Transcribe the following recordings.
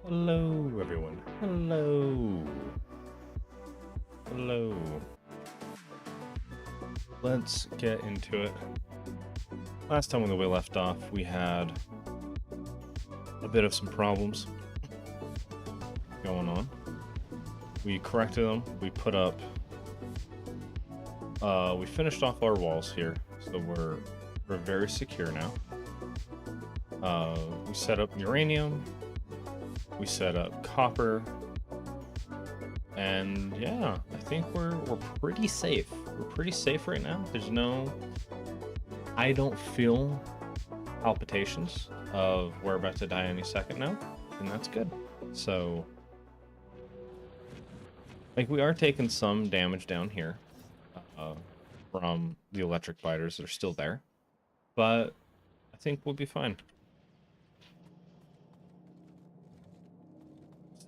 Hello, everyone. Hello. Hello. Let's get into it. Last time when we left off, we had a bit of some problems going on. We corrected them. We put up... we finished off our walls here, so we're very secure now. We set up uranium. We set up copper, and yeah, I think we're pretty safe. We're pretty safe right now. There's no, I don't feel palpitations of we're about to die any second now, and that's good. So, like, we are taking some damage down here from the electric biters that are still there, but I think we'll be fine.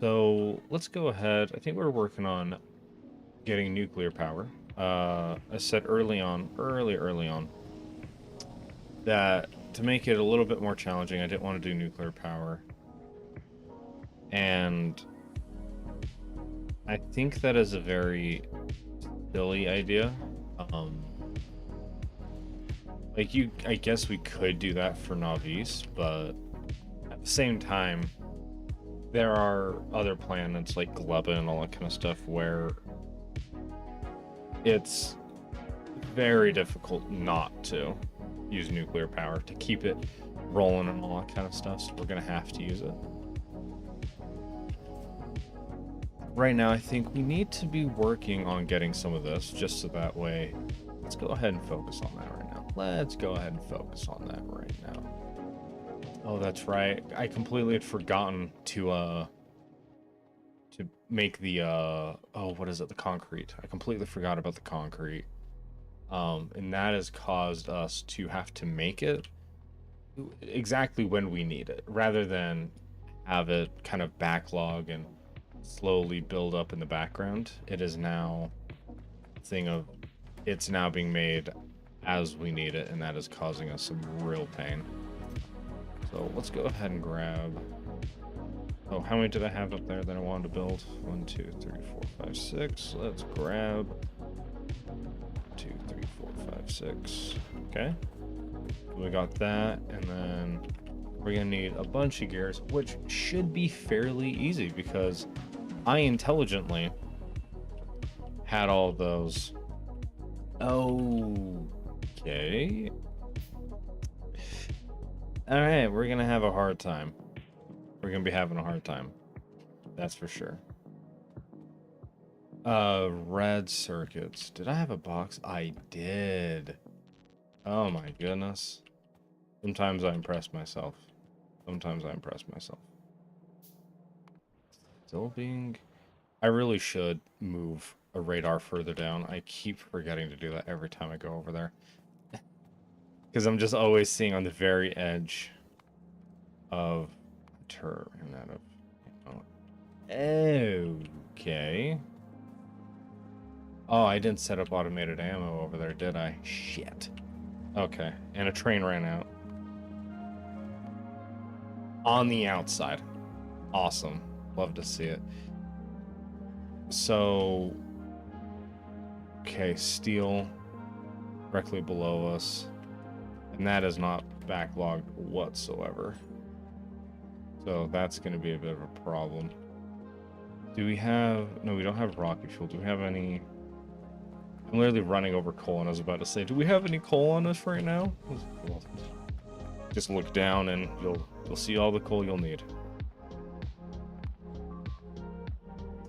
So let's go ahead. I think we're working on getting nuclear power. I said early on, that to make it a little bit more challenging, I didn't want to do nuclear power. And I think that is a very silly idea. I guess we could do that for Navis, but at the same time, there are other planets like Gleba and all that kind of stuff where it's very difficult not to use nuclear power to keep it rolling and all that kind of stuff, so we're going to have to use it. Right now, I think we need to be working on getting some of this, just so that way... Let's go ahead and focus on that right now. Let's go ahead and focus on that right now. Oh, that's right. I completely had forgotten to make the oh, what is it? The concrete. I completely forgot about the concrete. And that has caused us to have to make it exactly when we need it, rather than have it kind of backlog and slowly build up in the background. It is now a thing of it's now being made as we need it, and that is causing us some real pain. So let's go ahead and grab... Oh, how many did I have up there that I wanted to build? 1, 2, 3, 4, 5, 6. Let's grab 2, 3, 4, 5, 6. Okay. We got that, and then we're gonna need a bunch of gears, which should be fairly easy because I intelligently had all those. Oh, Okay. All right, we're gonna have a hard time. We're gonna be having a hard time. That's for sure. Red circuits. Did I have a box? I did. Oh my goodness. Sometimes I impress myself. Sometimes I impress myself. Still being... I really should move a radar further down. I keep forgetting to do that every time I go over there. Because I'm just always seeing on the very edge of turn out of... Okay. Oh, I didn't set up automated ammo over there, did I? Shit. Okay, and a train ran out. On the outside. Awesome. Love to see it. So... Okay, steel directly below us. And that is not backlogged whatsoever. So that's going to be a bit of a problem. Do we have... No, we don't have rocket fuel. Do we have any... I'm literally running over coal, and I was about to say, do we have any coal on us right now? Just look down and you'll see all the coal you'll need.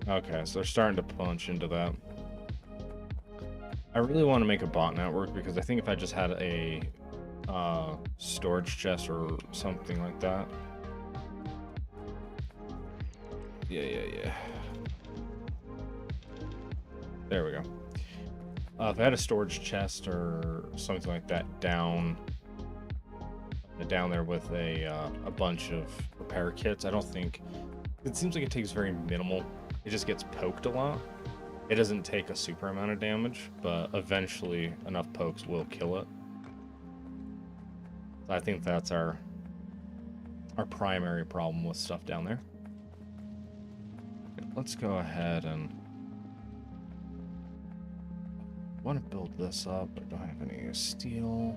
Okay, so they're starting to punch into that. I really want to make a bot network because I think if I just had a storage chest or something like that. Yeah. There we go. If I had a storage chest or something like that down there with a bunch of repair kits, I don't think... It seems like it takes very minimal. It just gets poked a lot. It doesn't take a super amount of damage, but eventually enough pokes will kill it. So I think that's our primary problem with stuff down there. Okay, let's go ahead and... I want to build this up. I don't have any steel.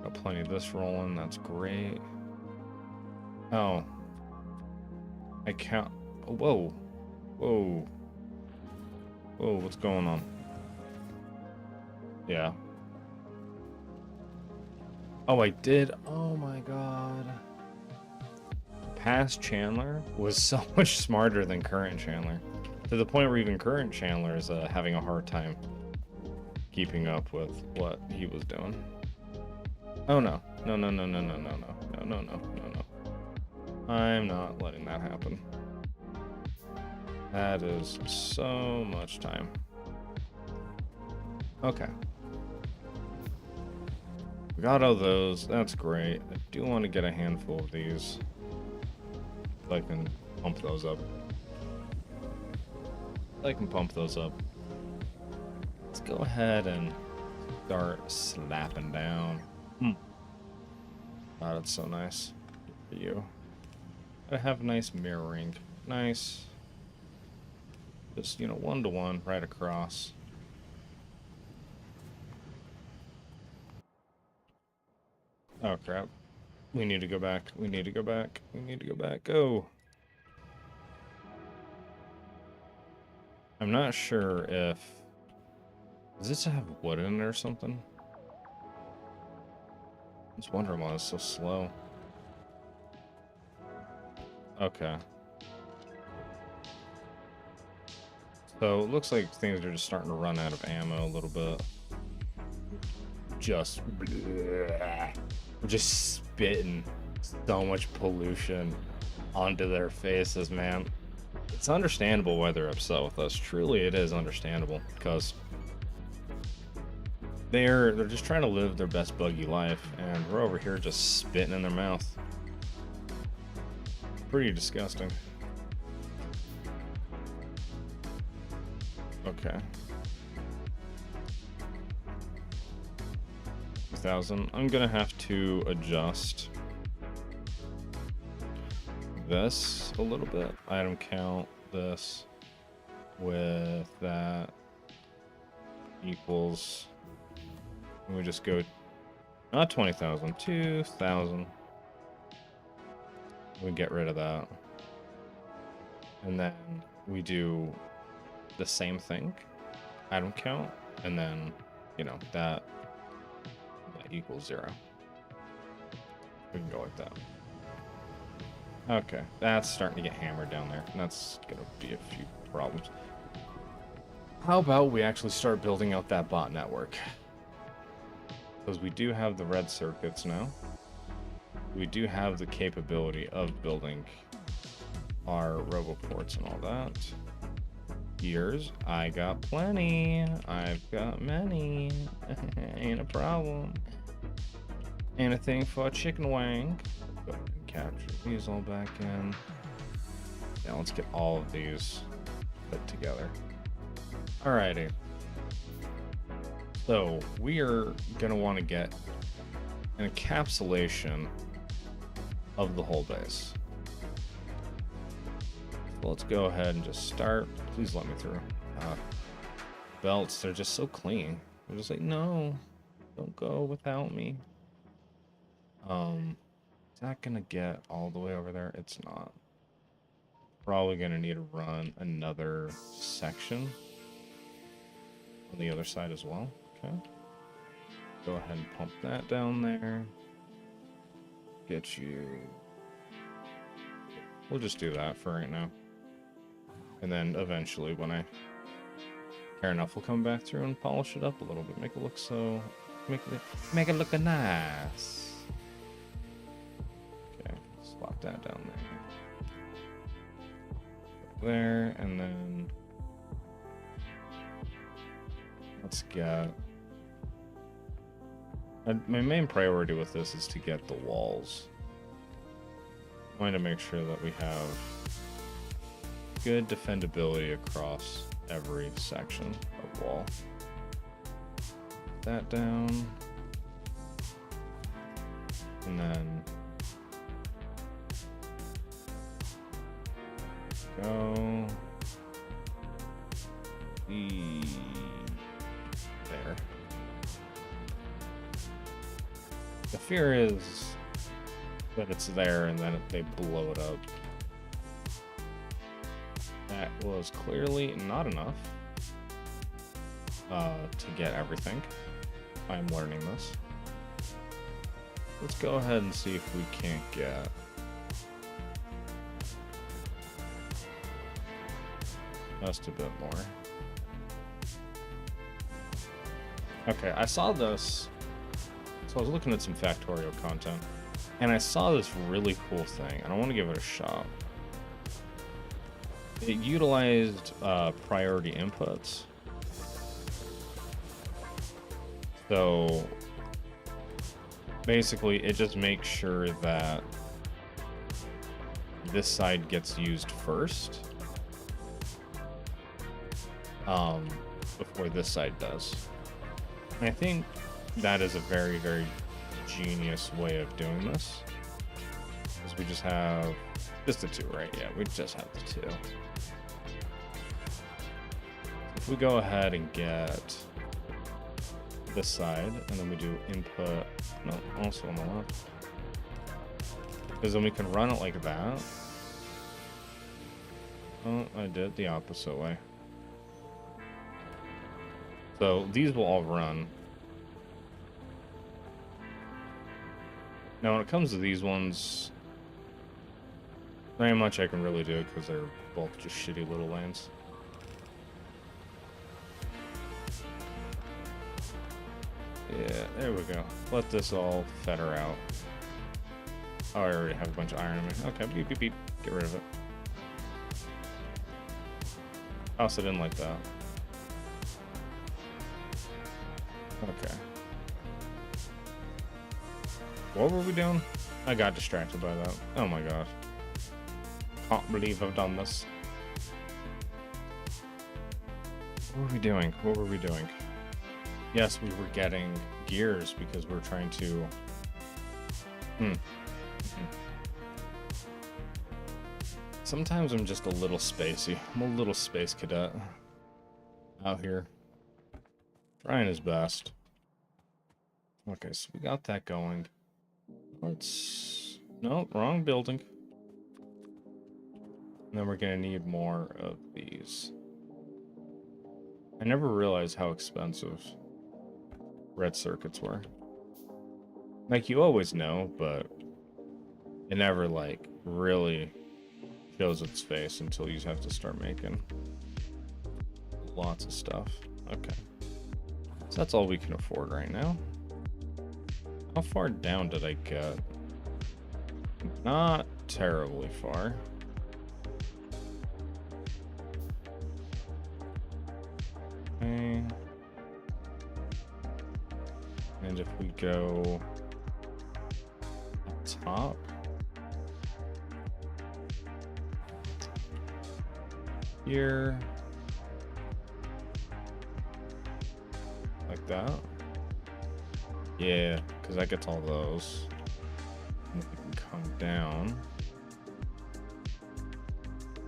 Got plenty of this rolling. That's great. Oh. I can't... Whoa. Whoa. Whoa, what's going on? Yeah. Oh, I did? Oh my god. Past Chandler was so much smarter than current Chandler. To the point where even current Chandler is having a hard time keeping up with what he was doing. Oh no. No. I'm not letting that happen. That is so much time. Okay. We got all those. That's great. I do want to get a handful of these. So I can pump those up. Let's go ahead and start slapping down. Oh, that's so nice. For you. I have nice mirroring. Nice. Just, you know, 1-to-1 right across. Oh, crap. We need to go back. Go. I'm not sure if... Does this have wood in it or something? I was wondering why it's so slow. Okay. So it looks like things are just starting to run out of ammo a little bit. Just spitting so much pollution onto their faces, man. It's understandable why they're upset with us. Truly, it is understandable because they're just trying to live their best buggy life, and we're over here just spitting in their mouth. Pretty disgusting. Okay. 1,000. I'm gonna have to adjust this a little bit. Item count this with that equals. We just go not 20,000, 2,000. We get rid of that, and then we do the same thing, item count, and then, you know, that equals 0. We can go like that. Okay, that's starting to get hammered down there. And that's gonna be a few problems. How about we actually start building out that bot network? Because we do have the red circuits now. We do have the capability of building our roboports and all that. Gears, I got plenty. I've got many. Ain't a problem. Anything for a chicken wing. Go ahead and capture these all back in. Now let's get all of these put together. Alrighty. So we are gonna want to get an encapsulation of the whole base. So let's go ahead and just start. Please let me through. Belts, they're just so clean. They're just like, no, don't go without me. Is that gonna get all the way over there? It's not. Probably gonna need to run another section on the other side as well. Okay. Go ahead and pump that down there. Get you. We'll just do that for right now. And then eventually, when I care enough, we'll come back through and polish it up a little bit. Make it look so. Make it look nice. Okay, slot that down there. There, and then let's get. My main priority with this is to get the walls. I want to make sure that we have good defendability across every section of wall. Put that down. And then go there. The fear is that it's there and then they blow it up. That was clearly not enough to get everything. I'm learning this. Let's go ahead and see if we can't get just a bit more. Okay, I saw this. So I was looking at some Factorio content, and I saw this really cool thing, and I want to give it a shot. It utilized priority inputs. So basically, it just makes sure that this side gets used first before this side does. And I think that is a very, very genius way of doing this. Because we just have just the two, right? Yeah, we just have the two. If we go ahead and get this side, and then we do input, no, also on the left. Because then we can run it like that. Oh, I did the opposite way. So these will all run. Now when it comes to these ones, not much I can really do because they're both just shitty little lanes. Yeah, there we go. Let this all feather out. Oh, I already have a bunch of iron in me. Okay, beep, beep, beep. Get rid of it. I also didn't like that. Okay. What were we doing? I got distracted by that. Oh my god. Can't believe I've done this. What were we doing? What were we doing? Yes, we were getting gears because we're trying to... Sometimes I'm just a little spacey. I'm a little space cadet out here. Trying his best. Okay, so we got that going. Let's... No, wrong building. And then we're gonna need more of these. I never realized how expensive red circuits were. Like, you always know, but it never, like, really shows its face until you have to start making lots of stuff. Okay. So that's all we can afford right now. How far down did I get? Not terribly far. Okay. And if we go up top, here, like that. Yeah, because that gets all those. And we can come down.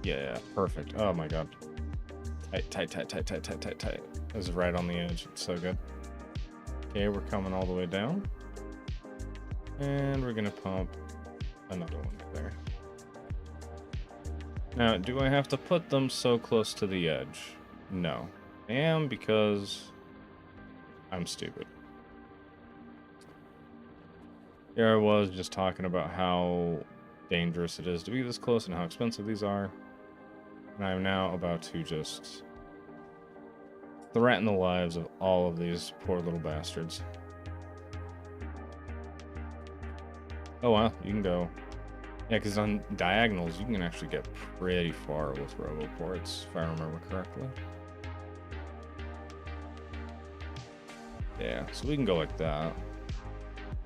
Yeah, perfect. Oh my god. Tight, tight, tight, tight, tight, tight, tight, tight. It was right on the edge. It's so good. Okay, we're coming all the way down. And we're gonna pump another one there. Now, do I have to put them so close to the edge? No. I am, because I'm stupid. Here I was just talking about how dangerous it is to be this close and how expensive these are. And I'm now about to just threaten the lives of all of these poor little bastards. Oh wow, you can go. Yeah, because on diagonals, you can actually get pretty far with roboports, if I remember correctly. Yeah, so we can go like that.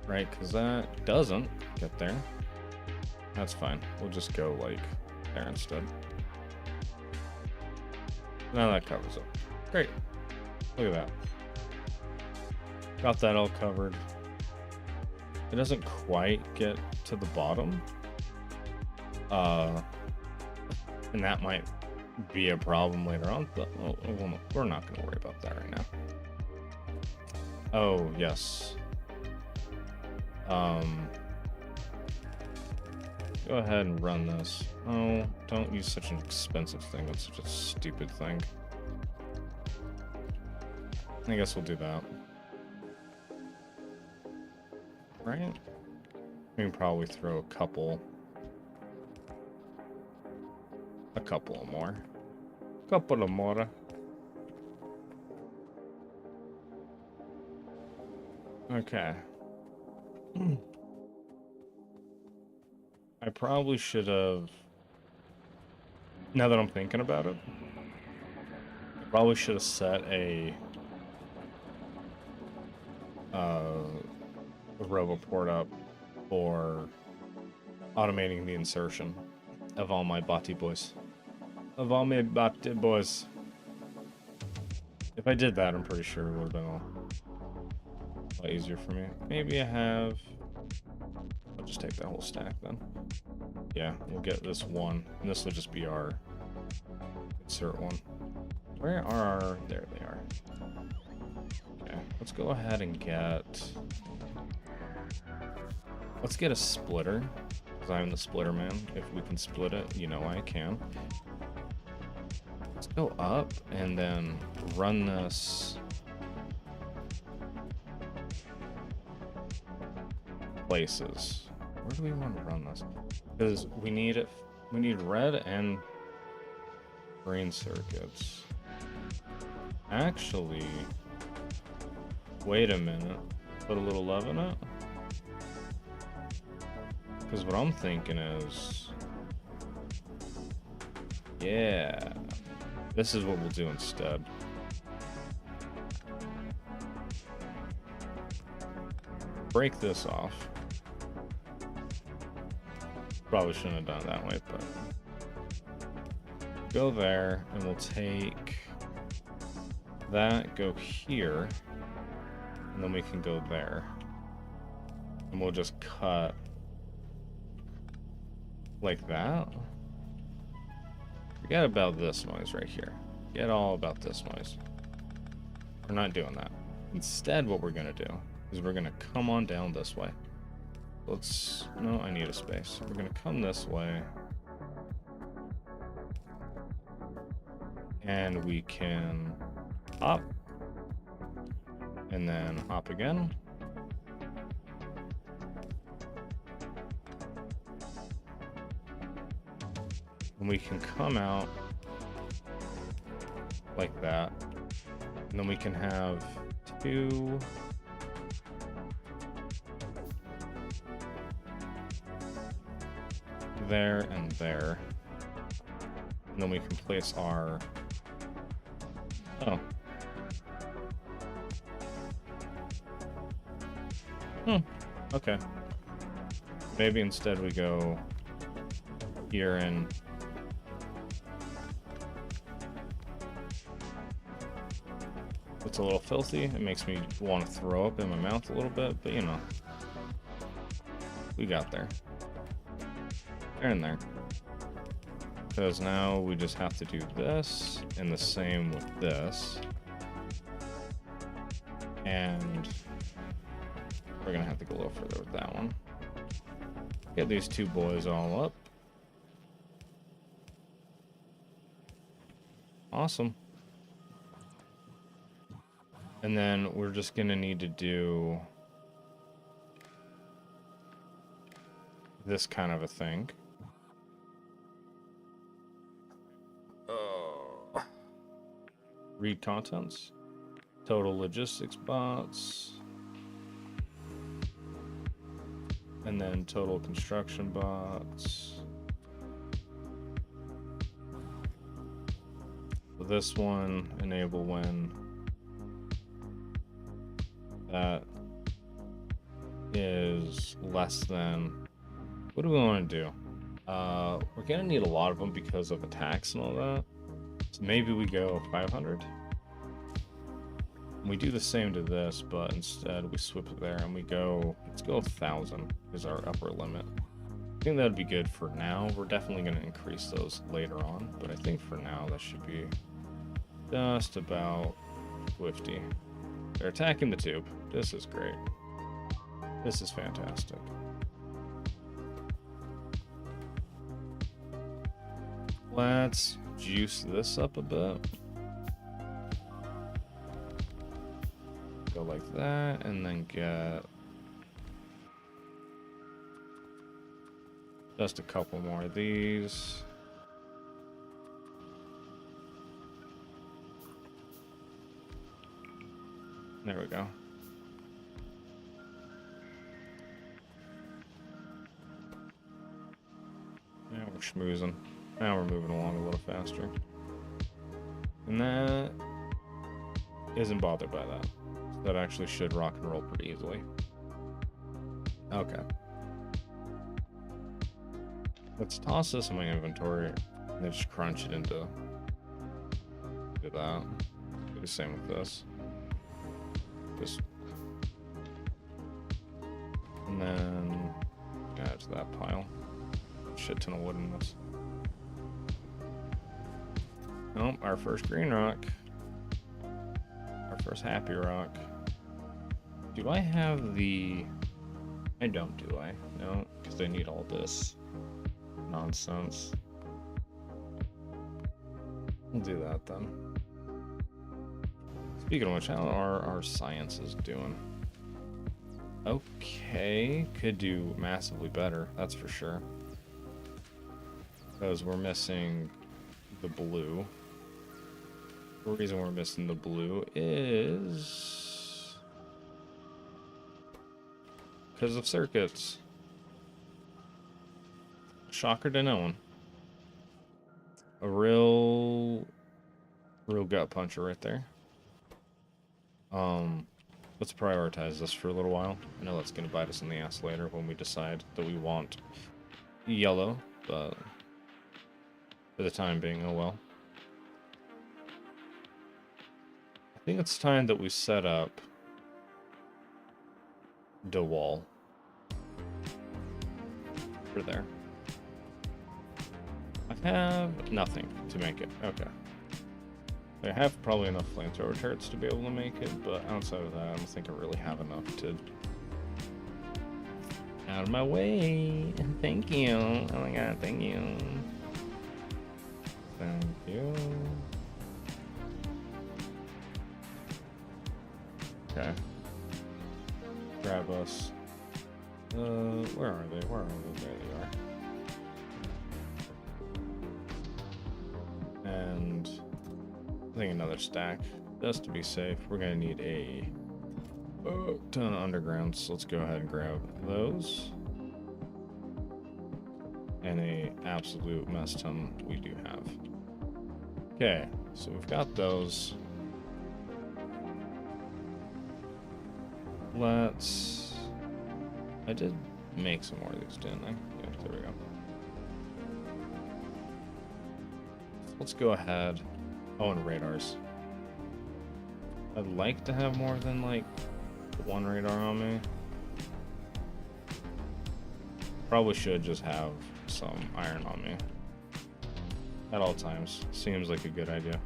Right, because that doesn't get there. That's fine. We'll just go like there instead. Now that covers it. Great. Look at that. Got that all covered. It doesn't quite get to the bottom. And that might be a problem later on, but we're not going to worry about that right now. Oh, yes. Go ahead and run this. Oh, don't use such an expensive thing. That's such a stupid thing. I guess we'll do that. Right? We can probably throw a couple more. Couple of more. Okay. I probably should have, now that I'm thinking about it, I probably should have set a roboport up for automating the insertion of all my bati boys. Of all my bati boys. If I did that, I'm pretty sure it would have been a lot easier for me. Maybe I have... I'll just take that whole stack then. Yeah, we'll get this one. And this will just be our insert one. Where are our... There they are. Okay, let's go ahead and get... Let's get a splitter. Because I'm the splitter man. If we can split it, you know I can. Let's go up and then run this... places. Where do we want to run this? Because we need it. We need red and green circuits. Actually, wait a minute. Put a little love in it. Because what I'm thinking is, yeah, this is what we'll do instead. Break this off. Probably shouldn't have done it that way, but go there, and we'll take that, go here, and then we can go there, and we'll just cut like that. Forget about this noise right here. Forget all about this noise. We're not doing that. Instead, what we're gonna do is we're gonna come on down this way. Let's, no, I need a space. We're gonna come this way. And we can hop. And then hop again. And we can come out like that. And then we can have 2 there and there. And then we can place our... Oh. Okay. Maybe instead we go here and... It's a little filthy. It makes me want to throw up in my mouth a little bit, but you know. We got there. There and there. Because now we just have to do this, and the same with this. And we're gonna have to go a little further with that one. Get these 2 boys all up. Awesome. And then we're just gonna need to do this kind of a thing. Read contents. Total logistics bots. And then total construction bots. So this one, enable when that is less than... What do we want to do? We're gonna need a lot of them because of attacks and all that. So maybe we go 500. We do the same to this, but instead we swip it there and we go, let's go 1,000 is our upper limit. I think that'd be good for now. We're definitely going to increase those later on, but I think for now that should be just about 50. They're attacking the tube. This is great. This is fantastic. Let's juice this up a bit. Go like that, and then get just a couple more of these. There we go. Now we're schmoozing. Now we're moving along a little faster. And that isn't bothered by that. That actually should rock and roll pretty easily. Okay. Let's toss this in my inventory and then just crunch it into that. Do the same with this. Just and then add to that pile. Shit ton of wood in this. Nope, our first green rock. Our first happy rock. Do I have the... I don't, do I? No, because I need all this nonsense. We'll do that then. Speaking of which, how are our sciences doing? Okay, could do massively better, that's for sure. Because we're missing the blue. The reason we're missing the blue is because of circuits. Shocker to no one. A real gut puncher right there. Let's prioritize this for a little while. I know that's gonna bite us in the ass later when we decide that we want yellow, but for the time being, oh well. I think it's time that we set up the wall for there. I have nothing to make it. Okay. I have probably enough flamethrower turrets to be able to make it, but outside of that, I don't think I really have enough to... Out of my way! Thank you! Oh my god, thank you! Thank you. Okay. Grab us. Where are they? Where are they? There they are. And I think another stack. Just to be safe, we're gonna need a ton of undergrounds. So let's go ahead and grab those. And a absolute mess ton we do have. Okay, so we've got those. I did make some more of these, didn't I? Yeah, there we go. Let's go ahead. Oh, and radars. I'd like to have more than like one radar on me. Probably should just have some iron on me at all times. Seems like a good idea.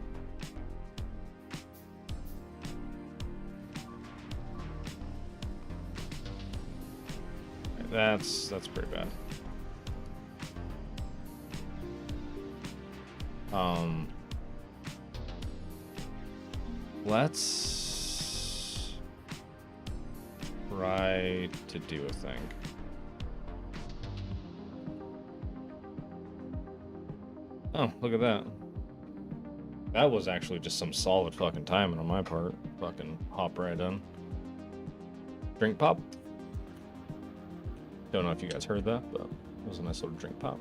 That's pretty bad. Let's try to do a thing. Oh, look at that. That was actually just some solid fucking timing on my part. Fucking hop right in. Drink pop. Don't know if you guys heard that, but it was a nice little drink pop.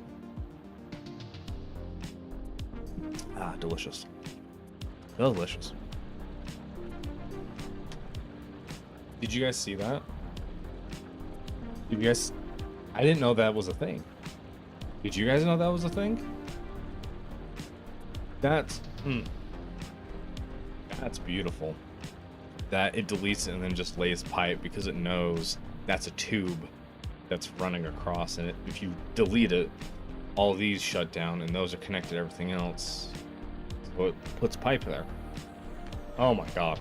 Ah, delicious. Delicious. Did you guys see that? Did you guys... I didn't know that was a thing. Did you guys know that was a thing? That's... That's beautiful. That it deletes it and then just lays pipe because it knows that's a tube that's running across, and if you delete it, all these shut down and those are connected to everything else. So it puts pipe there. Oh my god.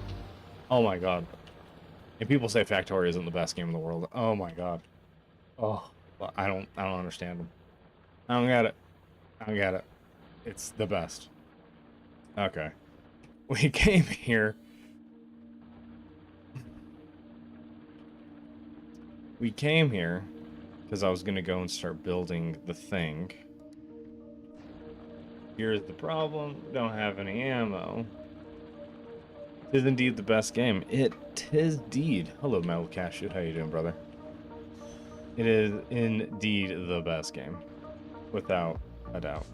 Oh my god. And people say Factorio isn't the best game in the world. Oh my god. Oh, I don't understand them. I don't get it. I don't get it. It's the best. Okay. We came here. We came here because I was going to go and start building the thing. Here's the problem. Don't have any ammo. It is indeed the best game. It is indeed. Hello, Metal Cashew. How you doing, brother? It is indeed the best game. Without a doubt.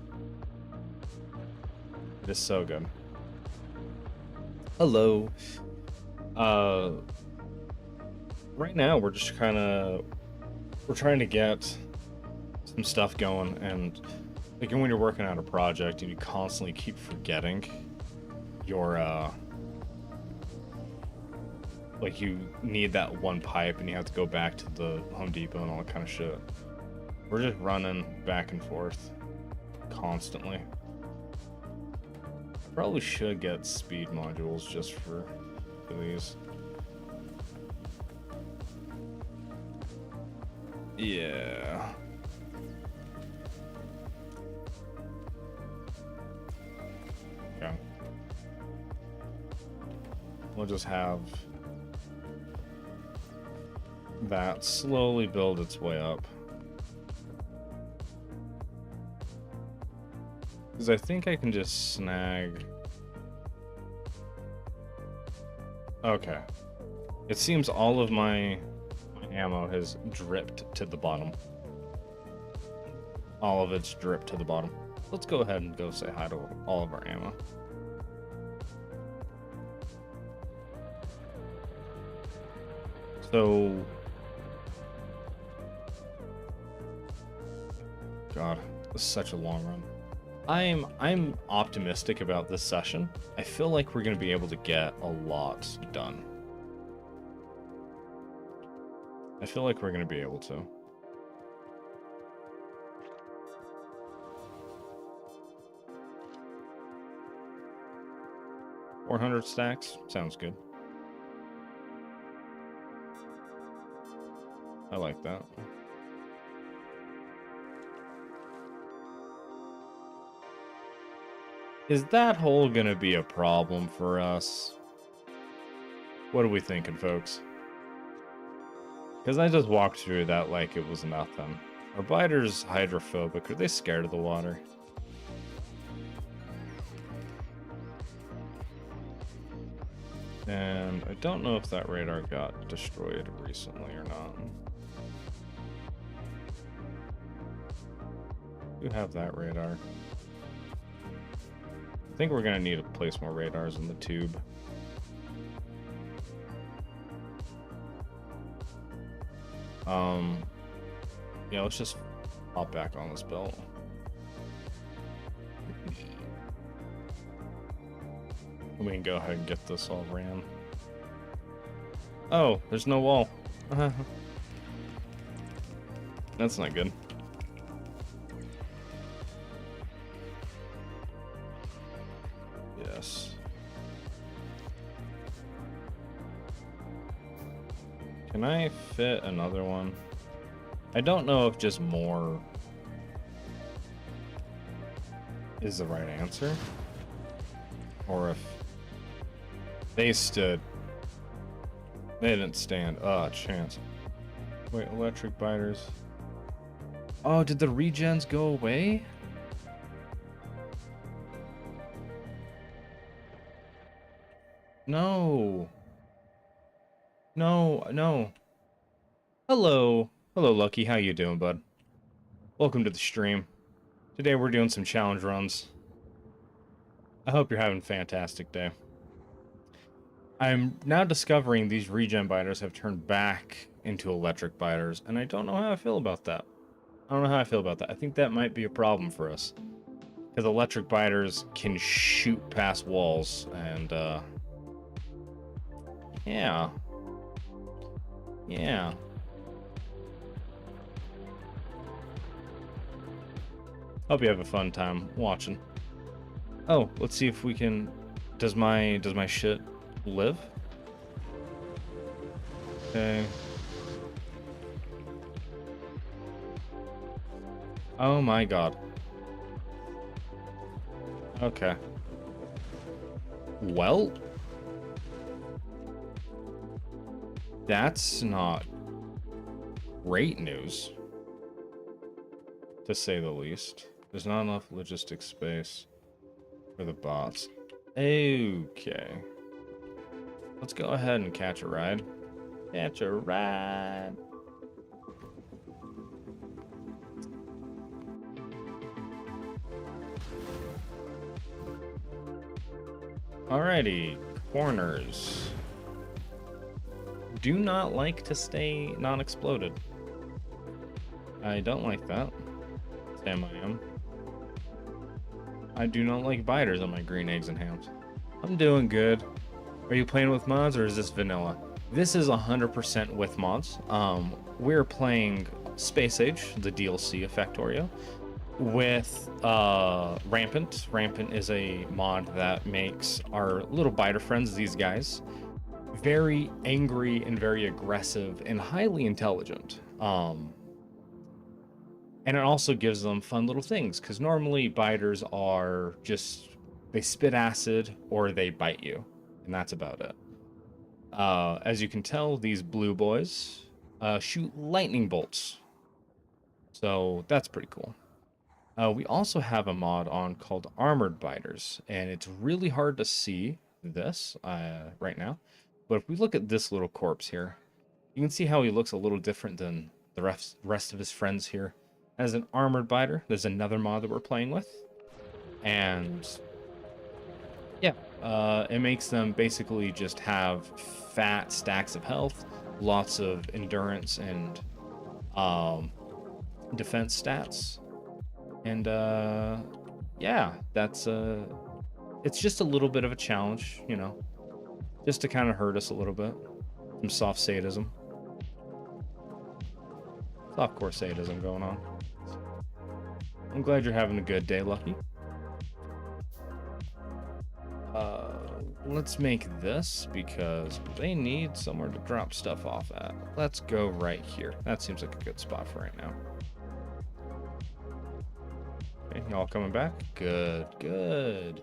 It is so good. Hello. Right now we're just we're trying to get some stuff going, and like when you're working on a project and you constantly keep forgetting your like you need that one pipe and you have to go back to the Home Depot and all that kind of shit. We're just running back and forth constantly. Probably should get speed modules just for these. Yeah. Okay. We'll just have that slowly build its way up. Because I think I can just snag... Okay. It seems all of my ammo has dripped to the bottom. All of it's dripped to the bottom. Let's go ahead and go say hi to all of our ammo. So... God, this is such a long run. I'm optimistic about this session. I feel like we're going to be able to get a lot done. I feel like we're going to be able to. $400 stacks? Sounds good. I like that. Is that hole gonna be a problem for us? What are we thinking, folks? Because I just walked through that like it was nothing. Are biters hydrophobic? Are they scared of the water? And I don't know if that radar got destroyed recently or not. We have that radar. I think we're gonna need to place more radars in the tube. Yeah, let's just hop back on this belt. We can go ahead and get this all ran. Oh, there's no wall. That's not good. Yes. Can I fit another one? I don't know if just more is the right answer, or if they stood. They didn't stand a chance. Wait, electric biters. Oh, did the regens go away? No. No, no. Hello. Hello, Lucky. How you doing, bud? Welcome to the stream. Today we're doing some challenge runs. I hope you're having a fantastic day. I'm now discovering these regen biters have turned back into electric biters, and I don't know how I feel about that. I don't know how I feel about that. I think that might be a problem for us. Because electric biters can shoot past walls, and, yeah. Yeah. Hope you have a fun time watching. Oh, let's see if we can... Does my shit live? Okay. Oh my god. Okay. Well... That's not great news, to say the least. There's not enough logistic space for the bots. Okay. Let's go ahead and catch a ride. Catch a ride. Alrighty, corners. Do not like to stay non-exploded. I don't like that. Sam, I am. I do not like biters on my green eggs and hams. I'm doing good. Are you playing with mods or is this vanilla? This is 100% with mods. We're playing Space Age, the DLC of Factorio, with Rampant. Rampant is a mod that makes our little biter friends, these guys, very angry and very aggressive and highly intelligent. And it also gives them fun little things, because normally biters are just, they spit acid or they bite you, and that's about it. As you can tell, these blue boys shoot lightning bolts. So that's pretty cool. We also have a mod on called Armored Biters, and it's really hard to see this right now. But if we look at this little corpse here, you can see how he looks a little different than the rest of his friends here. As an Armored Biter, there's another mod that we're playing with. And yeah, it makes them basically just have fat stacks of health, lots of endurance and defense stats. And yeah, that's it's just a little bit of a challenge, you know, just to kind of hurt us a little bit. Some soft sadism. Softcore sadism going on. I'm glad you're having a good day, Lucky. Let's make this, because they need somewhere to drop stuff off at. Let's go right here. That seems like a good spot for right now. Okay, y'all coming back? Good, good.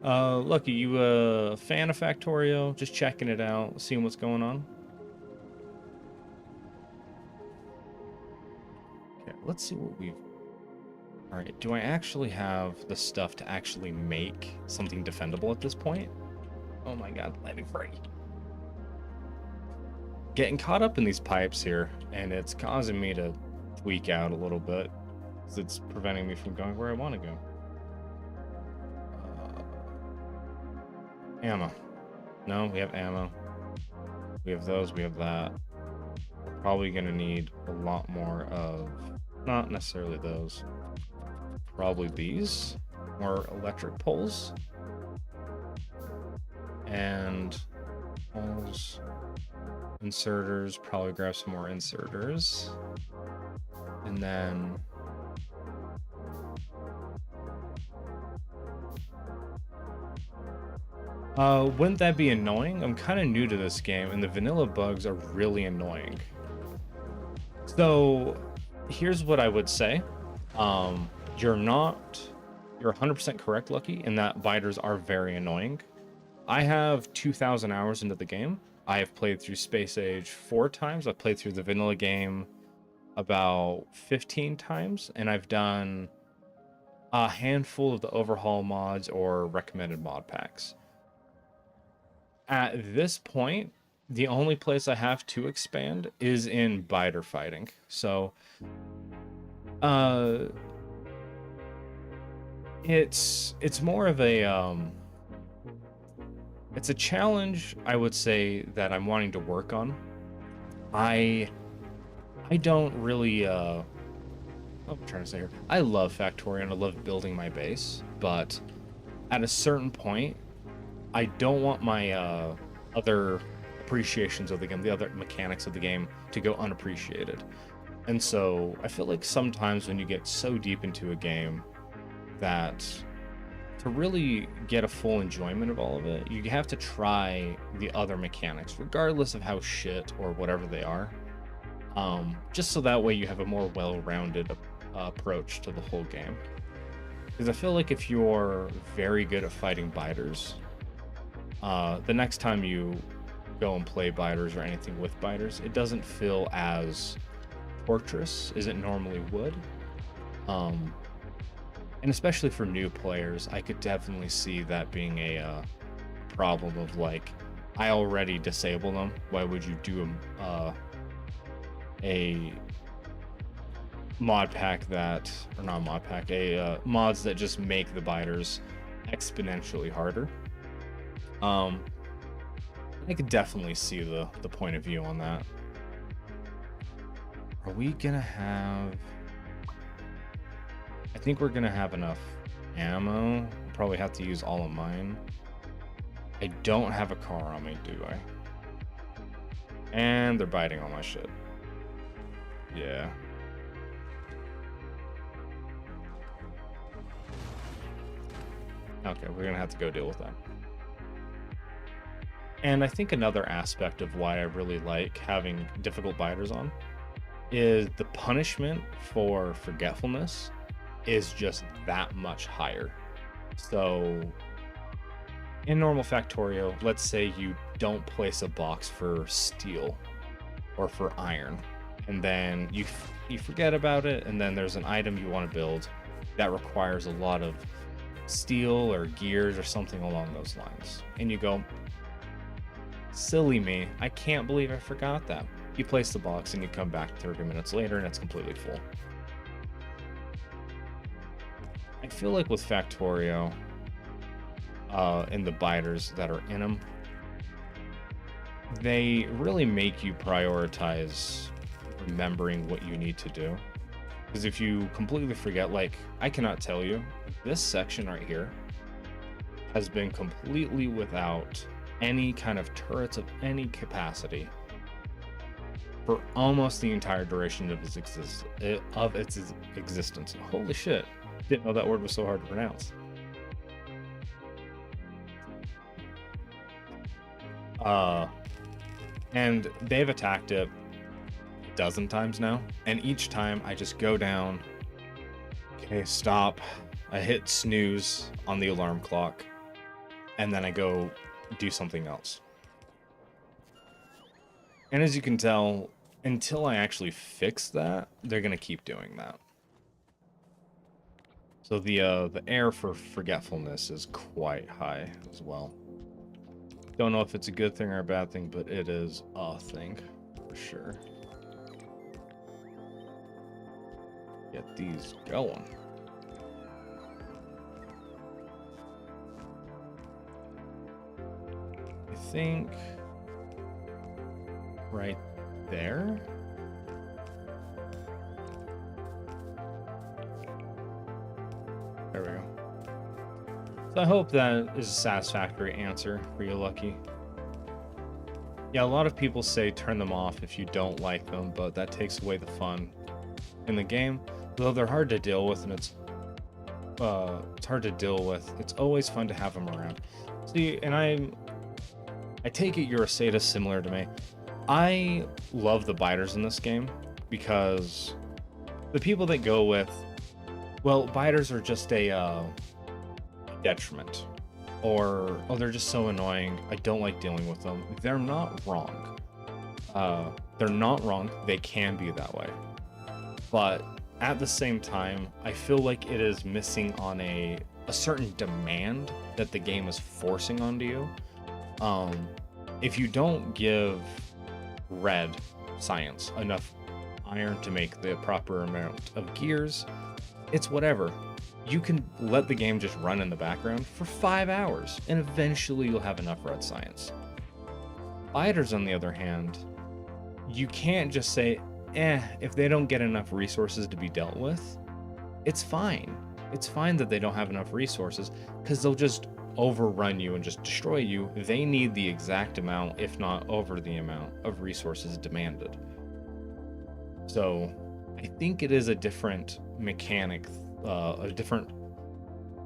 Lucky, you a fan of Factorio? Just checking it out, seeing what's going on? Okay, let's see what we've... All right, do I actually have the stuff to actually make something defendable at this point? Oh my god, let me free. Getting caught up in these pipes here, and it's causing me to tweak out a little bit, because it's preventing me from going where I want to go. Ammo. No, we have ammo. We have those, we have that. We're probably going to need a lot more of, not necessarily those, probably these, more electric poles. And poles, inserters, probably grab some more inserters. And then wouldn't that be annoying? I'm kind of new to this game, and the vanilla bugs are really annoying. So, here's what I would say. You're 100% correct, Lucky, in that biters are very annoying. I have 2,000 hours into the game. I have played through Space Age 4 times. I've played through the vanilla game about 15 times, and I've done a handful of the overhaul mods or recommended mod packs. At this point, the only place I have to expand is in biter fighting. So, it's more of a it's a challenge, I would say, that I'm wanting to work on. I don't really what I'm trying to say here. I love Factorio and I love building my base, but at a certain point, I don't want my other appreciations of the game, the other mechanics of the game, to go unappreciated. And so I feel like sometimes when you get so deep into a game that to really get a full enjoyment of all of it, you have to try the other mechanics, regardless of how shit or whatever they are. Just so that way you have a more well-rounded approach to the whole game. Because I feel like if you're very good at fighting biters, the next time you go and play biters or anything with biters, it doesn't feel as torturous as it normally would. And especially for new players, I could definitely see that being a problem of like, I already disable them. Why would you do a mod pack that, or not mod pack, mods that just make the biters exponentially harder? I could definitely see the point of view on that. Are we gonna have... I think we're gonna have enough ammo. I'll probably have to use all of mine. I don't have a car on me, do I? And they're biting all my shit. Yeah. Okay, we're gonna have to go deal with that. And I think another aspect of why I really like having difficult biters on is the punishment for forgetfulness is just that much higher. So in normal Factorio, let's say you don't place a box for steel or for iron, and then you forget about it, and then there's an item you want to build that requires a lot of steel or gears or something along those lines, and you go, silly me, I can't believe I forgot that. You place the box and you come back 30 minutes later and it's completely full. I feel like with Factorio and the biters that are in them, they really make you prioritize remembering what you need to do. Because if you completely forget, like, I cannot tell you, this section right here has been completely without any kind of turrets of any capacity for almost the entire duration of its existence. Holy shit. Didn't know that word was so hard to pronounce. And they've attacked it a dozen times now, and each time I just go down, okay, stop, I hit snooze on the alarm clock, and then I go do something else. And as you can tell, until I actually fix that, they're gonna keep doing that. So the air for forgetfulness is quite high as well. Don't know if it's a good thing or a bad thing, but it is a thing for sure. Get these going. I think right there. There we go. So I hope that is a satisfactory answer for you, Lucky. Yeah, a lot of people say turn them off if you don't like them, but that takes away the fun in the game. Though they're hard to deal with, and it's hard to deal with. It's always fun to have them around. See, and I take it you're a sadist similar to me. I love the biters in this game because the people that go with, well, biters are just a detriment, or oh, they're just so annoying, I don't like dealing with them. They're not wrong. They're not wrong. They can be that way, but at the same time, I feel like it is missing on a certain demand that the game is forcing onto you. If you don't give red science enough iron to make the proper amount of gears, it's whatever. You can let the game just run in the background for 5 hours, and eventually you'll have enough red science. Fighters, on the other hand, you can't just say, if they don't get enough resources to be dealt with, it's fine. It's fine that they don't have enough resources, because they'll just overrun you and just destroy you. They need the exact amount, if not over the amount, of resources demanded. So I think it is a different mechanic, a different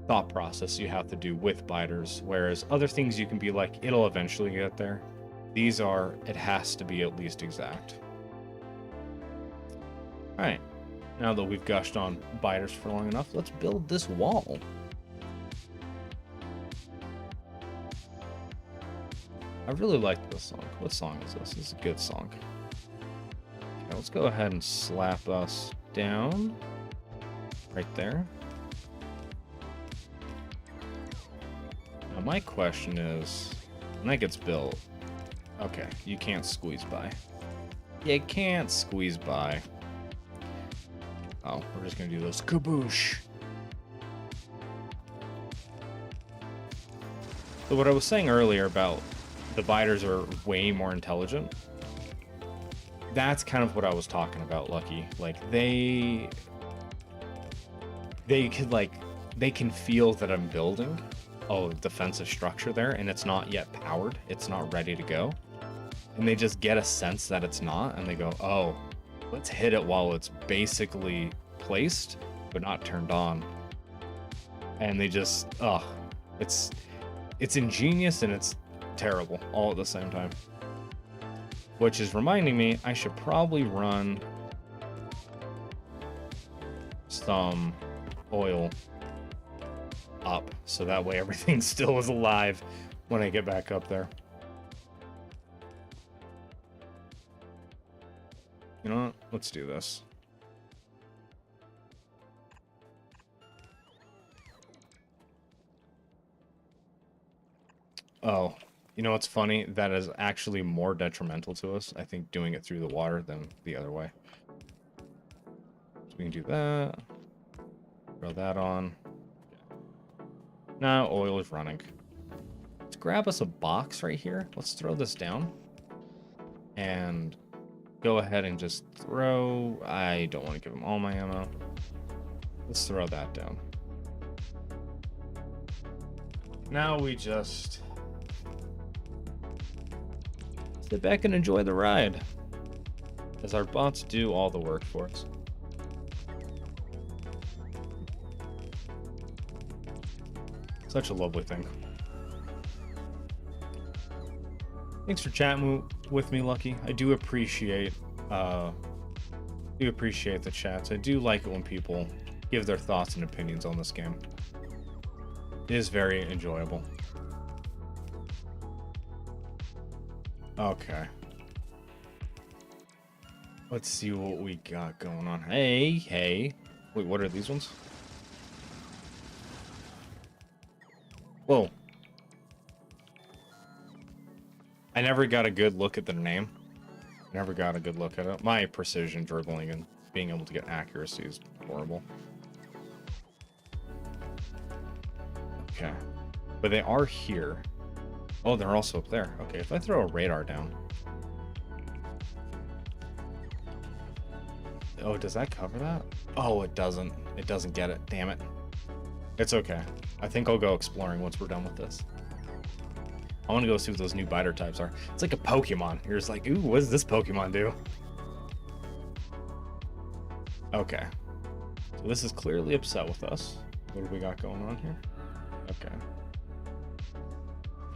thought process you have to do with biters, whereas other things you can be like, it'll eventually get there. These are, it has to be at least exact. All right, now that we've gushed on biters for long enough, let's build this wall. I really like this song. What song is this? This is a good song. Okay, let's go ahead and slap us down right there. Now my question is, when that gets built, okay, you can't squeeze by. You can't squeeze by. Oh, we're just gonna do this kaboosh. So what I was saying earlier about the biters are way more intelligent, that's kind of what I was talking about, Lucky. Like they can feel that I'm building a defensive structure there, and it's not yet powered, it's not ready to go, and they just get a sense that it's not, and they go, oh, let's hit it while it's basically placed but not turned on. And they just, it's ingenious and it's terrible all at the same time. Which is reminding me, I should probably run some oil up, so that way everything still is alive when I get back up there. You know what? Let's do this. Oh, you know what's funny? That is actually more detrimental to us, I think, doing it through the water than the other way. So we can do that. Throw that on. Now oil is running. Let's grab us a box right here. Let's throw this down. And go ahead and just throw... I don't want to give him all my ammo. Let's throw that down. Now we just sit back and enjoy the ride, as our bots do all the work for us. Such a lovely thing. Thanks for chatting with me, Lucky. I do appreciate the chats. I do like it when people give their thoughts and opinions on this game. It is very enjoyable. Okay. Let's see what we got going on. Hey. Wait, what are these ones? Whoa. I never got a good look at their name. Never got a good look at it. My precision dribbling and being able to get accuracy is horrible. Okay. But they are here. Oh, they're also up there. Okay, if I throw a radar down. Oh, does that cover that? Oh, it doesn't. It doesn't get it. Damn it. It's okay. I think I'll go exploring once we're done with this. I want to go see what those new biter types are. It's like a Pokemon. You're just like, ooh, what does this Pokemon do? Okay. So this is clearly upset with us. What do we got going on here? Okay.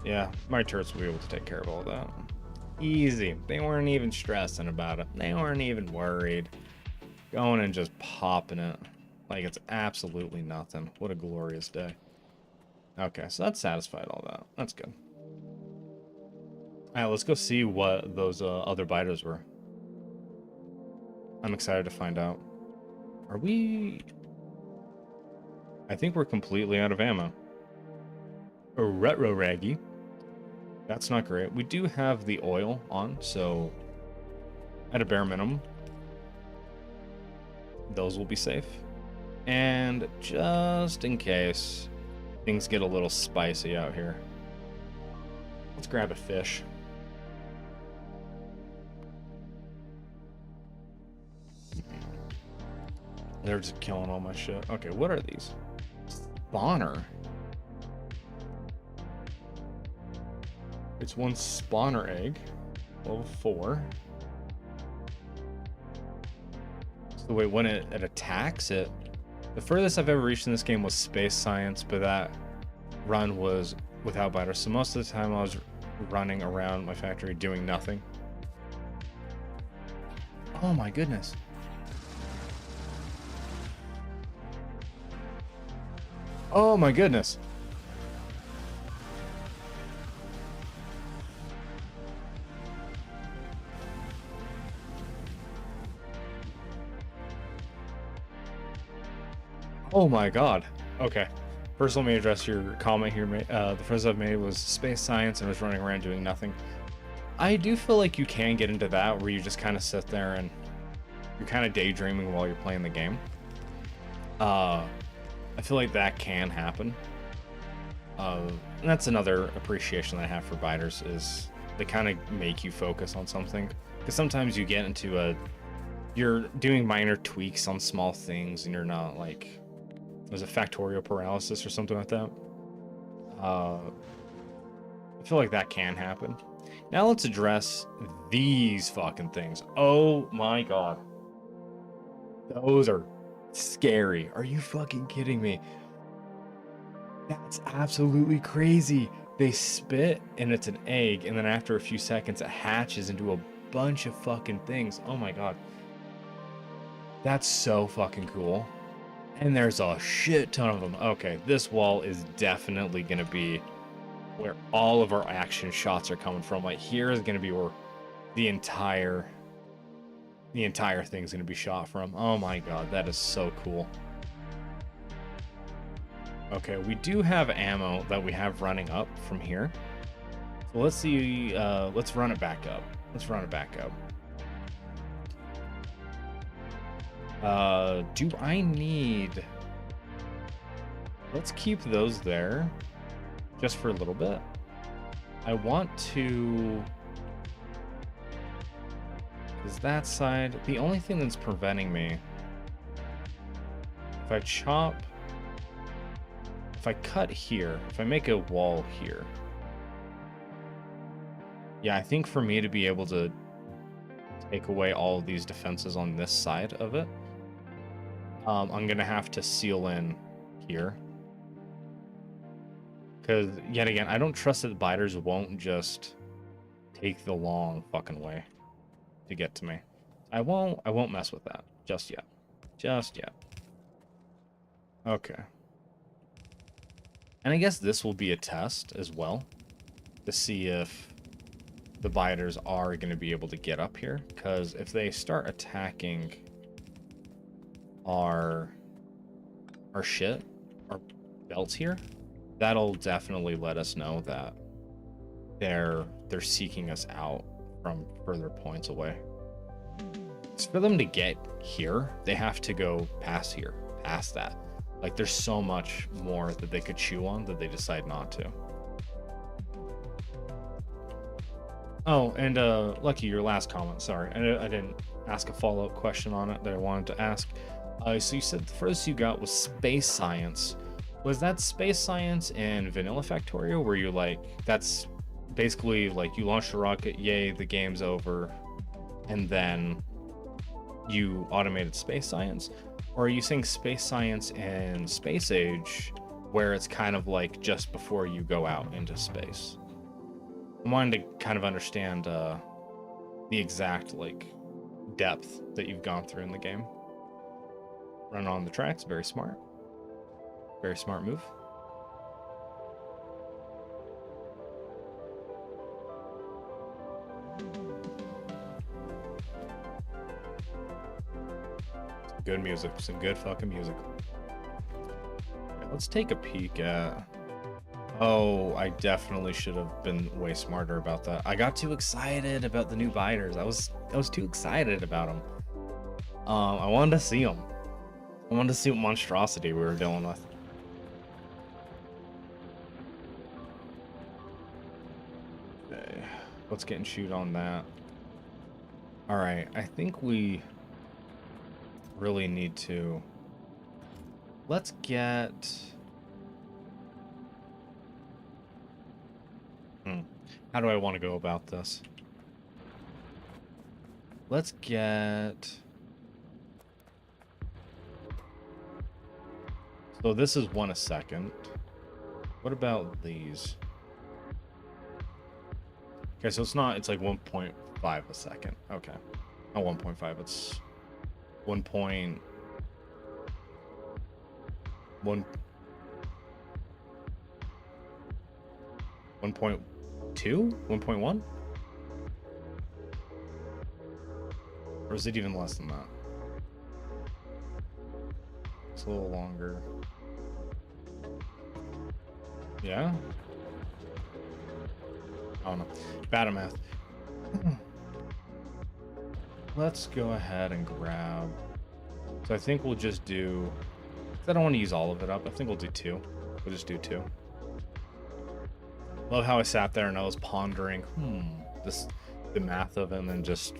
Yeah, my turrets will be able to take care of all that. Easy. They weren't even stressing about it. They weren't even worried. Going and just popping it. Like it's absolutely nothing. What a glorious day. Okay, so that satisfied all that. That's good. Alright, let's go see what those other biters were. I'm excited to find out. Are we... I think we're completely out of ammo. A retro raggy. That's not great. We do have the oil on, so at a bare minimum, those will be safe. And just in case things get a little spicy out here, let's grab a fish. They're just killing all my shit. Okay, what are these? Spawner. It's one spawner egg. Level 4. So wait, when it attacks it... The furthest I've ever reached in this game was space science, but that run was without biters. So most of the time I was running around my factory doing nothing. Oh my goodness. Oh my goodness. Oh my god. Okay. First, let me address your comment here. The first I've made was space science and was running around doing nothing. I do feel like you can get into that where you just kind of sit there and you're kind of daydreaming while you're playing the game. I feel like that can happen. And that's another appreciation that I have for biters is they kind of make you focus on something. Because sometimes you get into you're doing minor tweaks on small things and you're not like, there's a factorial paralysis or something like that. I feel like that can happen. Now let's address these fucking things. Oh my god. Those are scary. Are you fucking kidding me? That's absolutely crazy. They spit and it's an egg, and then after a few seconds it hatches into a bunch of fucking things. Oh my god. That's so fucking cool. And there's a shit ton of them. Okay, this wall is definitely going to be where all of our action shots are coming from. Like, here is going to be where the entire thing's going to be shot from. Oh my god, that is so cool. Okay, we do have ammo that we have running up from here. So let's see, let's run it back up. Let's run it back up. Do I need... Let's keep those there just for a little bit. I want to... Is that side... The only thing that's preventing me... If I chop... If I cut here, if I make a wall here... Yeah, I think for me to be able to take away all of these defenses on this side of it, I'm gonna have to seal in here. Because, yet again, I don't trust that the biters won't just take the long fucking way to get to me. I won't mess with that just yet. Just yet. Okay. And I guess this will be a test as well to see if the biters are going to be able to get up here. Because if they start attacking our shit, our belts here, that'll definitely let us know that they're seeking us out from further points away. So for them to get here, they have to go past that. Like there's so much more that they could chew on that they decide not to. Oh, and Lucky, your last comment. Sorry, I didn't ask a follow-up question on it that I wanted to ask. So you said the furthest you got was space science. Was that space science in Vanilla Factorio, where you like that's basically like you launched a rocket, yay, the game's over, and then you automated space science? Or are you saying space science in Space Age, where it's kind of like just before you go out into space? I wanted to kind of understand the exact like depth that you've gone through in the game. Run on the tracks, very smart move. Good music, some good fucking music. Yeah, let's take a peek at. Oh, I definitely should have been way smarter about that. I got too excited about the new biters. I was too excited about them. I wanted to see them. I wanted to see what monstrosity we were dealing with. Okay, let's get and shoot on that. All right, I think we really need to. Let's get. How do I want to go about this? Let's get. So this is 1 a second. What about these? Okay, so it's not, it's like 1.5 a second. Okay. Not 1.5, it's 1 point. 1.2? 1.1? Or is it even less than that? It's a little longer. Yeah? I don't know. Bad at math. Let's go ahead and grab. So I think we'll just do. I don't want to use all of it up. I think we'll do 2. We'll just do 2. Love how I sat there and I was pondering, the math of it, and then just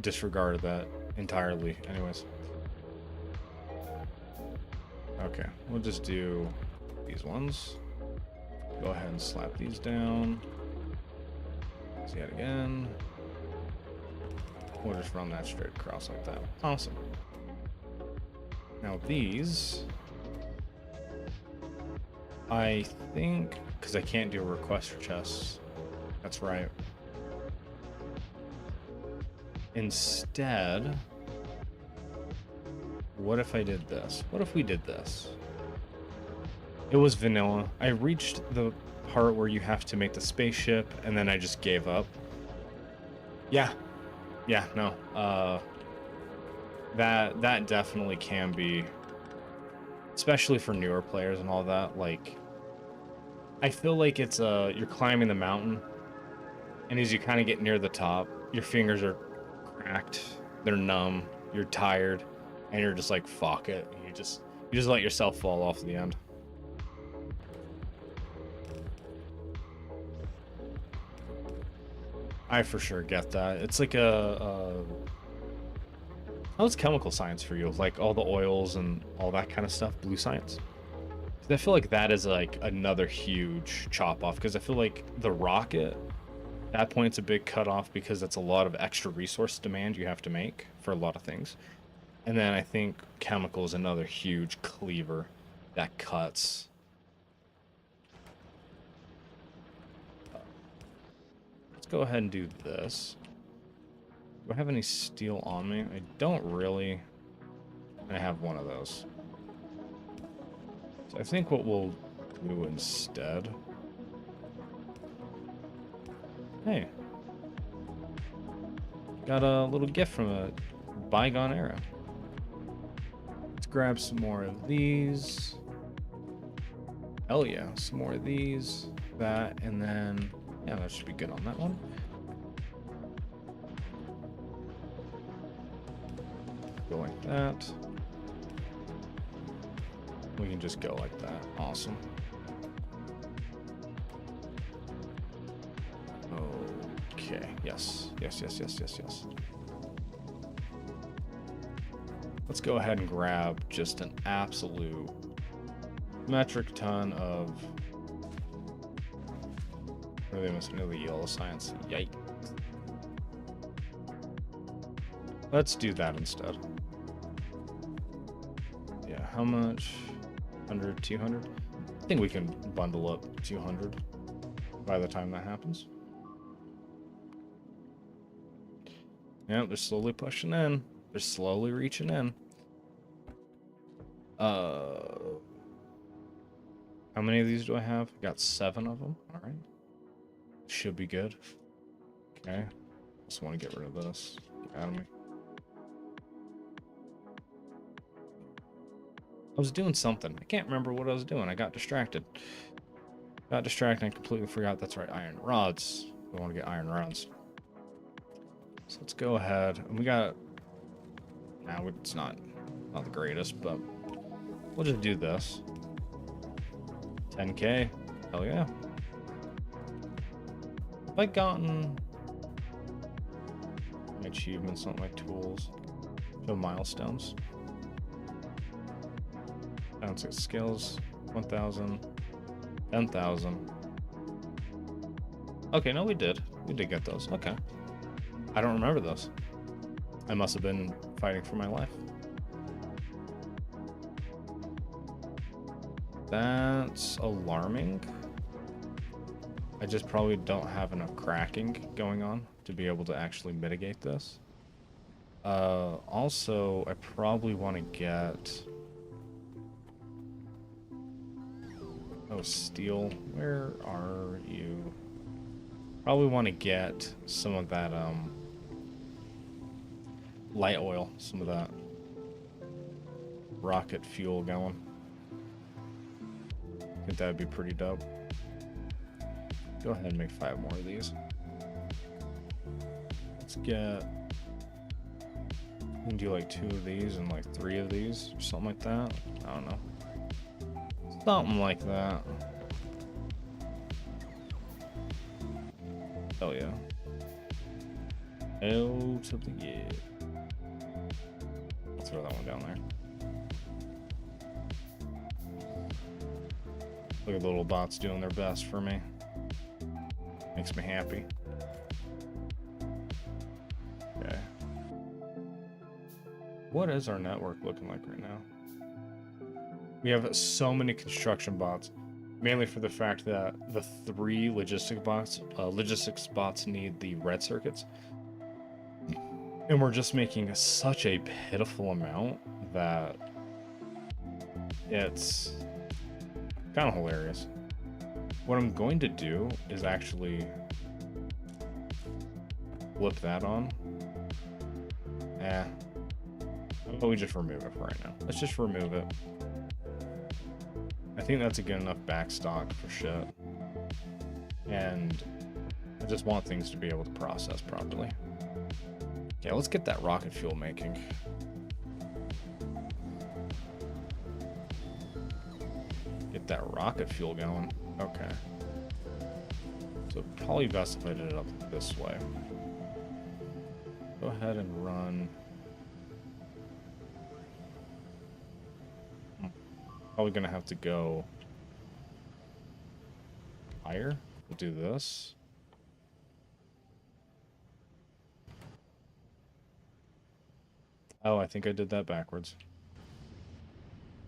disregarded that entirely. Anyways. Okay, we'll just do these ones. Go ahead and slap these down. See it again. We'll just run that straight across like that. Awesome. Now these, I think, because I can't do a request for chests. That's right. Instead, what if I did this? What if we did this? It was vanilla. I reached the part where you have to make the spaceship, and then I just gave up. Yeah, no. That definitely can be, especially for newer players and all that. Like, I feel like it's you're climbing the mountain, and as you kind of get near the top, your fingers are cracked, they're numb, you're tired, and you're just like, fuck it. You just let yourself fall off the end. I for sure get that. It's like how's chemical science for you? Like all the oils and all that kind of stuff, blue science? I feel like that is like another huge chop off, because I feel like the rocket, that point's a big cutoff because it's a lot of extra resource demand you have to make for a lot of things. And then I think chemical is another huge cleaver that cuts. Let's go ahead and do this. Do I have any steel on me? I don't really. I have one of those. So I think what we'll do instead. Hey. Got a little gift from a bygone era. Let's grab some more of these. Hell yeah, some more of these, that, and then, yeah, that should be good on that one. Go like that. We can just go like that. Awesome. Okay, yes. Yes. Let's go ahead and grab just an absolute metric ton of... What are they missing? The yellow science. Yikes. Let's do that instead. Yeah, how much? 100, 200? I think we can bundle up 200 by the time that happens. Yeah, they're slowly pushing in. They're slowly reaching in. How many of these do I have? I got 7 of them. All right. Should be good. Okay. Just want to get rid of this. Get out of me. I was doing something. I can't remember what I was doing. I got distracted. I completely forgot. That's right. Iron rods. We want to get iron rods. So let's go ahead. And we got... Now it's not the greatest, but we'll just do this. 10K. Hell yeah. Have I gotten my achievements, not my tools? No milestones. Bounce skills. 1,000. 10,000. Okay, no, we did. We did get those. Okay. I don't remember those. I must have been fighting for my life. That's alarming. I just probably don't have enough cracking going on to be able to actually mitigate this. Also, I probably want to get... Oh, steel. Where are you? Probably want to get some of that, light oil, some of that rocket fuel going. I think that'd be pretty dope. Go ahead and make 5 more of these. Let's get... We can do like 2 of these and like 3 of these, or something like that. I don't know. Something like that. Oh yeah. L to the yeah. Let's throw that one down there. Look at the little bots doing their best for me. Makes me happy. Okay. What is our network looking like right now? We have so many construction bots, mainly for the fact that the 3 logistics bots need the red circuits. And we're just making such a pitiful amount that it's kind of hilarious. What I'm going to do is actually flip that on. But we just remove it for right now. Let's just remove it. I think that's a good enough backstock for shit. And I just want things to be able to process properly. Okay, let's get that rocket fuel making. Get that rocket fuel going. Okay. So probably best if I did it up this way. Go ahead and run. Probably gonna have to go higher. We'll do this. Oh, I think I did that backwards.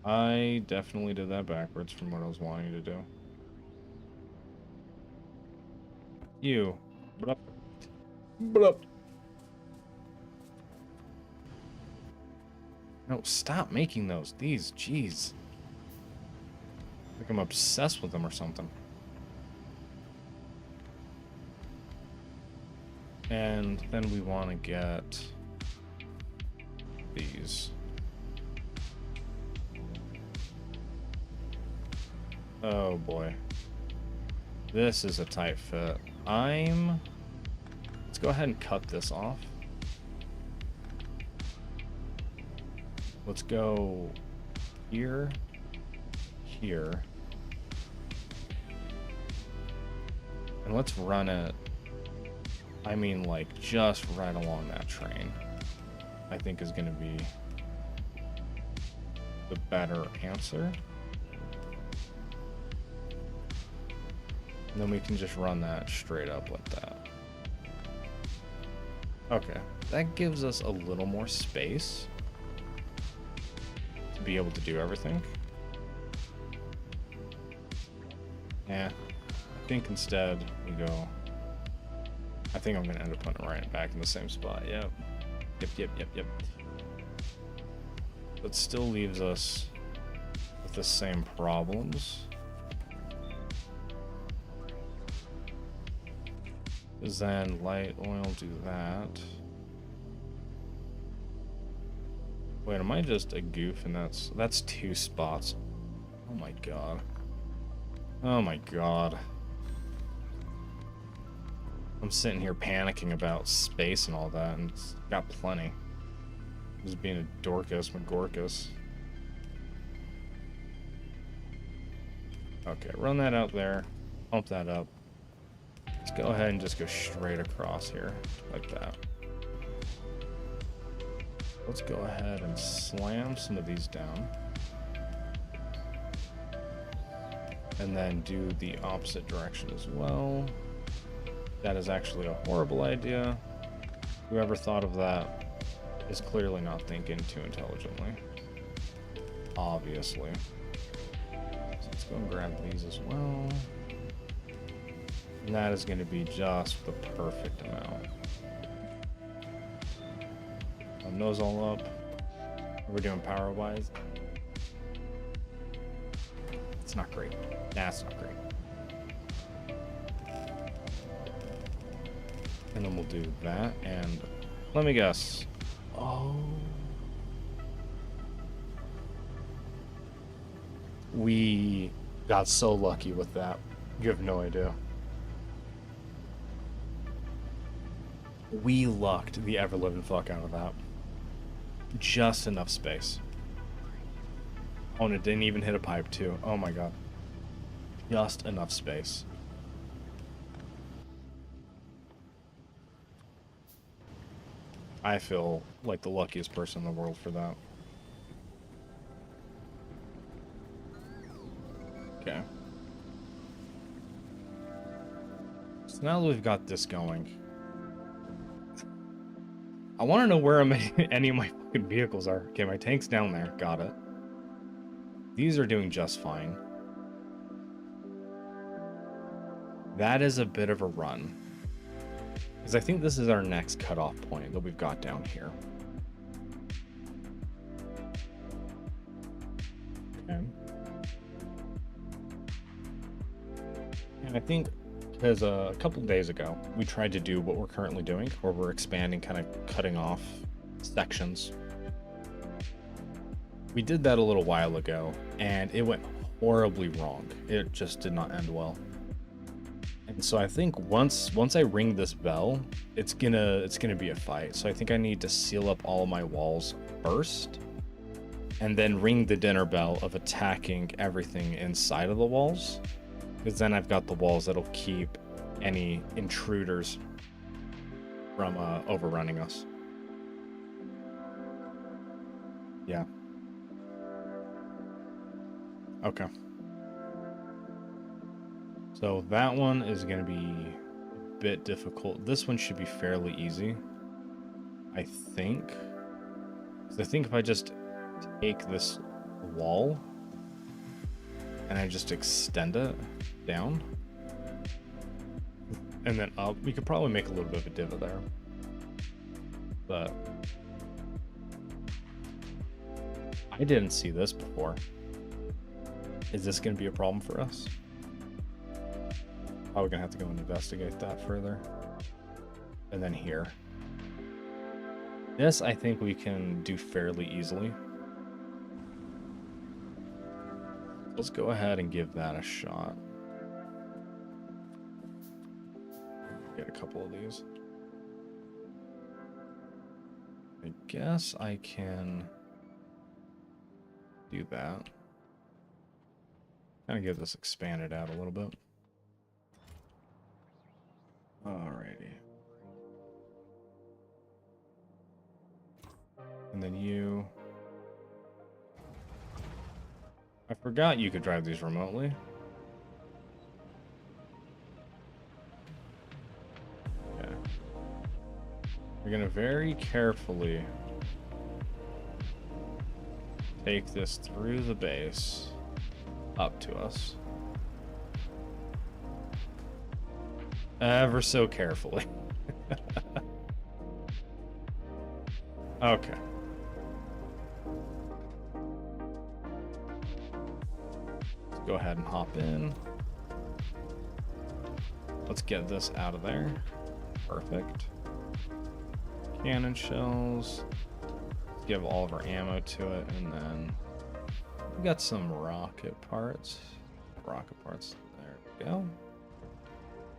I definitely did that backwards from what I was wanting to do. You. Blup. Blup. No, stop making those. These, jeez. Like I'm obsessed with them or something. And then we want to get these. Oh boy. This is a tight fit. Let's go ahead and cut this off. Let's go here, here. And let's run it, I mean, like, just right along that train. I think is going to be the better answer. And then we can just run that straight up like that. Okay, that gives us a little more space to be able to do everything. Yeah, I think instead we go, I think I'm going to end up putting it right back in the same spot. Yep. Yep. But still leaves us with the same problems. Because then light oil, do that. Wait, am I just a goof? And that's 2 spots. Oh my god. Oh my god. I'm sitting here panicking about space and all that, and it's got plenty. Just being a Dorcas McGorcas. Okay, run that out there. Pump that up. Let's go ahead and just go straight across here, like that. Let's go ahead and slam some of these down. And then do the opposite direction as well. That is actually a horrible idea. Whoever thought of that is clearly not thinking too intelligently. Obviously. So let's go and grab these as well. And that is going to be just the perfect amount. Nose all up. We're doing power-wise. It's not great. That's not great. And then we'll do that, and let me guess. Oh. We got so lucky with that. You have no idea. We lucked the ever-living fuck out of that. Just enough space. Oh, and it didn't even hit a pipe, too. Oh my god. Just enough space. I feel like the luckiest person in the world for that. Okay. So now that we've got this going, I want to know where any of my fucking vehicles are. Okay, my tank's down there. Got it. These are doing just fine. That is a bit of a run. Because I think this is our next cutoff point that we've got down here. Okay. And I think because a couple days ago, we tried to do what we're currently doing, where we're expanding, kind of cutting off sections. We did that a little while ago, and it went horribly wrong. It just did not end well. And so I think once I ring this bell, it's gonna be a fight. So I think I need to seal up all my walls first, and then ring the dinner bell of attacking everything inside of the walls. Because then I've got the walls that'll keep any intruders from overrunning us. Yeah. Okay. So that one is going to be a bit difficult. This one should be fairly easy, I think. 'Cause I think if I just take this wall and I just extend it down and then up, we could probably make a little bit of a divot there. But I didn't see this before. Is this going to be a problem for us? Probably gonna have to go and investigate that further. And then here. This I think we can do fairly easily. Let's go ahead and give that a shot. Get a couple of these. I guess I can do that. Kind of get this expanded out a little bit. Alrighty. And then you... I forgot you could drive these remotely. Yeah. You're gonna very carefully take this through the base up to us. Ever so carefully. Okay. Let's go ahead and hop in. Let's get this out of there. Perfect. Cannon shells. Let's give all of our ammo to it, and then we got some rocket parts. Rocket parts. There we go.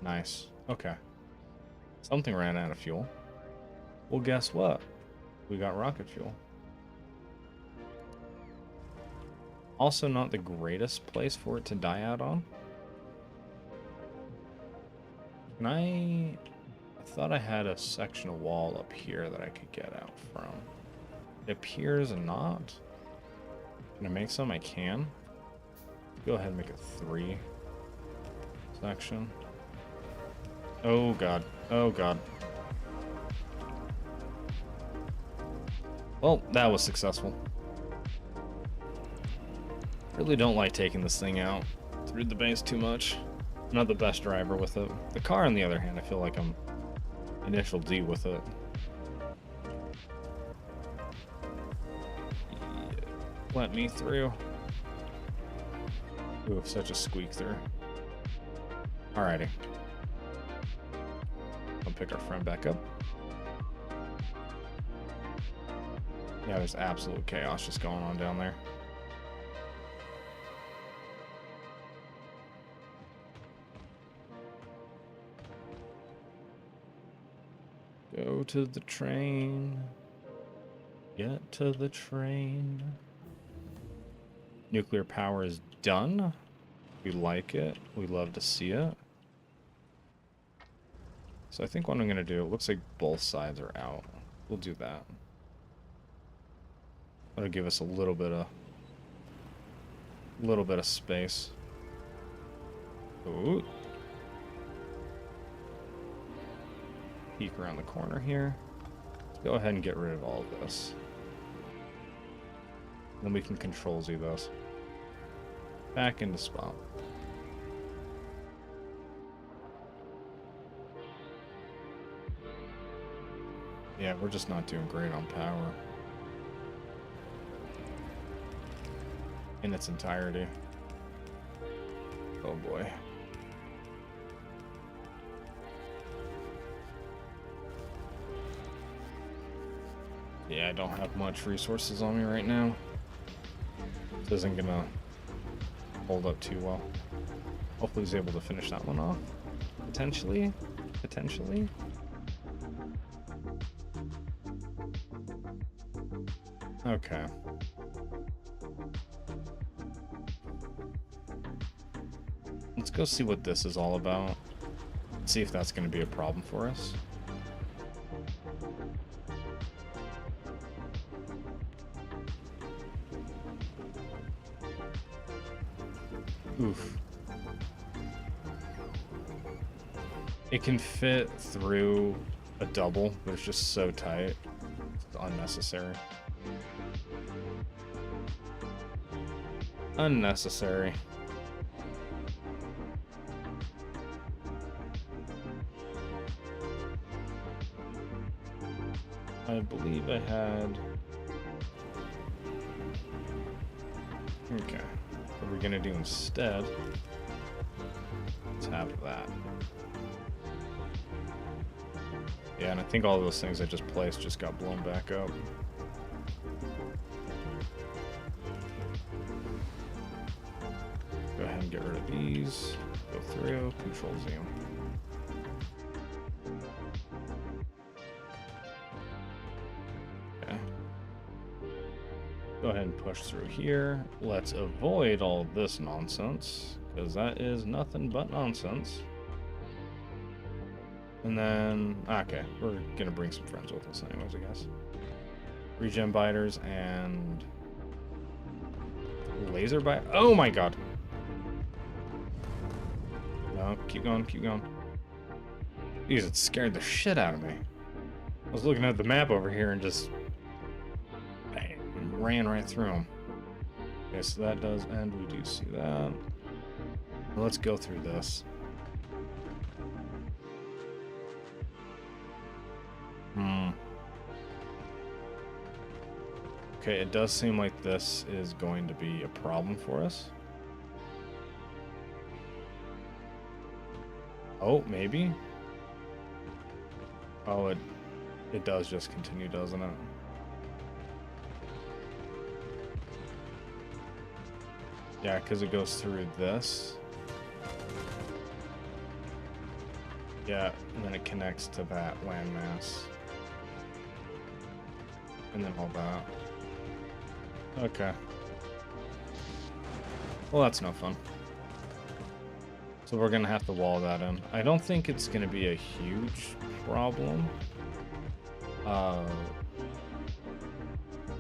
Nice. Okay. Something ran out of fuel. Well, guess what? We got rocket fuel. Also not the greatest place for it to die out on. Can I thought I had a section of wall up here that I could get out from. It appears not. Can I make some? I can. Go ahead and make a 3 section. Oh god. Oh god. Well, that was successful. Really don't like taking this thing out through the base too much. I'm not the best driver with it. The car, on the other hand, I feel like I'm initial D with it. Let me through. Ooh, such a squeak through. Alrighty. I'll pick our friend back up. Yeah, there's absolute chaos just going on down there. Go to the train. Get to the train. Nuclear power is done. We like it. We love to see it. So I think what I'm going to do, it looks like both sides are out. We'll do that. That'll give us a little bit of space. Ooh. Peek around the corner here. Let's go ahead and get rid of all of this. Then we can control-Z those. Back into spot. Yeah, we're just not doing great on power. In its entirety. Oh boy. Yeah, I don't have much resources on me right now. This isn't gonna hold up too well. Hopefully he's able to finish that one off. Potentially. Potentially. Okay. Let's go see what this is all about. See if that's going to be a problem for us. Oof. It can fit through a double, but it's just so tight. It's unnecessary. Unnecessary. I believe I had... Okay. What are we gonna do instead? Let's have that. Yeah, and I think all those things I just placed just got blown back up. these. Go through. Control Z. Okay. Go ahead and push through here. Let's avoid all this nonsense, because that is nothing but nonsense. And then, okay, we're gonna bring some friends with us anyways, I guess. Regen biters and laser bite. Oh my god! No, keep going, keep going. Jeez, it scared the shit out of me. I was looking at the map over here and just bang, ran right through them. Okay, so that does end. We do see that. Let's go through this. Okay, it does seem like this is going to be a problem for us. Oh, maybe? Oh, it does just continue, doesn't it? Yeah, because it goes through this. Yeah, and then it connects to that landmass. And then all that. Okay. Well, that's no fun. So we're gonna have to wall that in. I don't think it's gonna be a huge problem.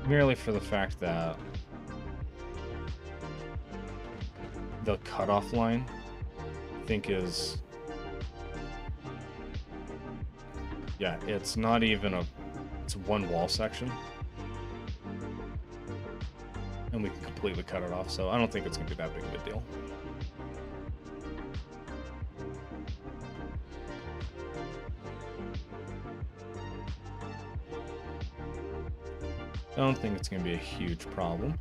Merely for the fact that the cutoff line, I think is... Yeah, it's not even a... It's one wall section. And we can completely cut it off, so I don't think it's going to be that big of a deal. I don't think it's going to be a huge problem.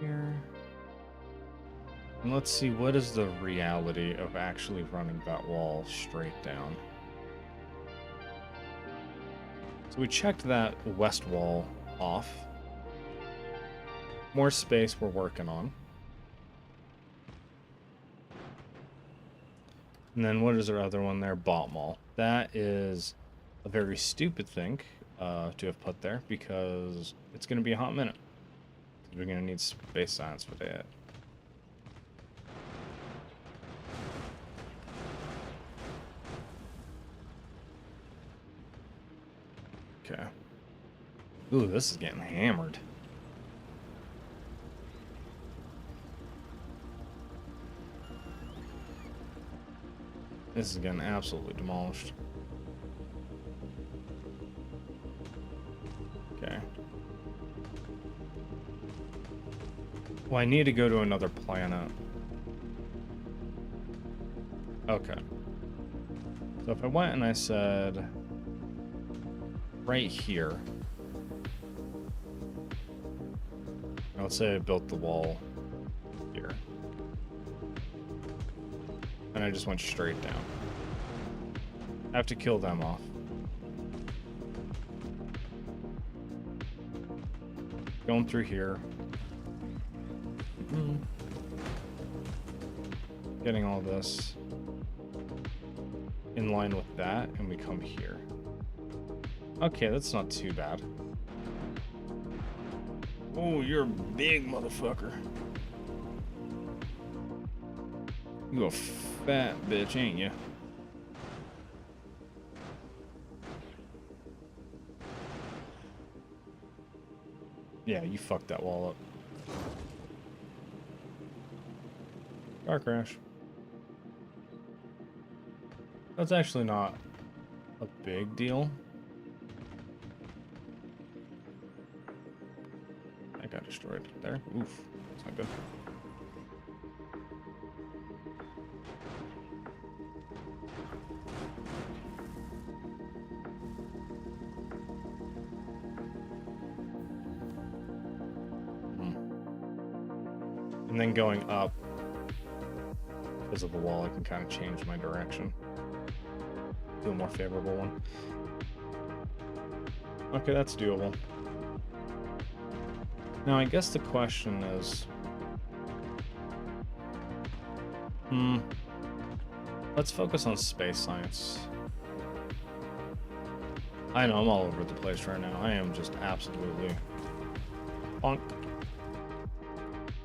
Here. And let's see, what is the reality of actually running that wall straight down? So we checked that west wall off. More space we're working on. And then what is our other one there? Bot mall. That is a very stupid thing to have put there, because it's going to be a hot minute. We're going to need space science for that. Okay. Ooh, this is getting hammered. This is getting absolutely demolished. Okay. Well, I need to go to another planet. Okay. So if I went and I said... right here. Now let's say I built the wall here. And I just went straight down. I have to kill them off. Going through here. Getting all this in line with that, and we come here. Okay, that's not too bad. Oh, you're a big motherfucker. You a fat bitch, ain't you? Yeah, you fucked that wall up. Car crash. That's actually not a big deal. I got destroyed there. Oof, that's not good. And then going up, because of the wall, I can kind of change my direction. to a more favorable one. Okay, that's doable. Now, I guess the question is... let's focus on space science. I know, I'm all over the place right now. I am just absolutely... bonk.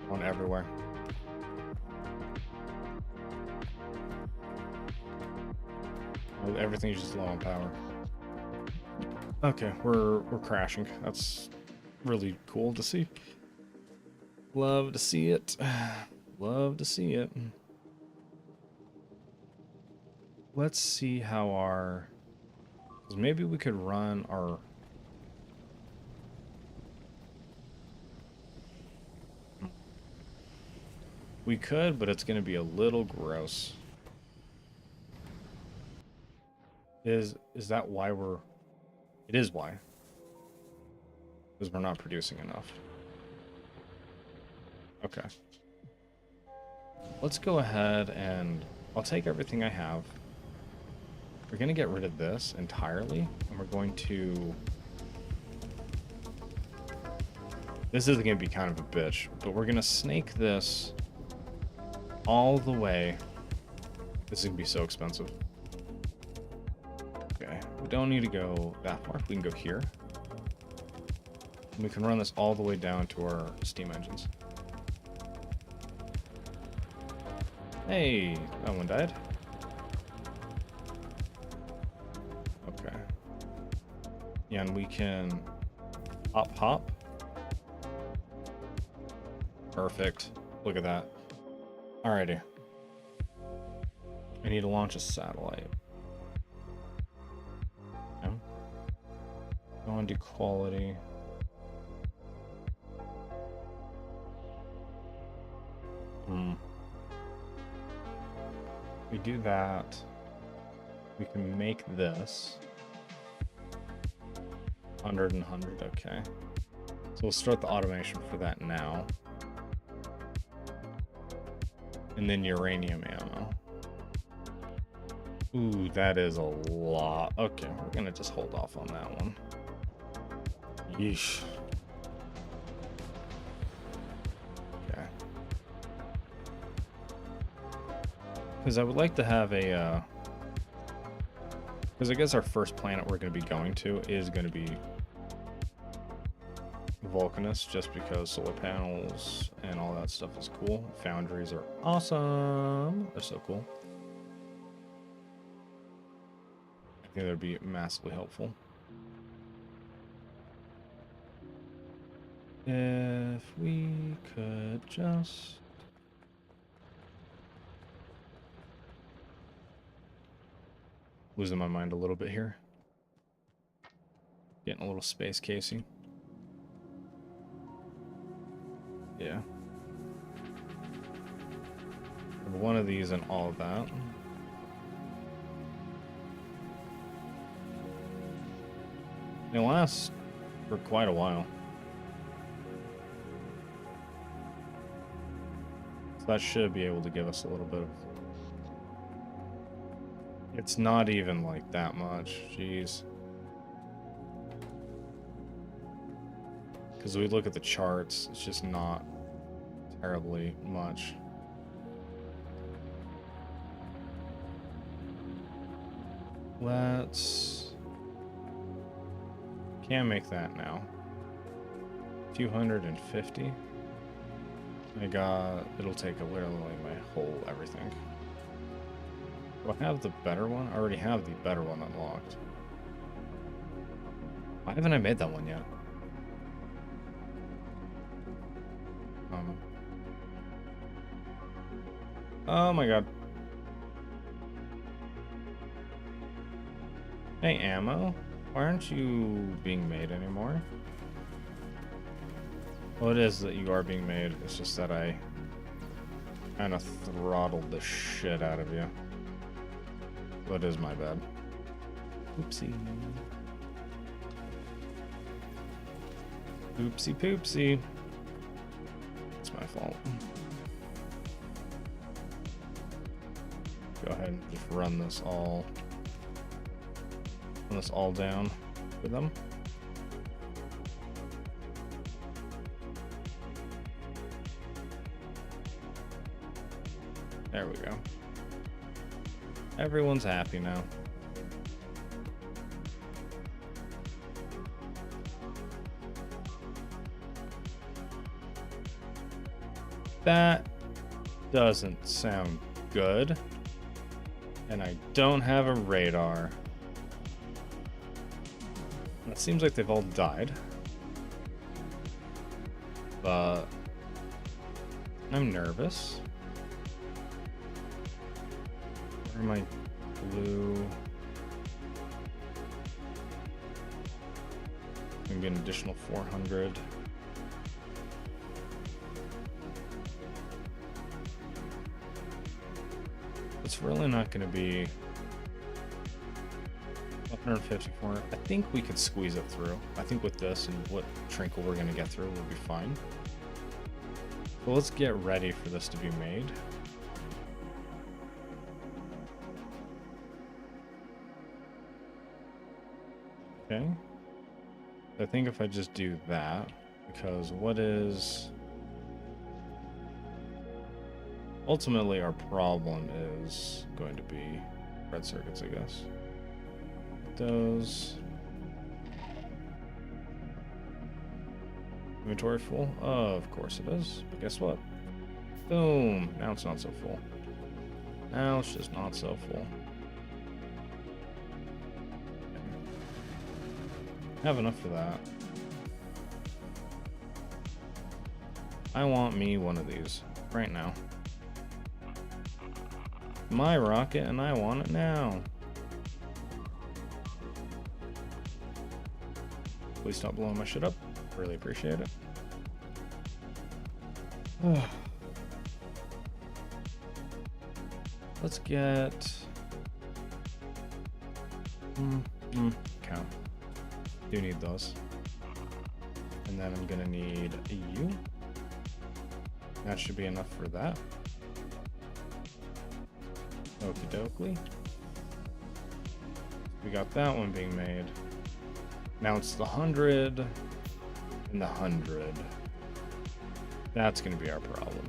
On everywhere. Everything's just low on power. Okay, we're crashing. That's really cool to see. Love to see it. Love to see it. Let's see how our... 'cause maybe we could run our... We could, but it's going to be a little gross. Is that why we're... It is why. Because we're not producing enough. Okay. Let's go ahead and... I'll take everything I have. We're going to get rid of this entirely. And we're going to... This is going to be kind of a bitch. But we're going to snake this all the way. This is going to be so expensive. Okay. We don't need to go that far. We can go here. And we can run this all the way down to our steam engines. Hey, that one died. Okay. Yeah, and we can hop. Perfect. Look at that. Alrighty. I need to launch a satellite. Okay. Go on to quality. We do that. We can make this 100 and 100. Okay. So we'll start the automation for that now. And then uranium ammo. Ooh, that is a lot. Okay, we're gonna just hold off on that one. Yeesh. Okay. Because I would like to have a... Because I guess our first planet we're going to be going to is going to be Vulcanus, just because solar panels and all that stuff is cool. Foundries are awesome. They're so cool. I think that would be massively helpful. If we could just... Losing my mind a little bit here. Getting a little space casey. Yeah. One of these and all of that. They last for quite a while. So that should be able to give us a little bit of... It's not even like that much. Jeez. Because we look at the charts, it's just not terribly much. Let's... Can't make that now. 250. I got... It'll take literally my whole everything. Do I have the better one? I already have the better one unlocked. Why haven't I made that one yet? Oh my god. Hey, ammo? Why aren't you being made anymore? Well, it is that you are being made. It's just that I kind of throttled the shit out of you. So it is my bad. Oopsie. Oopsie poopsie. It's my fault. Go ahead and just run this all Run this all down for them. There we go. Everyone's happy now. That doesn't sound good. And I don't have a radar. And it seems like they've all died. But I'm nervous. Where am I? Blue. Maybe an additional 400. It's really not going to be 154. I think we could squeeze it through. I think with this and what trinkle we're going to get through, we'll be fine. So let's get ready for this to be made. Okay. I think if I just do that, because what is... Ultimately, our problem is going to be red circuits, I guess. Those. Inventory full? Of course it is. But guess what? Boom. Now it's not so full. Now it's just not so full. Have enough for that. I want me one of these right now. My rocket, and I want it now. Please stop blowing my shit up. Really appreciate it. Let's get... count. Do need those. And then I'm gonna need you. That should be enough for that. Okie dokie. We got that one being made. Now it's the 100 and the 100. That's going to be our problem.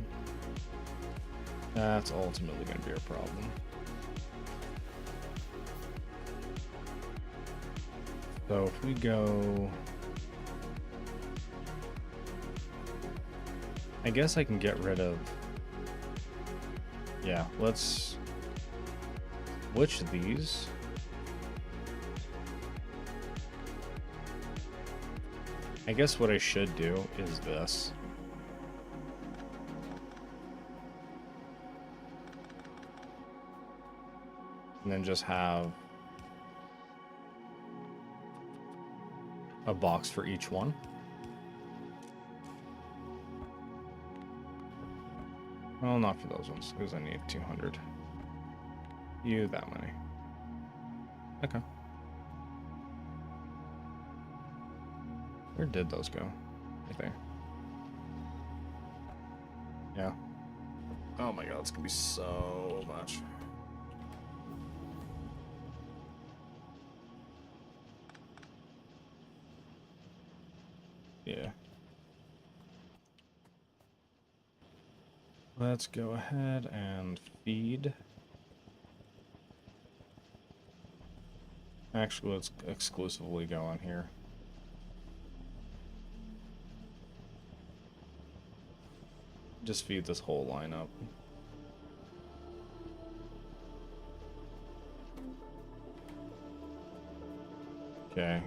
That's ultimately going to be our problem. So if we go... I guess I can get rid of... Yeah, let's... Which of these? I guess what I should do is this. And then just have a box for each one. Well, not for those ones, because I need 200. You that many. Okay. Where did those go? Right there. Yeah. Oh my god, it's gonna be so much. Yeah. Let's go ahead and feed. Actually, let's exclusively go on here. Just feed this whole lineup. Okay.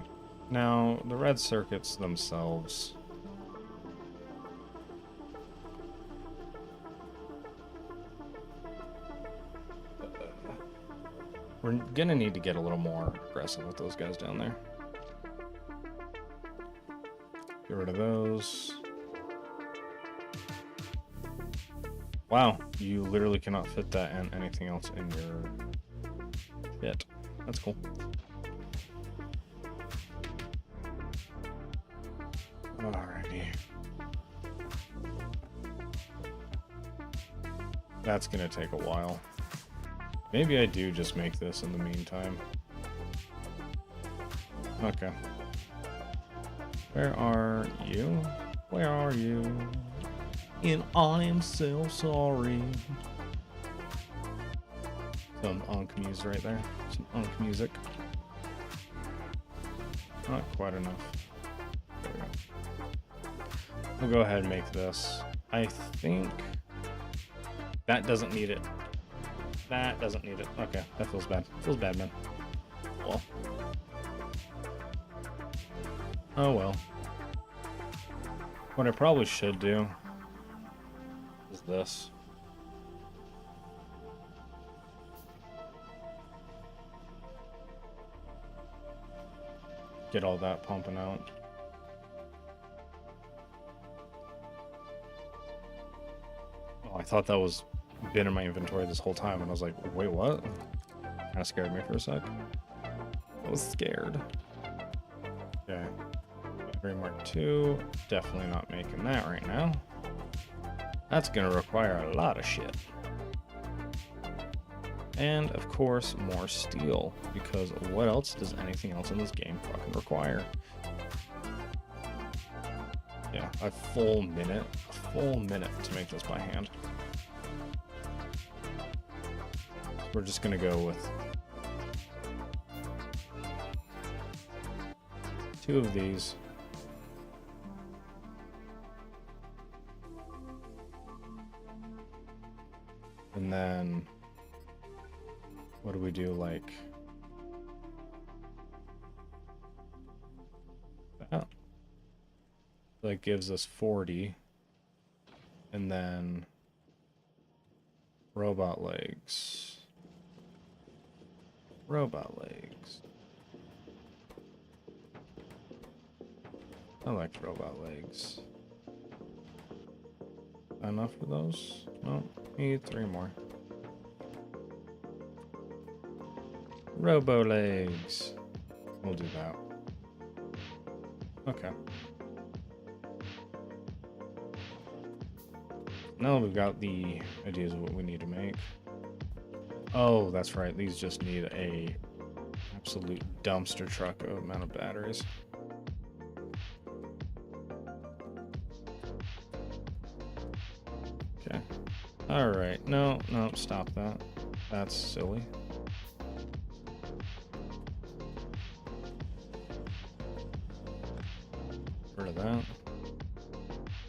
Now, the red circuits themselves. We're gonna need to get a little more aggressive with those guys down there. Get rid of those. Wow, you literally cannot fit that and anything else in your pit. That's cool. Alrighty. That's gonna take a while. Maybe I do just make this in the meantime. Okay. Where are you? Where are you? And I am so sorry. Some unk music right there. Some unk music. Not quite enough. There we go. We'll go ahead and make this. I think that doesn't need it. That doesn't need it. Okay, that feels bad. Feels bad, man. Well. Oh well. What I probably should do is this. Get all that pumping out. Oh, I thought that was been in my inventory this whole time, and I was like, wait, what? Kind of scared me for a sec. I was scared. Okay. Battery Mark 2. Definitely not making that right now. That's gonna require a lot of shit. And, of course, more steel, because what else does anything else in this game fucking require? Yeah, a full minute to make this by hand. We're just gonna go with 2 of these. And then what do we do, like that? That gives us 40. And then robot legs. Robot legs. I like robot legs. Enough for those? No, need 3 more. Robo legs. We'll do that. Okay. Now we've got the ideas of what we need to make. Oh, that's right. These just need a absolute dumpster truck amount of batteries. Okay. All right. No, stop that. That's silly. Rid of that.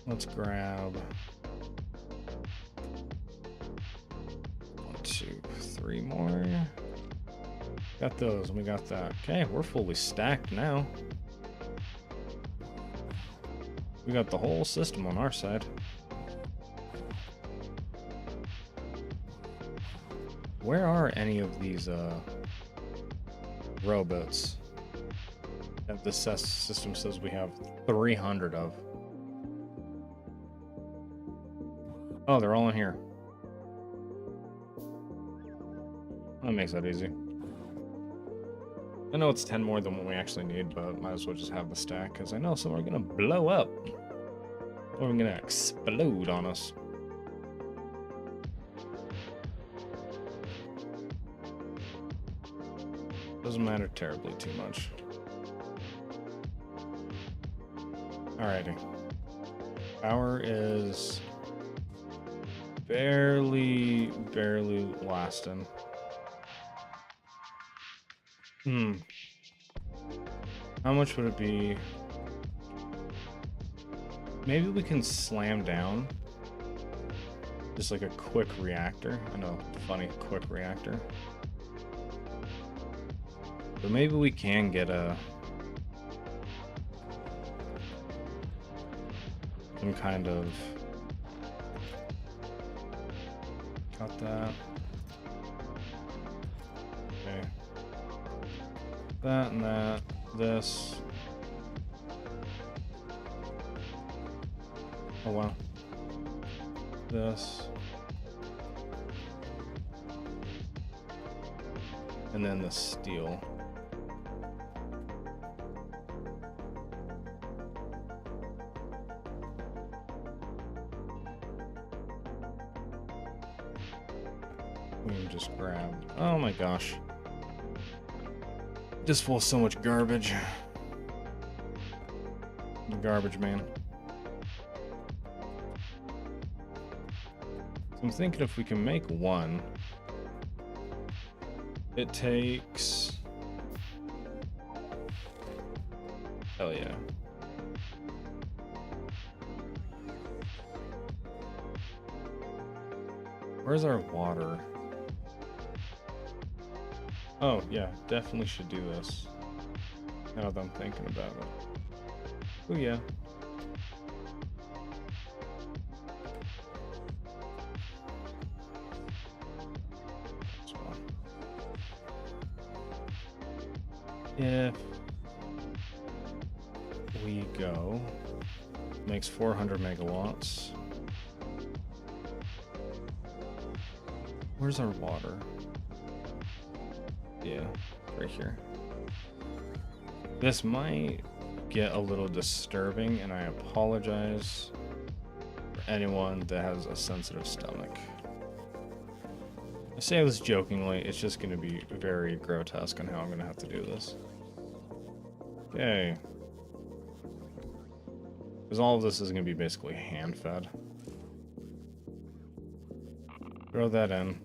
Let's grab 1, 2, 3 more. Got those, and we got that. Okay, we're fully stacked now. We got the whole system on our side. Where are any of these robots that the system says we have 300 of? Oh, they're all in here. That makes that easy. I know it's 10 more than what we actually need, but might as well just have the stack, because I know some are gonna blow up. Or we're gonna explode on us. Doesn't matter terribly too much. Alrighty. Power is barely lasting. How much would it be? Maybe we can slam down just like a quick reactor. I know, funny, quick reactor. But maybe we can get some kind of... Got that. Okay. That and that. This. Oh wow. This. And then the steel. We can just grab. Oh my gosh. Just full of so much garbage. garbage man. So I'm thinking if we can make one, it takes... Hell yeah. Where's our water? Oh, yeah, definitely should do this. Now that I'm thinking about it. Oh, yeah. If we go, makes 400 megawatts. Where's our water? Yeah, right here. This might get a little disturbing, and I apologize for anyone that has a sensitive stomach. I say this jokingly, it's just going to be very grotesque on how I'm going to have to do this. Okay. Because all of this is going to be basically hand-fed. Throw that in.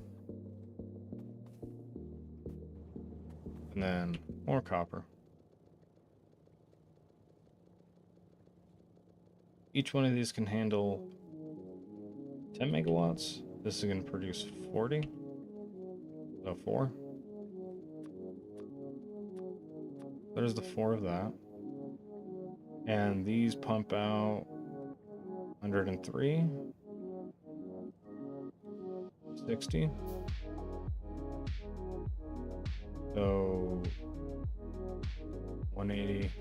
And then more copper. Each one of these can handle 10 megawatts. This is going to produce 40. So 4. There's the 4 of that. And these pump out 103. 60. So 180.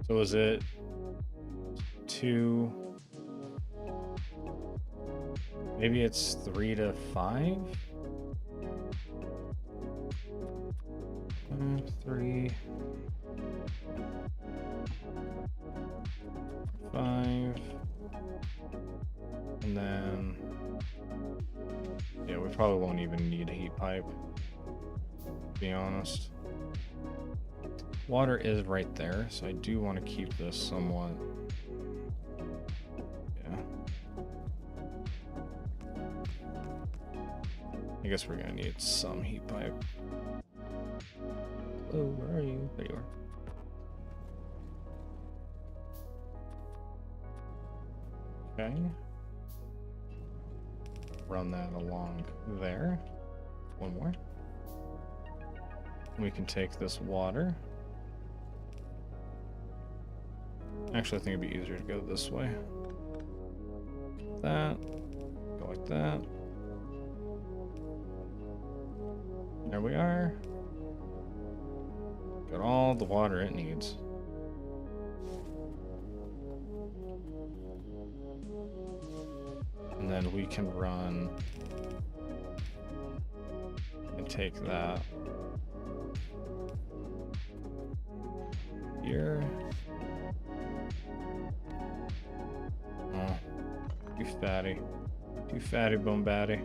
So is it 2? Maybe it's 3 to 5? 3, 5, and then, yeah, we probably won't even need a heat pipe, to be honest. Water is right there, so I do want to keep this somewhat, yeah. I guess we're gonna need some heat pipe. Oh, where are you? There you are. Okay. Run that along there. One more. We can take this water. Actually, I think it'd be easier to go this way. That. Go like that. There we are. Got all the water it needs. And then we can run and take that here. Oh, too fatty. Too fatty, Bombaddy.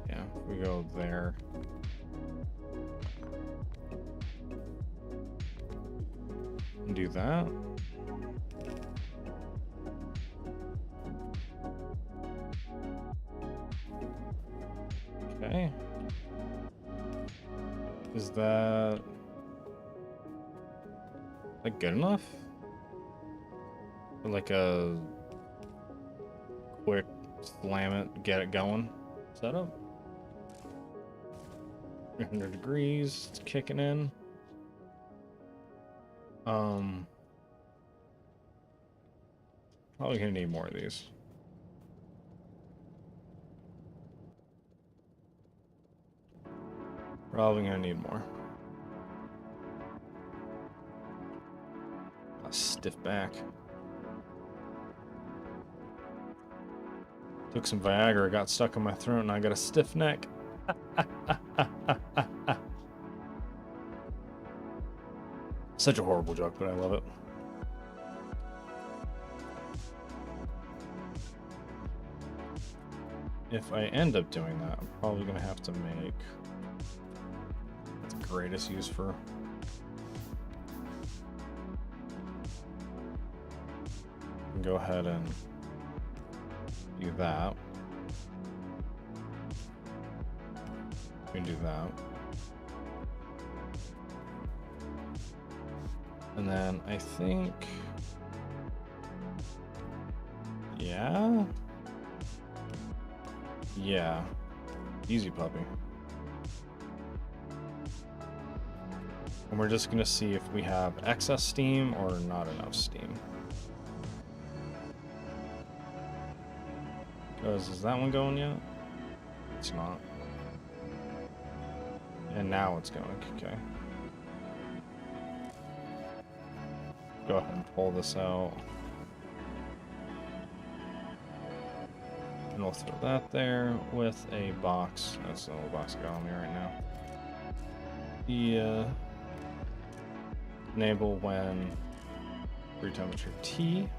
Yeah, we go there. And do that. Okay. Is that like good enough? Or like a quick slam it, get it going setup? 300 degrees, it's kicking in. Probably gonna need more of these. Probably gonna need more. A stiff back. Took some Viagra, got stuck in my throat, and I got a stiff neck. Such a horrible joke, but I love it. if I end up doing that, I'm probably gonna have to make the greatest use for. Go ahead and do that. We can do that. And then I think, yeah, easy puppy. And we're just gonna see if we have excess steam or not enough steam. Because is that one going yet? It's not. And now it's going, okay. Go ahead and pull this out. And we'll throw that there with a box. That's the only box I got on me right now. The enable when temperature T.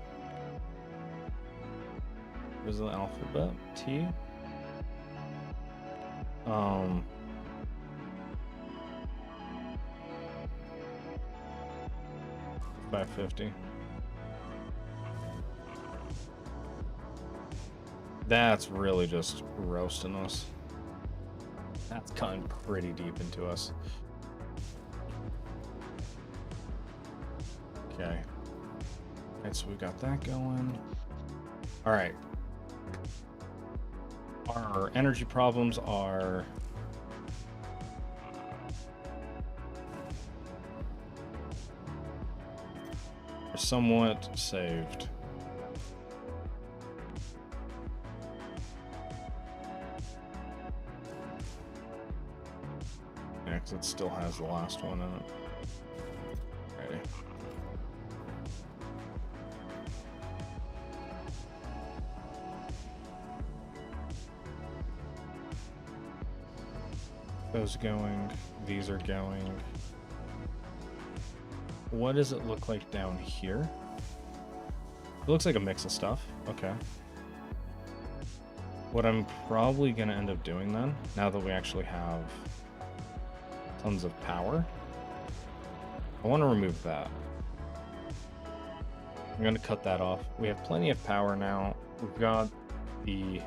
Where's the alphabet? T. 550. That's really just roasting us. That's cutting pretty deep into us. Okay. Alright, so we got that going. Alright. Our energy problems are somewhat saved. Yeah, 'cause it still has the last one in it. Ready. Those going, these are going. What does it look like down here? It looks like a mix of stuff. Okay. What I'm probably gonna end up doing then, now that we actually have tons of power, I want to remove that. I'm gonna cut that off. We have plenty of power now. We've got the,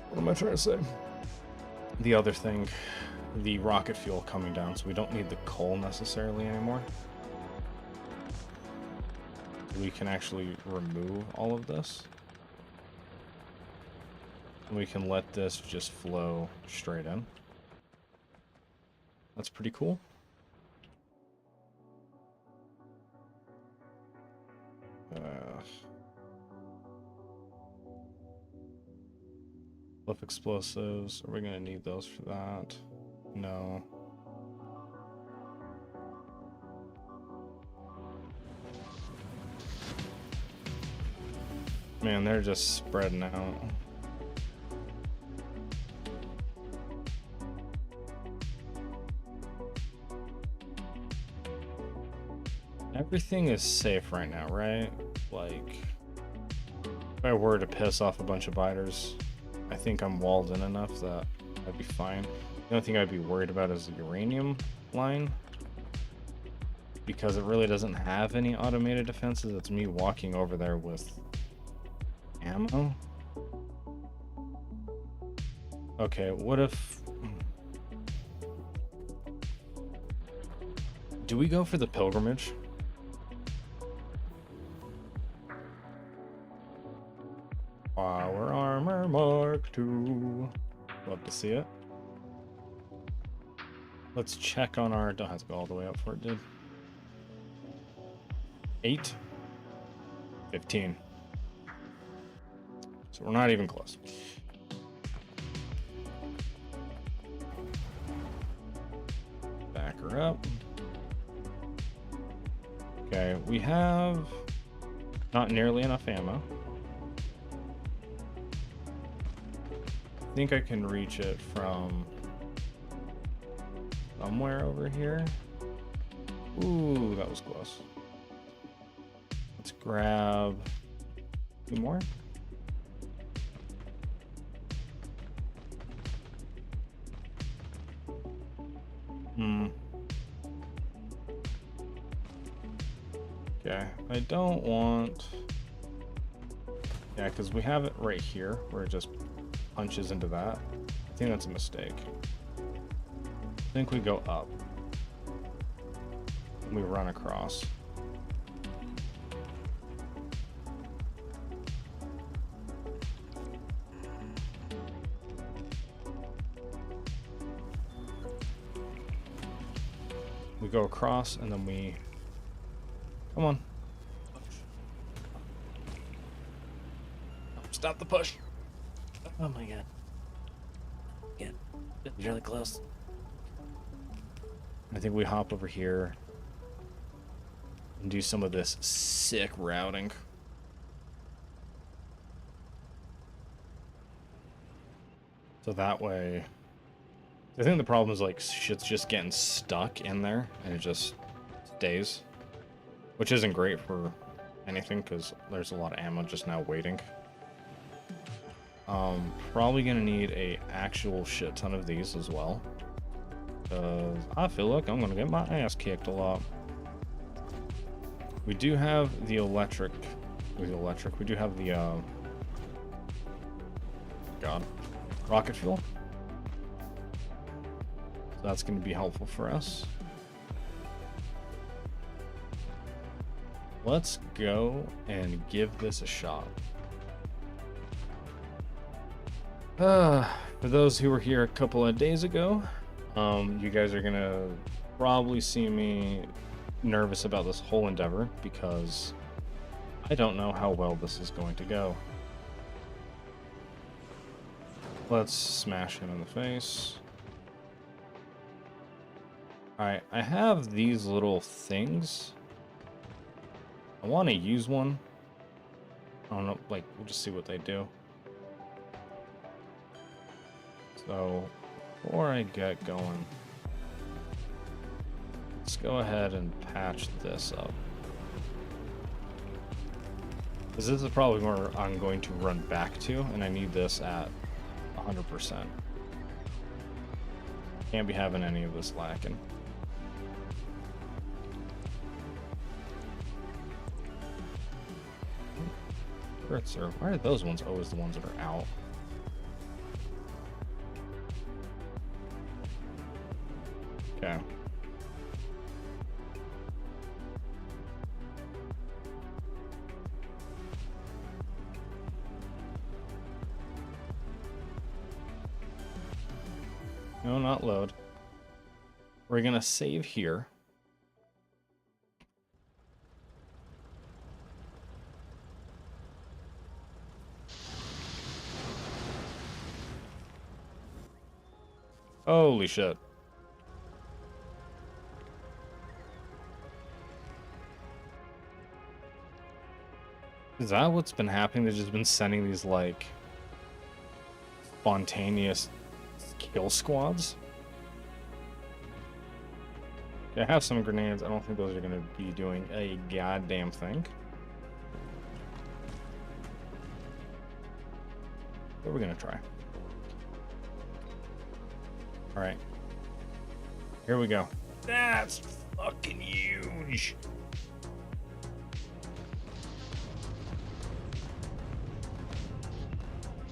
what am I trying to say? The other thing, the rocket fuel coming down, so we don't need the coal necessarily anymore. We can actually remove all of this. We can let this just flow straight in. That's pretty cool. Flip explosives, are we gonna need those for that? No. Man, they're just spreading out. Everything is safe right now, right? Like, if I were to piss off a bunch of biters, I think I'm walled in enough that I'd be fine. The only thing I'd be worried about is the uranium line, because it really doesn't have any automated defenses. It's me walking over there with ammo. Okay, what if... Do we go for the pilgrimage? Power armor Mark II. Love to see it. Let's check on our... Don't have to go all the way up for it, dude. 8. 15. So we're not even close. Back her up. Okay, we have not nearly enough ammo. I think I can reach it from somewhere over here. Ooh, that was close. Let's grab 2 more. Hmm. Okay, I don't want... Yeah, because we have it right here, where it just punches into that. I think that's a mistake. I think we go up. And we run across. We go across, and then we... Come on. Stop the push. Oh my god. Yeah, it's really close. I think we hop over here and do some of this sick routing. So that way... I think the problem is, like, shit's just getting stuck in there, and it just stays. Which isn't great for anything, because there's a lot of ammo just now waiting. Probably gonna need a actual shit ton of these as well. Because I feel like I'm gonna get my ass kicked a lot. We do have the electric. We do have the, God. Rocket fuel. So that's gonna be helpful for us. Let's go and give this a shot. For those who were here a couple of days ago, you guys are gonna probably see me nervous about this whole endeavor because I don't know how well this is going to go. Let's smash him in the face. Alright, I have these little things. I want to use one. I don't know, like, we'll just see what they do. So, before I get going, let's go ahead and patch this up. Because this is probably where I'm going to run back to, and I need this at 100%. Can't be having any of this lacking. Why are those ones always the ones that are out? Okay. No, not load. We're gonna save here. Holy shit. Is that what's been happening? They've just been sending these, like, spontaneous kill squads? Okay, I have some grenades. I don't think those are going to be doing a goddamn thing. But we're going to try. Alright. Here we go. That's fucking huge!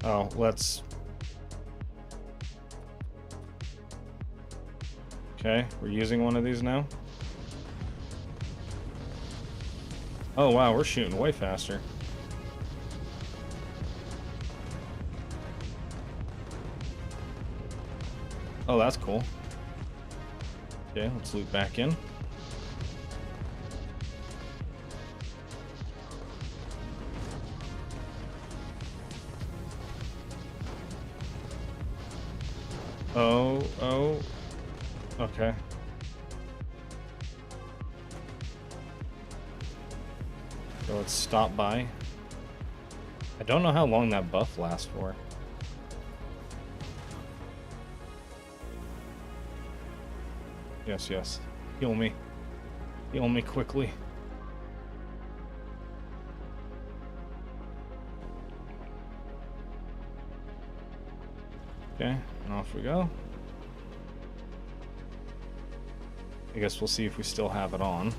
Oh, let's... Okay, we're using one of these now. Oh wow, we're shooting way faster. Oh, that's cool. Okay, let's loot back in. Oh, okay. So let's stop by. I don't know how long that buff lasts for. Yes, yes. Heal me. Heal me quickly. Okay, and off we go. I guess we'll see if we still have it on.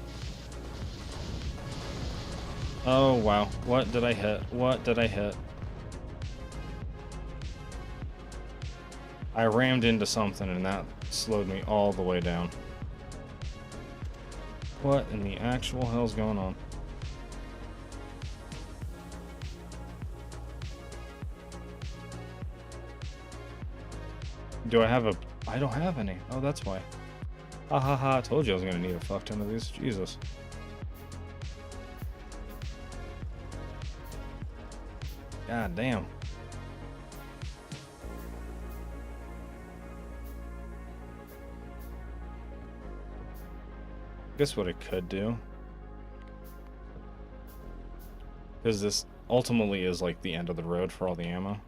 Oh, wow. What did I hit? What did I hit? I rammed into something and that slowed me all the way down. What in the actual hell's going on? Do I have a... I don't have any. Oh, that's why. Ha ha ha. I told you I was going to need a fuck ton of these. Jesus. God damn. Guess what it could do, because this ultimately is like the end of the road for all the ammo.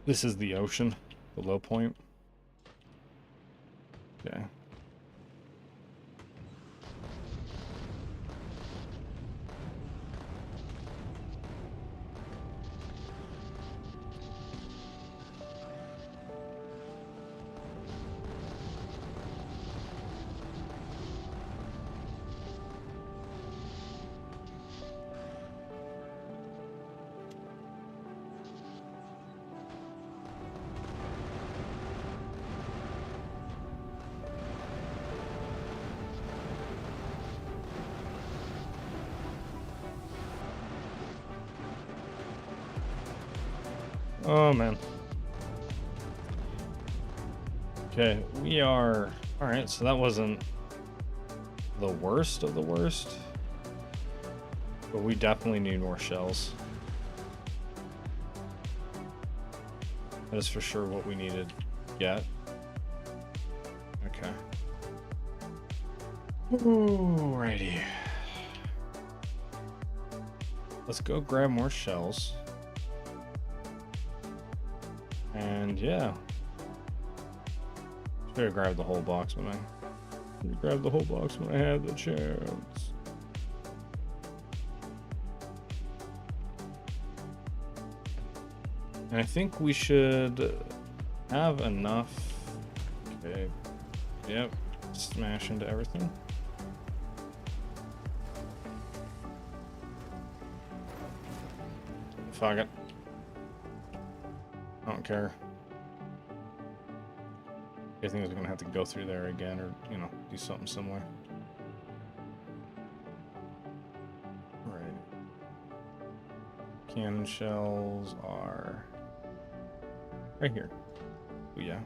This is the ocean, the low point. Okay. Oh man. Okay, we are... Alright, so that wasn't the worst of the worst. But we definitely need more shells. That is for sure what we needed to get. Okay. Alrighty. Let's go grab more shells. And yeah. Better grab the whole box when I had the chance. And I think we should have enough. Okay. Yep. Smash into everything. Fuck it. I don't care. I think we're gonna have to go through there again, or you know, do something similar. Right. Cannon shells are right here. Oh, yeah.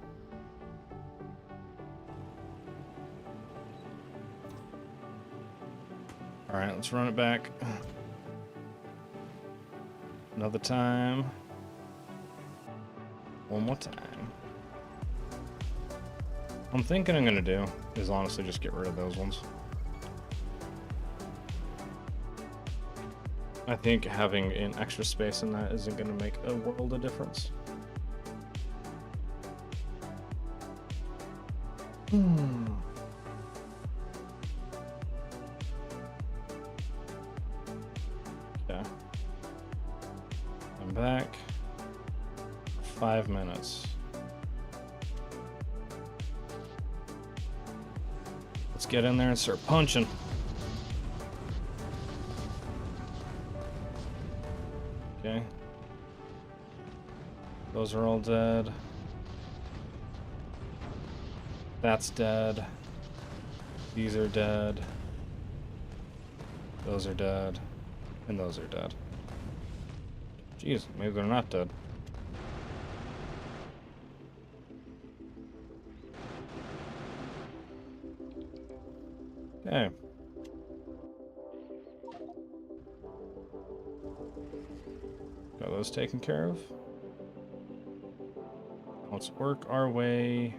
All right, let's run it back. Another time. One more time. I'm thinking I'm gonna do is honestly just get rid of those ones. I think having an extra space in that isn't gonna make a world of difference. Okay. I'm back. 5 minutes. Let's get in there and start punching. Okay. Those are all dead. That's dead. These are dead. Those are dead. And those are dead. Jeez, maybe they're not dead. Okay. Got those taken care of. Let's work our way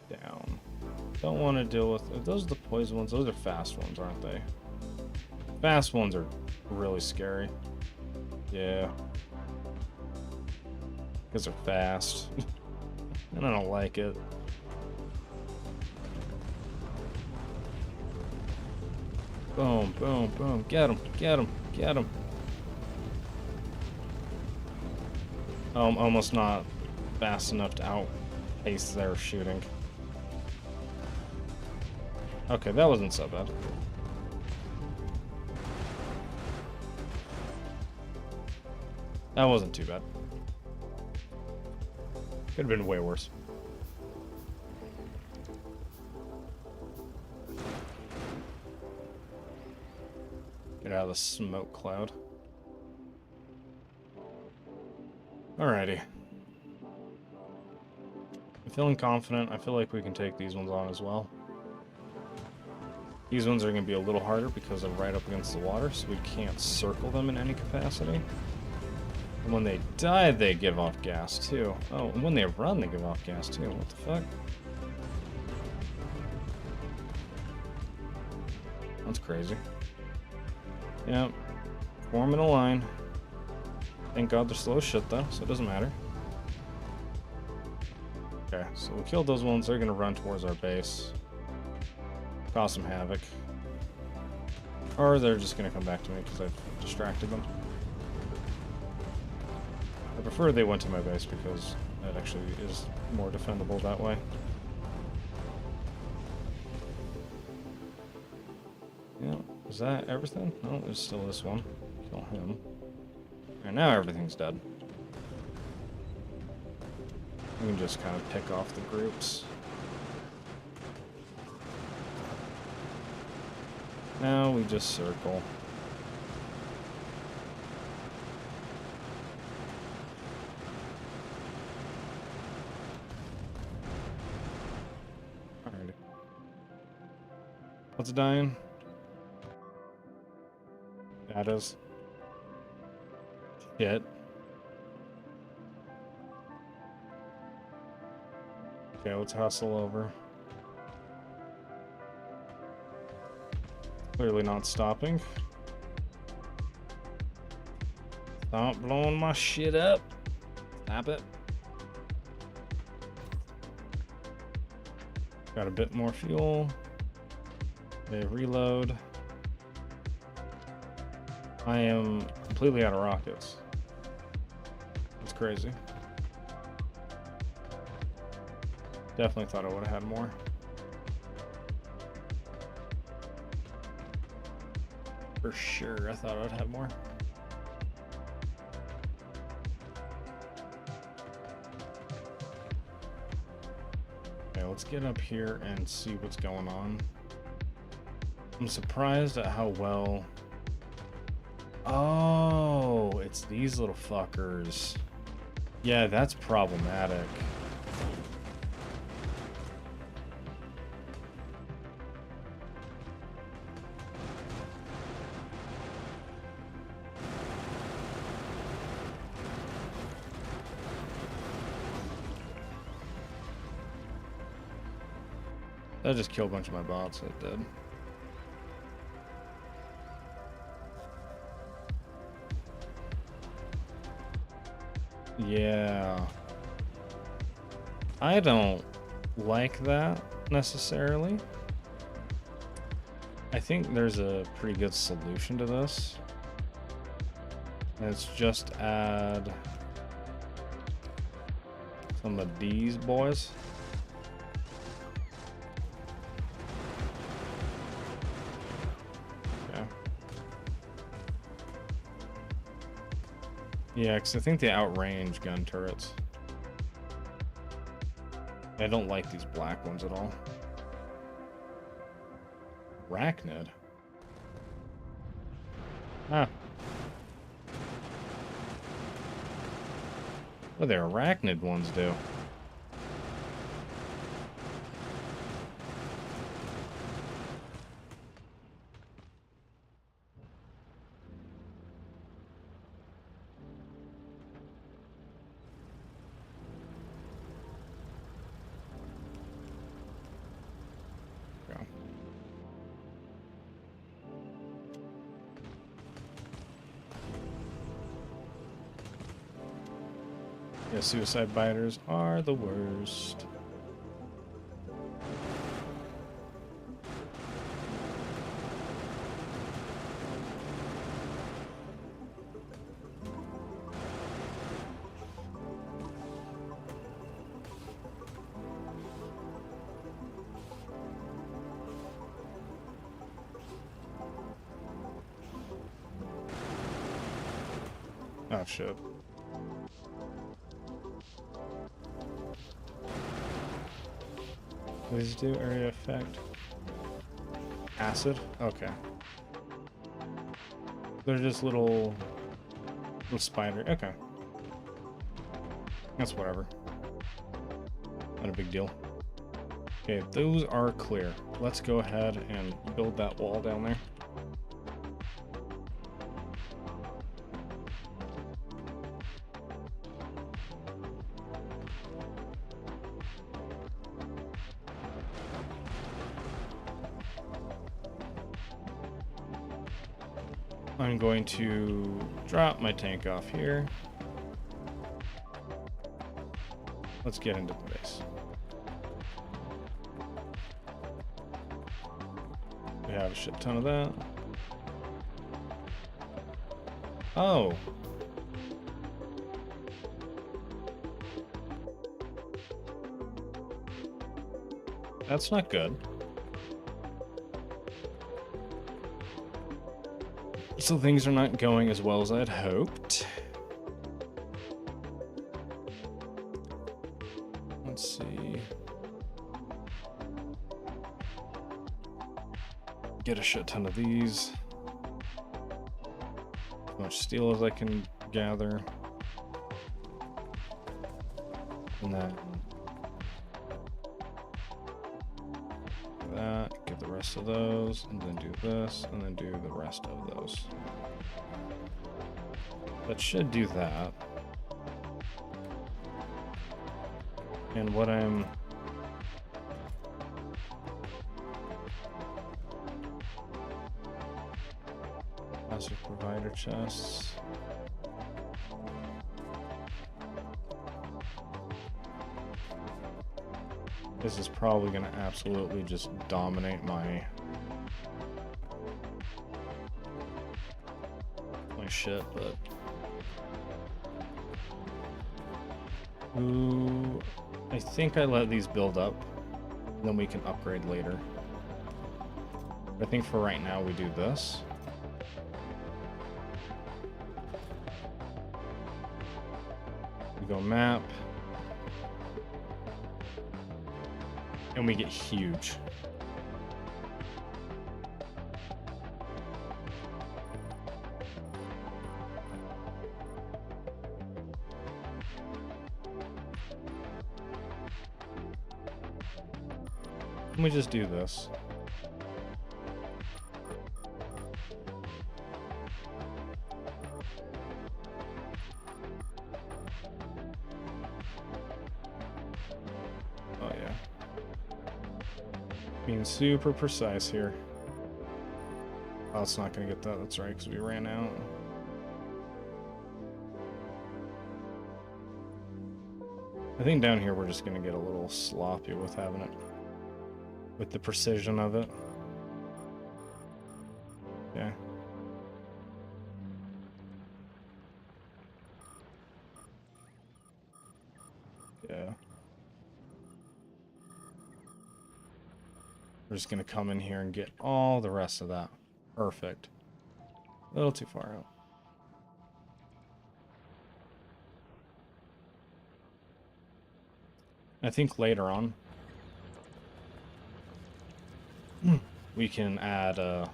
down. Don't want to deal with... Are those the poison ones? Those are fast ones, aren't they? Fast ones are really scary. Yeah. Because they're fast. And I don't like it. Boom, boom, boom. Get him, get him, get him. Oh, I'm almost not fast enough to outpace their shooting. Okay, that wasn't so bad. That wasn't too bad. Could have been way worse. Get out of the smoke cloud. Alrighty. I'm feeling confident. I feel like we can take these ones on as well. These ones are going to be a little harder because they're right up against the water, so we can't circle them in any capacity. And when they die, they give off gas, too. Oh, and when they run, they give off gas, too. What the fuck? That's crazy. Yep. Forming a line. Thank God they're slow as shit, though, so it doesn't matter. Okay, so we killed those ones. They're going to run towards our base. Cause some havoc. Or they're just going to come back to me because I've distracted them. I prefer they went to my base because that actually is more defendable that way. Yeah, is that everything? No, there's still this one. Kill him. And now everything's dead. We can just kind of pick off the groups. Now we just circle. Alrighty. What's dying? That is. Shit. Okay, let's hustle over. Clearly not stopping. Stop blowing my shit up. Stop it. Got a bit more fuel. Okay, reload. I am completely out of rockets. That's crazy. Definitely thought I would have had more. For sure, I thought I'd have more. Okay, let's get up here and see what's going on. I'm surprised at how well... Oh, it's these little fuckers. Yeah, that's problematic. That just killed a bunch of my bots. It did. Yeah. I don't like that necessarily. I think there's a pretty good solution to this. And it's just add some of these boys. Yeah, because I think they outrange gun turrets. I don't like these black ones at all. Arachnid? Ah. What do the arachnid ones do? Yeah, suicide biters are the worst. Oh, shit. What does it do? Area effect. Acid? Okay. They're just little spider. Okay. That's whatever. Not a big deal. Okay, those are clear. Let's go ahead and build that wall down there. I'm going to drop my tank off here. Let's get into the base. We have a shit ton of that. Oh. That's not good. So things are not going as well as I'd hoped. Let's see. Get a shit ton of these. As much steel as I can gather. And then that, get the rest of those, and then do this, and then do the rest of those. That should do that. And what I'm master provider chests. This is probably going to absolutely just dominate my shit, but ooh, I think I let these build up, and then we can upgrade later. I think for right now we do this. We go map. And we get huge. Let me just do this. Oh yeah. Being super precise here. Oh, it's not gonna get that. That's right, because we ran out. I think down here we're just gonna get a little sloppy with having it, with the precision of it. Yeah. Yeah. We're just gonna come in here and get all the rest of that. Perfect. A little too far out. I think later on we can add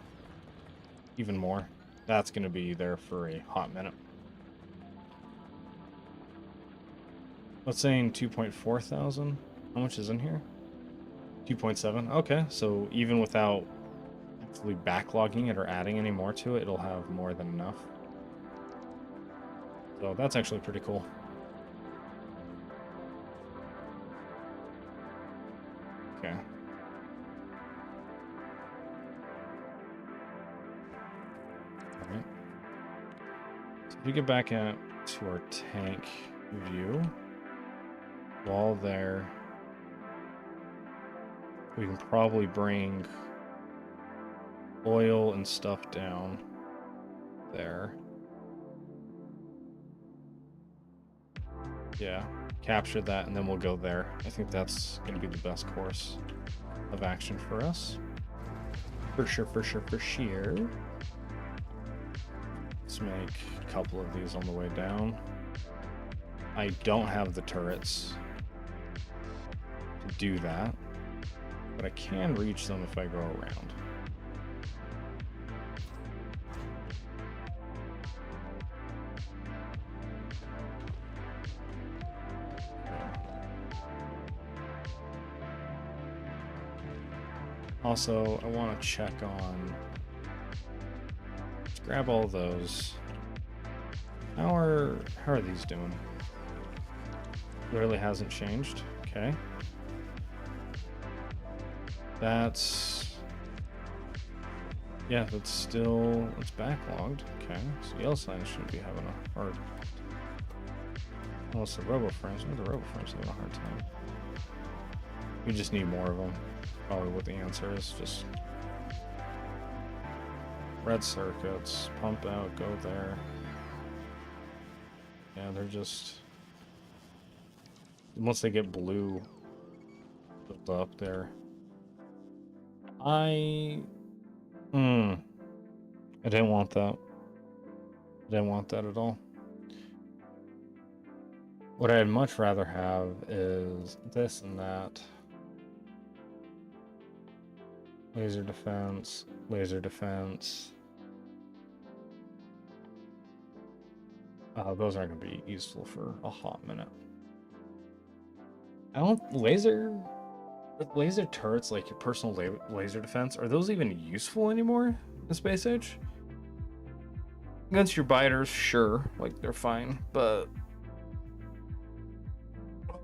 even more. That's gonna be there for a hot minute. Let's say in 2.4 thousand. How much is in here? 2.7. Okay, so even without actually backlogging it or adding any more to it, it'll have more than enough. So that's actually pretty cool. Okay. Alright. So if we get back out to our tank view, while there, we can probably bring oil and stuff down there. Yeah, capture that and then we'll go there. I think that's going to be the best course of action for us. For sure, for sure, for sure. Let's make a couple of these on the way down. I don't have the turrets to do that, but I can reach them if I go around. Also, I want to check on... Let's grab all those. How are these doing? Really hasn't changed. Okay. That's... Yeah, that's still... It's backlogged. Okay. So yellow sign shouldn't be having a hard... Well, it's the robo-frames. The robo-frames having a hard time. We just need more of them. Probably what the answer is. Just red circuits, pump out, go there. Yeah, they're just... Once they get blue built up there. I didn't want that. I didn't want that at all. What I'd much rather have is this and that. Laser defense, laser defense. Those aren't going to be useful for a hot minute. I don't... Laser turrets, like your personal laser defense, are those even useful anymore in Space Age? Against your biters, sure, like they're fine, but...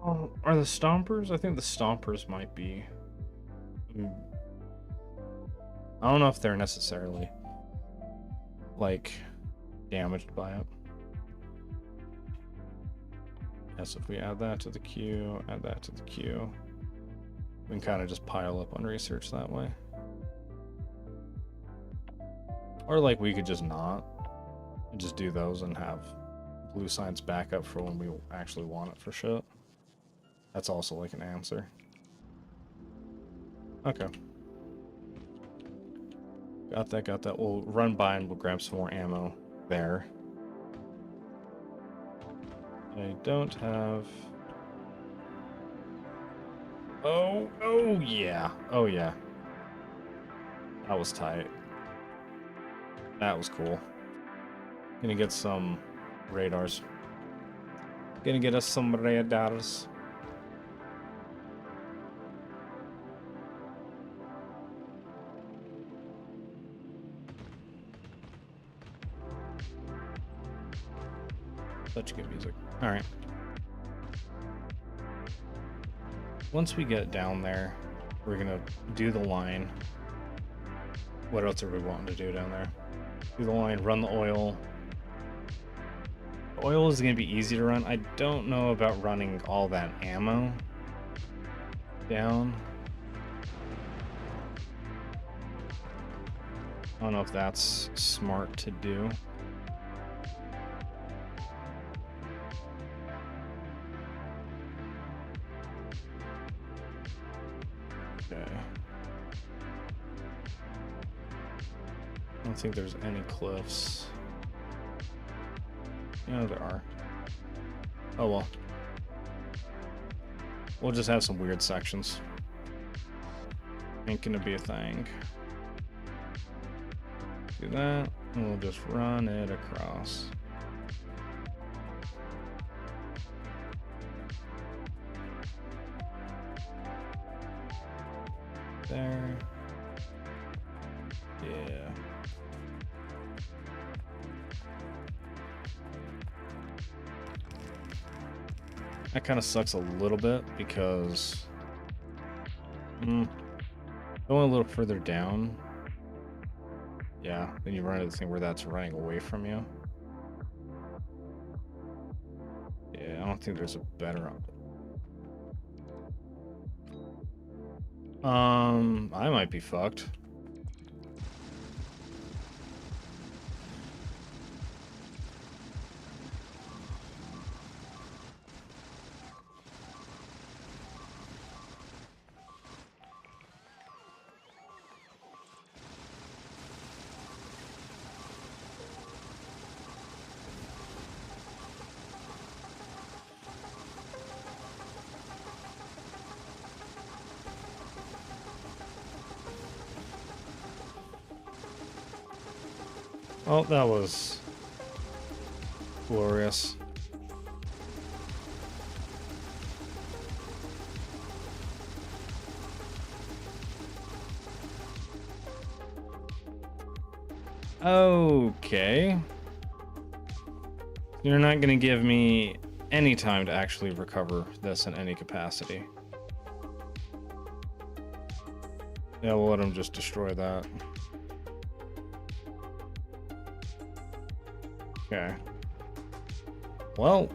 are the stompers? I think the stompers might be... I don't know if they're necessarily, like, damaged by it. Yes, if we add that to the queue, add that to the queue, we can kind of just pile up on research that way. Or, like, we could just not, and just do those and have blue signs backup for when we actually want it for shit. That's also, like, an answer. Okay. Got that, got that. We'll run by and we'll grab some more ammo there. I don't have... Oh yeah. Oh yeah. That was tight. That was cool. Gonna get some radars. Gonna get us some radars. Such good music. Alright. Once we get down there, we're gonna do the line. What else are we wanting to do down there? Do the line, run the oil. The oil is gonna be easy to run. I don't know about running all that ammo down. I don't know if that's smart to do. Okay. I don't think there's any cliffs. Yeah, there are. Oh well. We'll just have some weird sections. Ain't gonna be a thing. Do that, and we'll just run it across. There. Yeah. That kind of sucks a little bit because going a little further down, yeah, then you run into the thing where that's running away from you. Yeah, I don't think there's a better option. I might be fucked. Oh, that was glorious. Okay. You're not going to give me any time to actually recover this in any capacity. Yeah, we'll let him just destroy that. Okay. Well.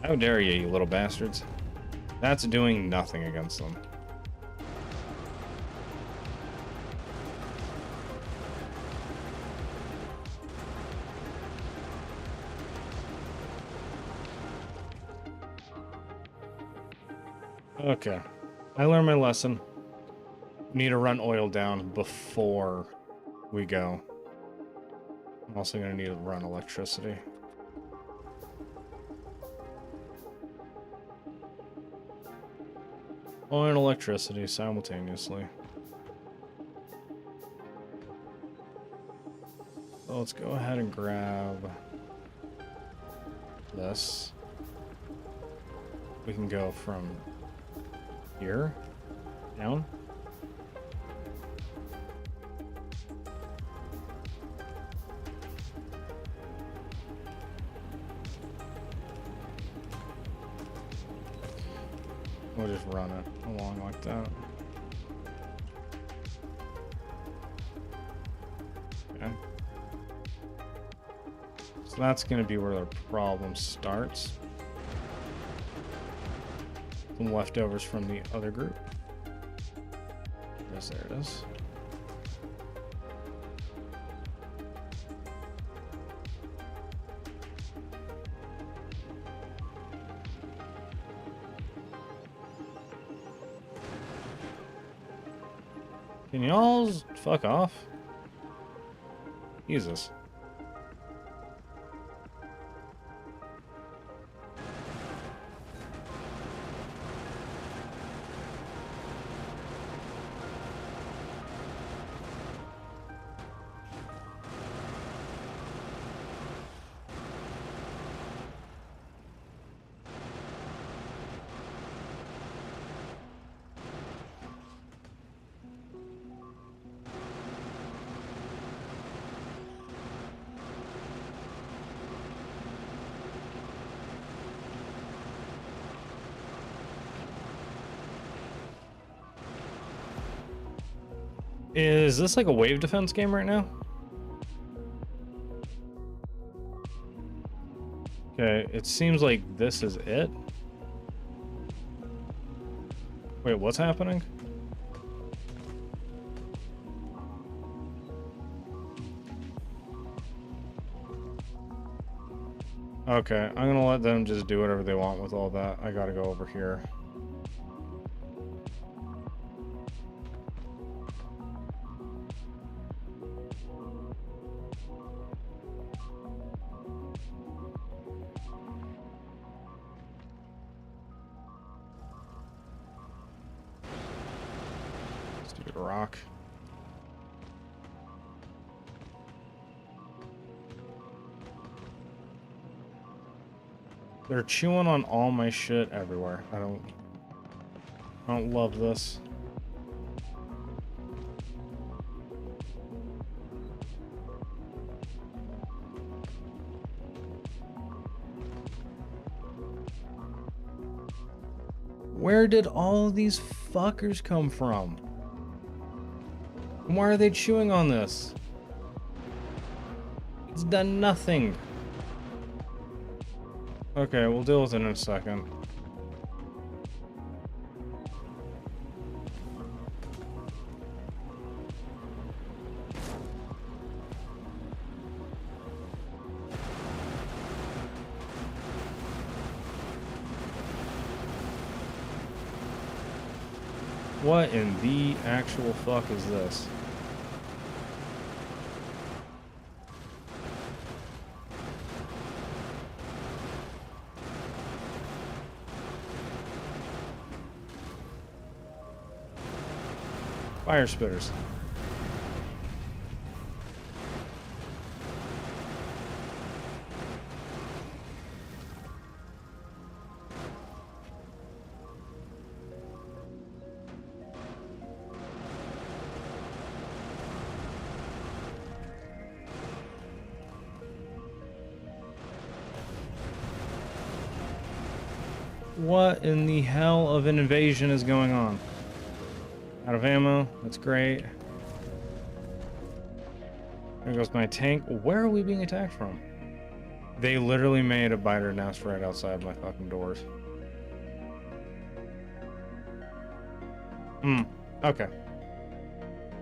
How dare you, you little bastards. That's doing nothing against them. Okay. I learned my lesson. Need to run oil down before we go. I'm also going to need to run electricity. Oil and electricity simultaneously. So let's go ahead and grab this. We can go from here down. We'll just run it along like that. Okay. So that's going to be where the problem starts. Some leftovers from the other group. Yes, there it is. Can y'all fuck off? Jesus. Is this like a wave defense game right now? Okay, it seems like this is it. Wait, what's happening? Okay, I'm gonna let them just do whatever they want with all that. I gotta go over here. Stupid rock. They're chewing on all my shit everywhere. I don't love this. Where did all these fuckers come from? And why are they chewing on this? It's done nothing. Okay, we'll deal with it in a second. What in the actual fuck is this? Fire spitters. What in the hell of an invasion is going on? Out of ammo. That's great. There goes my tank. Where are we being attacked from? They literally made a biter nest right outside my fucking doors. Okay.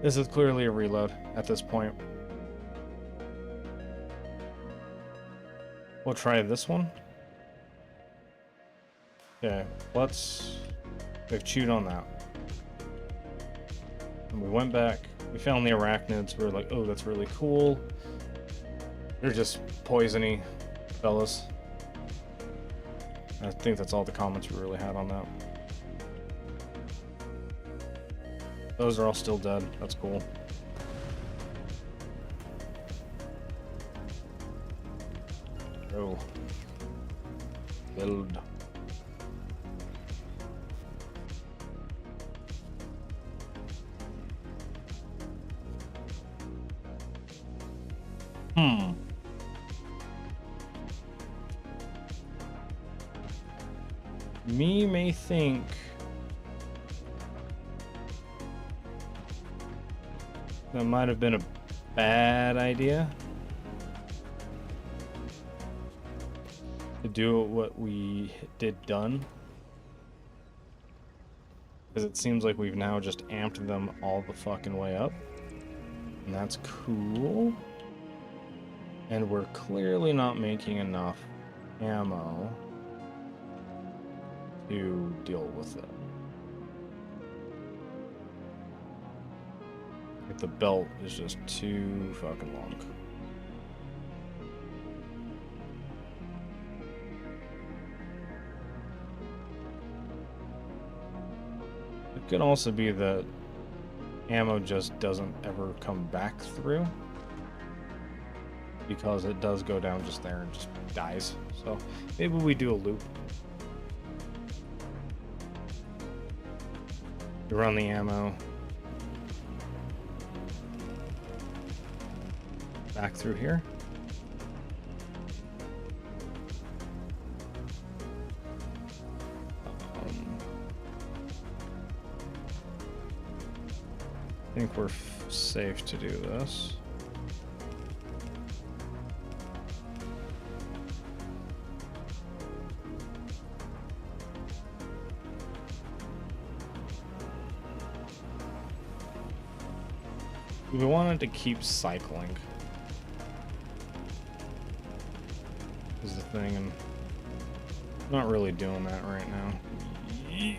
This is clearly a reload at this point. We'll try this one. Okay, we've chewed on that. And we went back, we found the arachnids, we were like, oh, that's really cool. They're just poisony fellas. I think that's all the comments we really had on that. Those are all still dead, that's cool. Oh. Build. Me may think that might have been a bad idea to do what we did done, because it seems like we've now just amped them all the fucking way up, and that's cool. And we're clearly not making enough ammo to deal with it. Like, the belt is just too fucking long. It could also be that ammo just doesn't ever come back through, because it does go down just there and just dies. So maybe we do a loop. You run the ammo back through here. I think we're safe to do this. We wanted to keep cycling is the thing, and I'm not really doing that right now.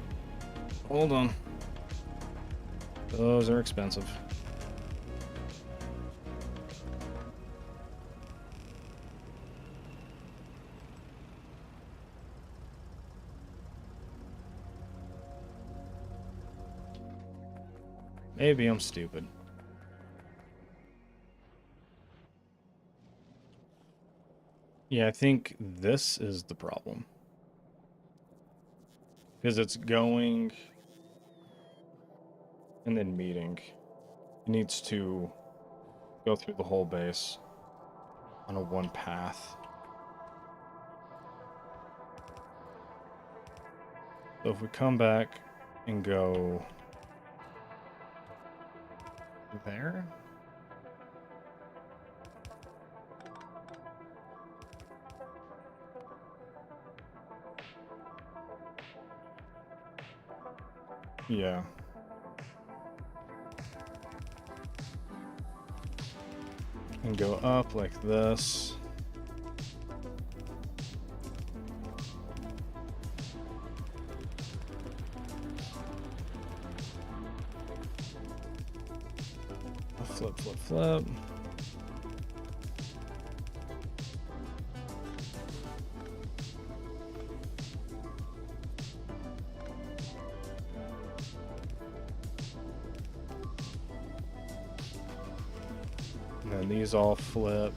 Hold on. Those are expensive. Maybe I'm stupid. Yeah, I think this is the problem. Because it's going and then meeting. It needs to go through the whole base on a one path. So if we come back and go there. Yeah. And go up like this. Flip, flip, flip. And then these all flip.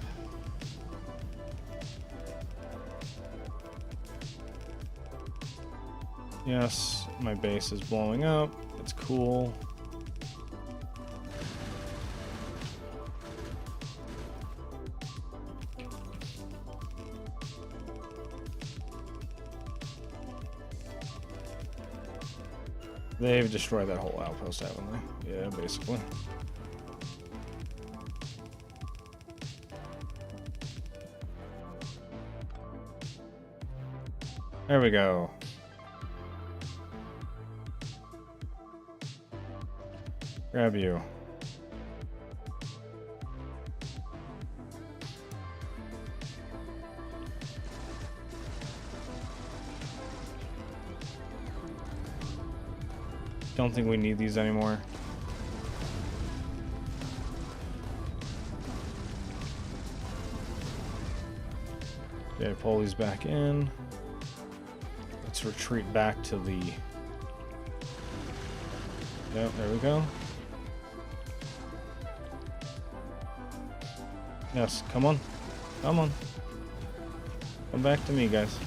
Yes, my base is blowing up. It's cool. They've destroyed that whole outpost, haven't they? Yeah, basically. There we go. Grab you. Don't think we need these anymore. Okay, pull these back in. Let's retreat back to the... Yep, there we go. Yes, come on. Come on. Come back to me, guys.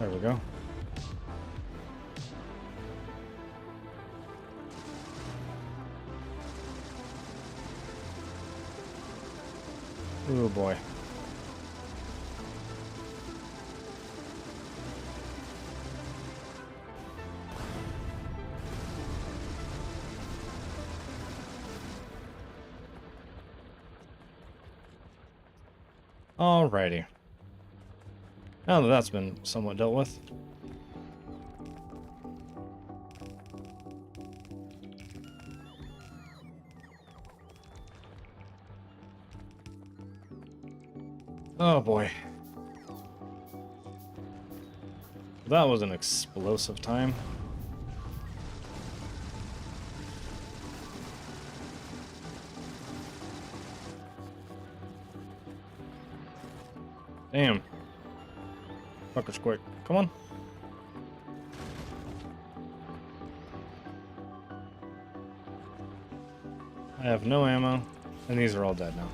There we go. Oh boy. Alrighty. Now that that's been somewhat dealt with. Oh boy. That was an explosive time. Damn. Fuckers quick. Come on. I have no ammo, and these are all dead now.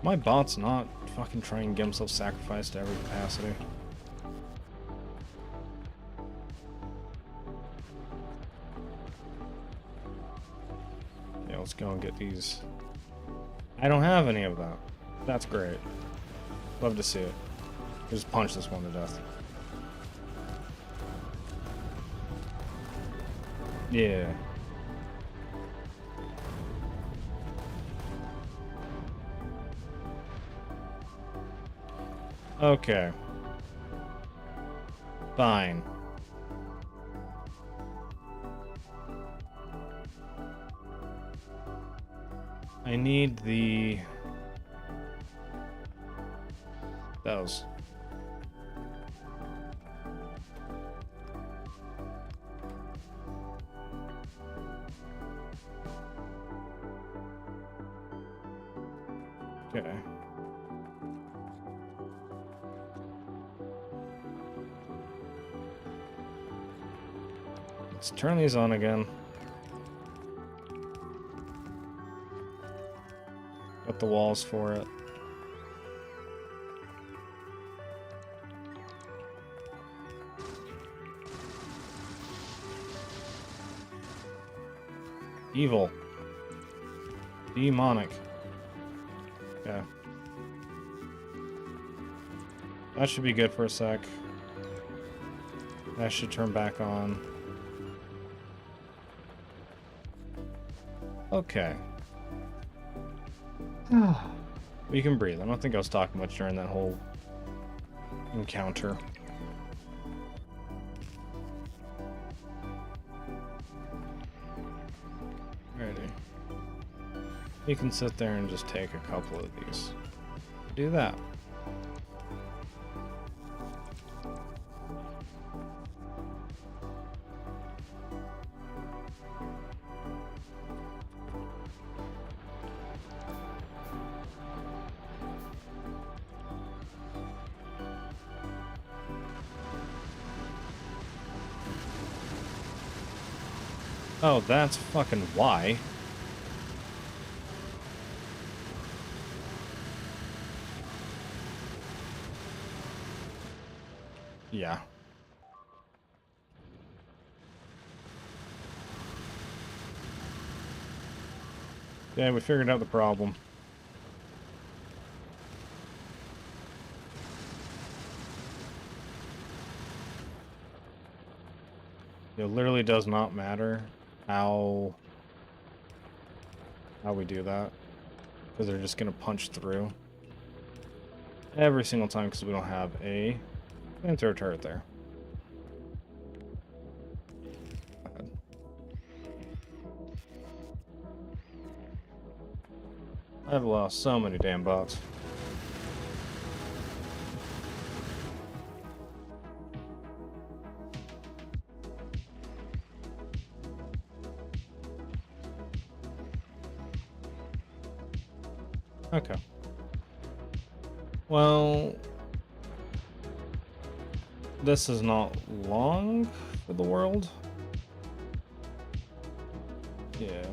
My bot's not fucking trying to get himself sacrificed to every capacity. Yeah, let's go and get these. I don't have any of that. That's great. Love to see it. Just punch this one to death. Yeah. Okay. Fine. I need those. Okay. Let's turn these on again. Got the walls for it. Evil. Demonic. Okay. That should be good for a sec. That should turn back on. Okay. We can breathe. I don't think I was talking much during that whole encounter. Alrighty. You can sit there and just take a couple of these. Do that. Oh, that's fucking why. Yeah. Yeah, we figured out the problem. It literally does not matter how we do that, because they're just gonna punch through every single time because we don't have a flamethrower turret there. I've lost so many damn bots. Okay. Well, this is not long for the world. Yeah.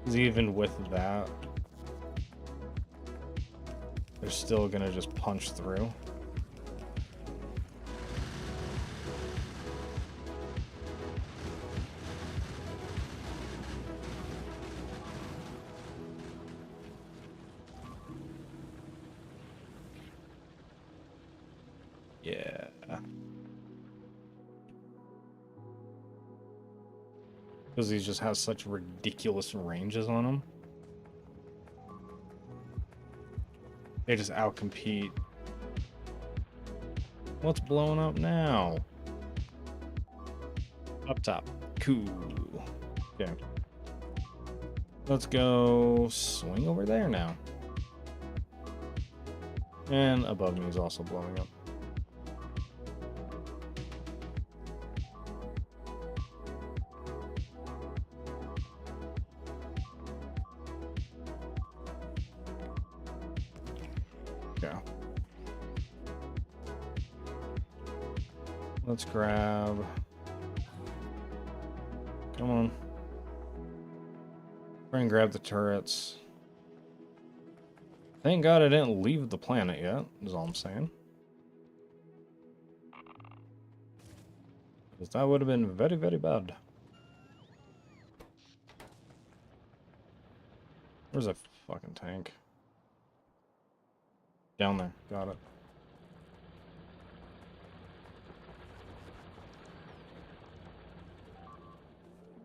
'Cause even with that, they're still gonna just punch through. Yeah. Because he just has such ridiculous ranges on him. They just outcompete. What's blowing up now? Up top. Cool. Okay. Let's go swing over there now. And above me is also blowing up. Okay. Let's grab... Come on. Try and grab the turrets. Thank God I didn't leave the planet yet, is all I'm saying. Because that would have been very, very bad. Where's a fucking tank? Down there. Got it.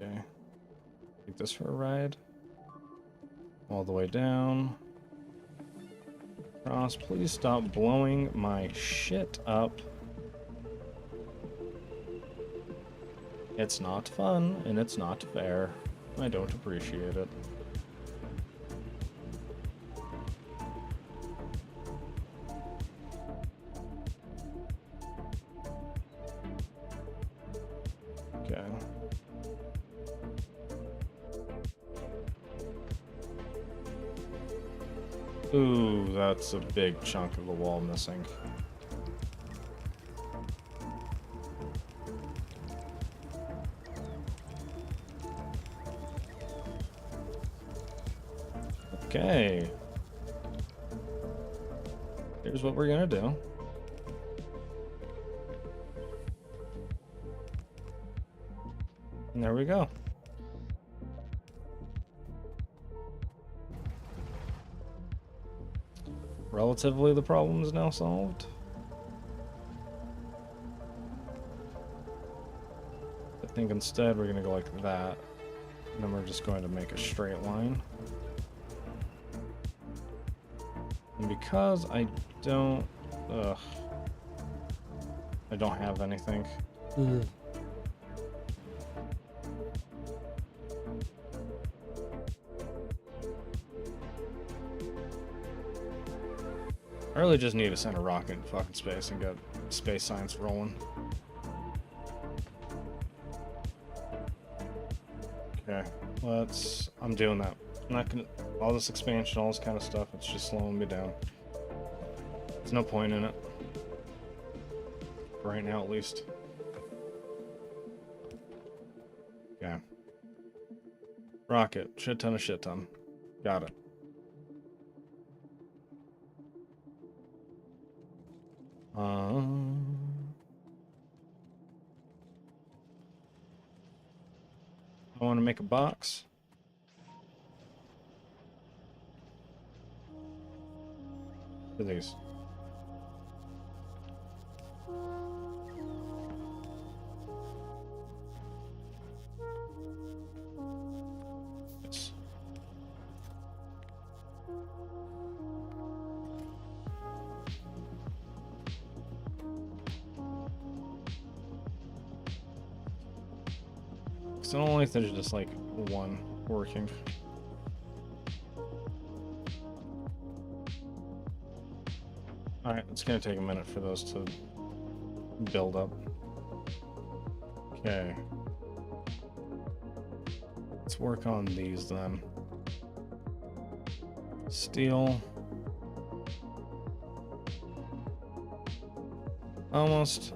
Okay. Take this for a ride. All the way down. Cross, please stop blowing my shit up. It's not fun, and it's not fair. I don't appreciate it. Okay. Ooh, that's a big chunk of the wall missing. Okay. Here's what we're gonna do. And there we go. Relatively, the problem is now solved. I think instead we're going to go like that. And then we're just going to make a straight line. And because I don't have anything. I really just need to send a rocket in fucking space and get space science rolling. Okay, I'm doing that. I'm not gonna, all this expansion, all this kind of stuff, it's just slowing me down. There's no point in it. For right now, at least. Rocket. Shit ton of shit ton. Got it. I want to make a box. For these. Yes. So I don't like there's just like one working. Alright, it's gonna take a minute for those to build up. Okay. Let's work on these then. Steel. Almost.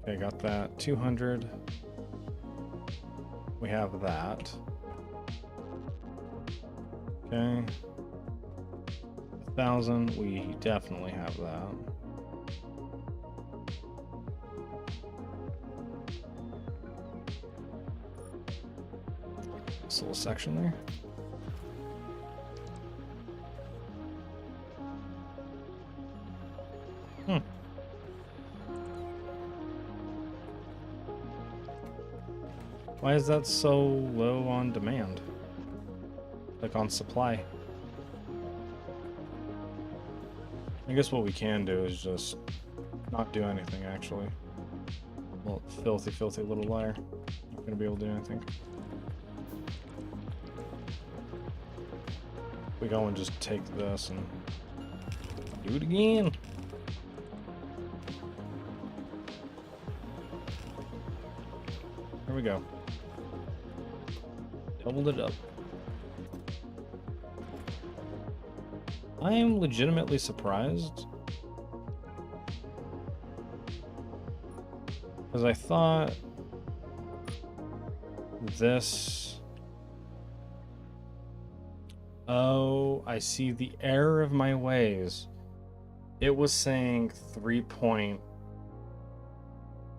Okay, got that. 200. We have that. Okay. 1,000. We definitely have that. This little section there. Why is that so low on demand? Like on supply? I guess what we can do is just not do anything, actually. Well, filthy, filthy little liar. Not gonna be able to do anything. We go and just take this and do it again. There we go. Doubled it up. I am legitimately surprised. Because I thought this... Oh, I see the error of my ways. It was saying 3 point...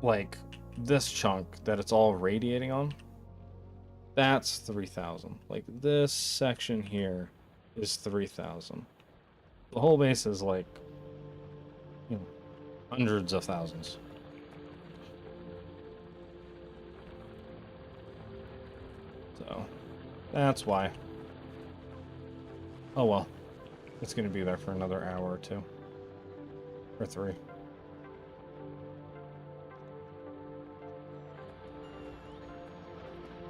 Like, this chunk that it's all radiating on. That's 3,000. Like, this section here is 3,000. The whole base is like, you know, hundreds of thousands. So, that's why. Oh well. It's gonna be there for another hour or two. Or 3.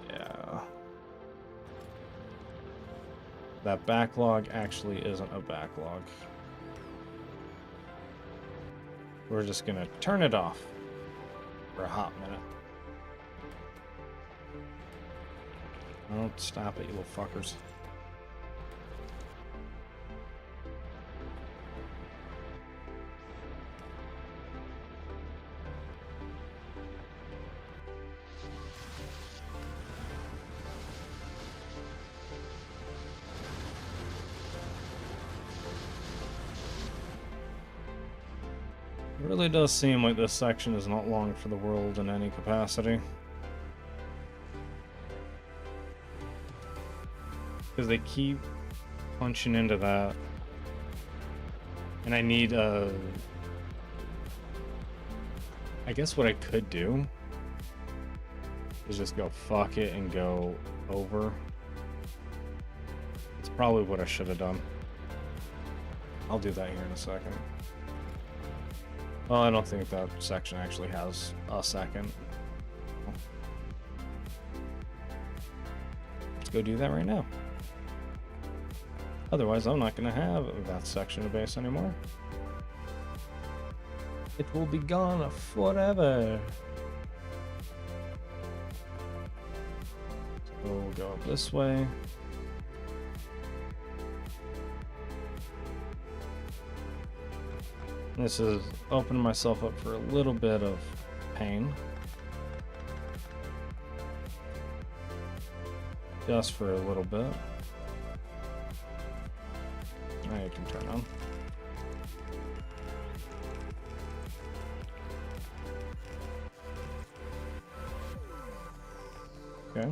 Yeah. That backlog actually isn't a backlog. We're just gonna turn it off for a hot minute. Oh, stop it, you little fuckers. It really does seem like this section is not long for the world in any capacity. Because they keep punching into that. And I need I guess what I could do is just go fuck it and go over. It's probably what I should have done. I'll do that here in a second. Well, I don't think that section actually has a second. Let's go do that right now. Otherwise, I'm not going to have that section of base anymore. It will be gone forever. So we'll go up this way. This is opening myself up for a little bit of pain. just for a little bit. Now you can turn on. Okay.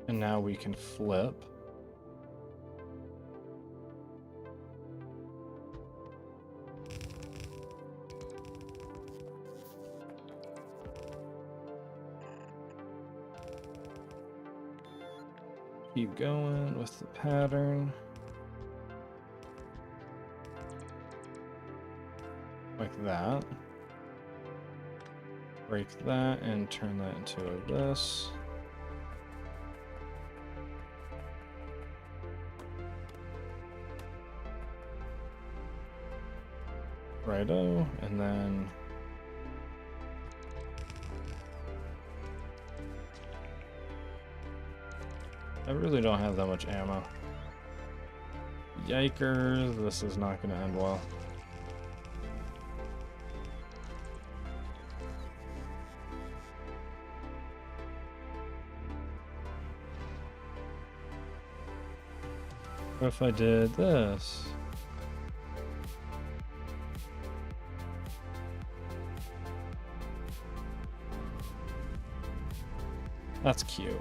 And now we can flip. Keep going with the pattern. Like that. Break that and turn that into a this. Righto, and then I really don't have that much ammo. Yikers, this is not going to end well. What if I did this? That's cute.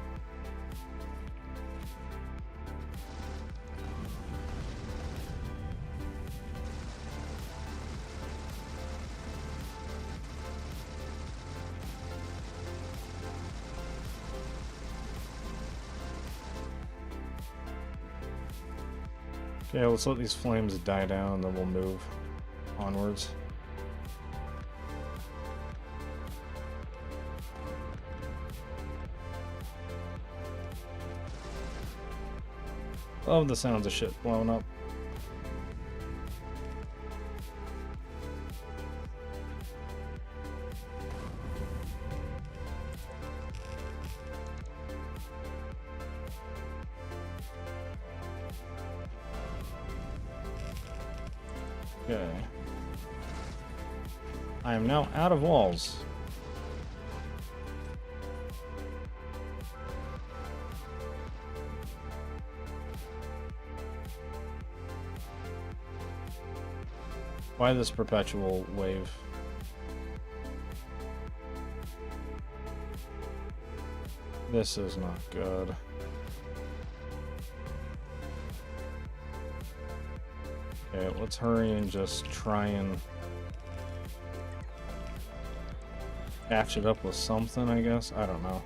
Okay, let's let these flames die down, and then we'll move onwards. Love the sounds of shit blowing up. Okay. I am now out of walls. Why this perpetual wave? This is not good. Okay, let's hurry and just try and catch it up with something, I guess. I don't know.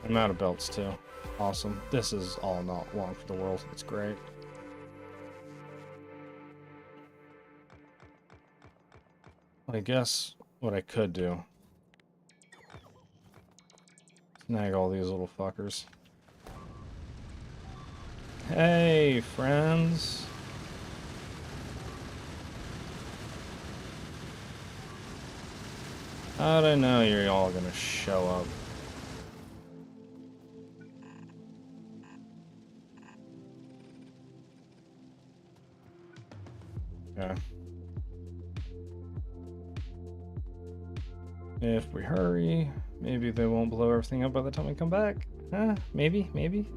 I'm out of belts too. Awesome. This is all not long for the world. It's great. I guess what I could do, snag all these little fuckers. Hey, friends. How'd I know you're all gonna show up? Okay. If we hurry, maybe they won't blow everything up by the time we come back. Huh? Maybe, maybe.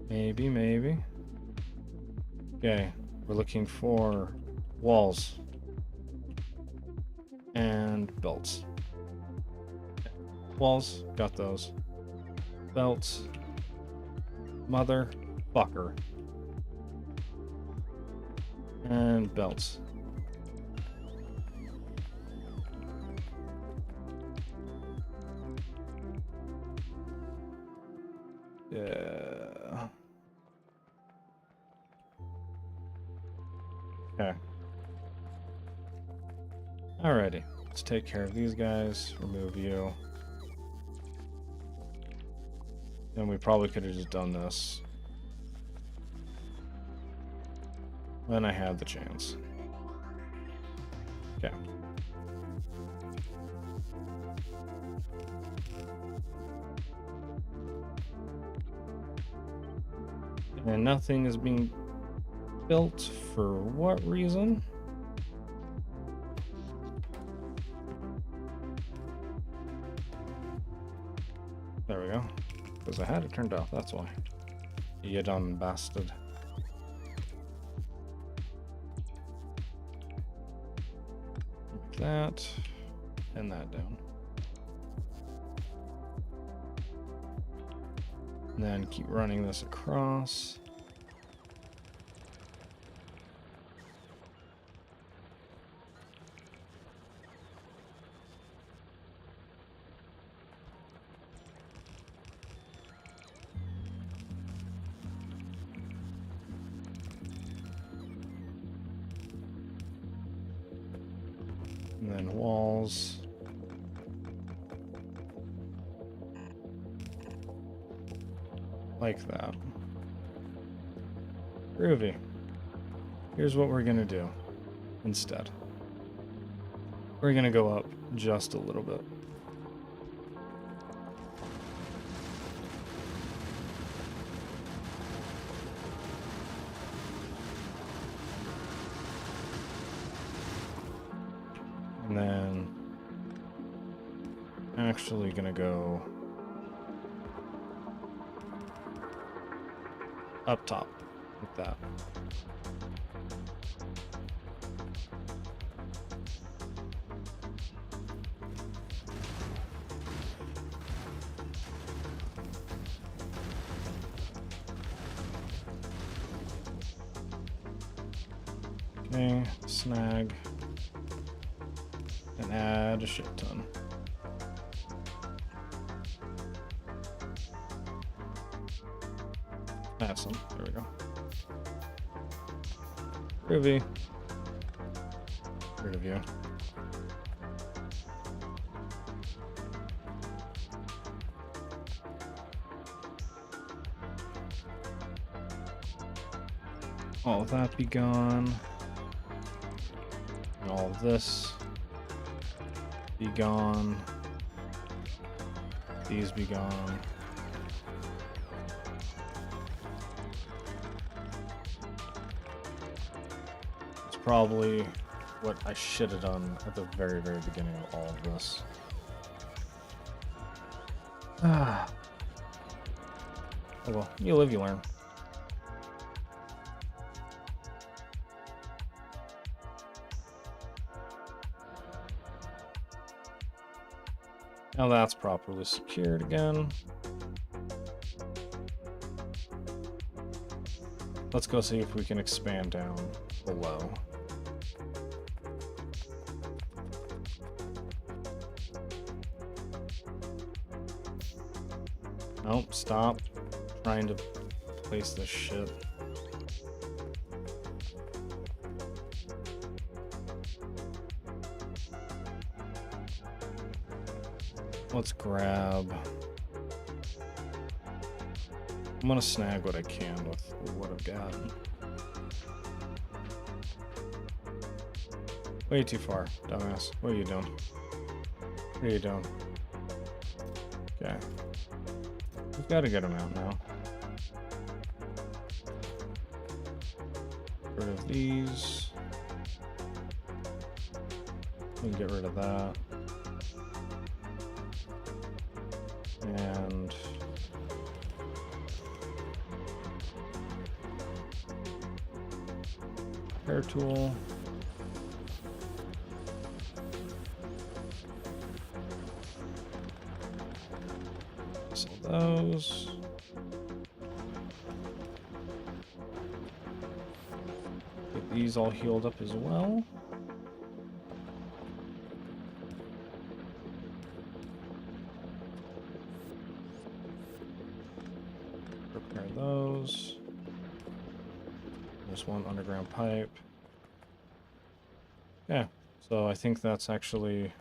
Maybe, maybe. Okay, we're looking for walls and belts. Walls, got those. Belts. Motherfucker. And belts. Yeah. Okay. Alrighty. Let's take care of these guys. Remove you. And we probably could have just done this when I had the chance. Okay. And nothing is being built for what reason? There we go. Because I had it turned off, that's why. You done bastard. Like that. And that down. And then keep running this across. And then walls. Like that. Groovy. Here's what we're gonna do instead. We're gonna go up just a little bit. And then actually gonna go up top like that. Okay, snag and add a shit ton. Awesome. There we go. Groovy. Rid of you. All of that be gone. And all of this be gone. These be gone. Probably what I should have done at the very, very beginning of all of this. Oh well, you live, you learn. Now that's properly secured again. Let's go see if we can expand down below. Nope, stop trying to place this shit. Let's grab... I'm gonna snag what I can with what I've got. Way too far, dumbass. What are you doing? What are you doing? Okay. We've got a good amount now. Get rid of these. We can get rid of that. And repair tool. Sell those. Get these all healed up as well. Repair those. There's one underground pipe. Yeah, so I think that's actually...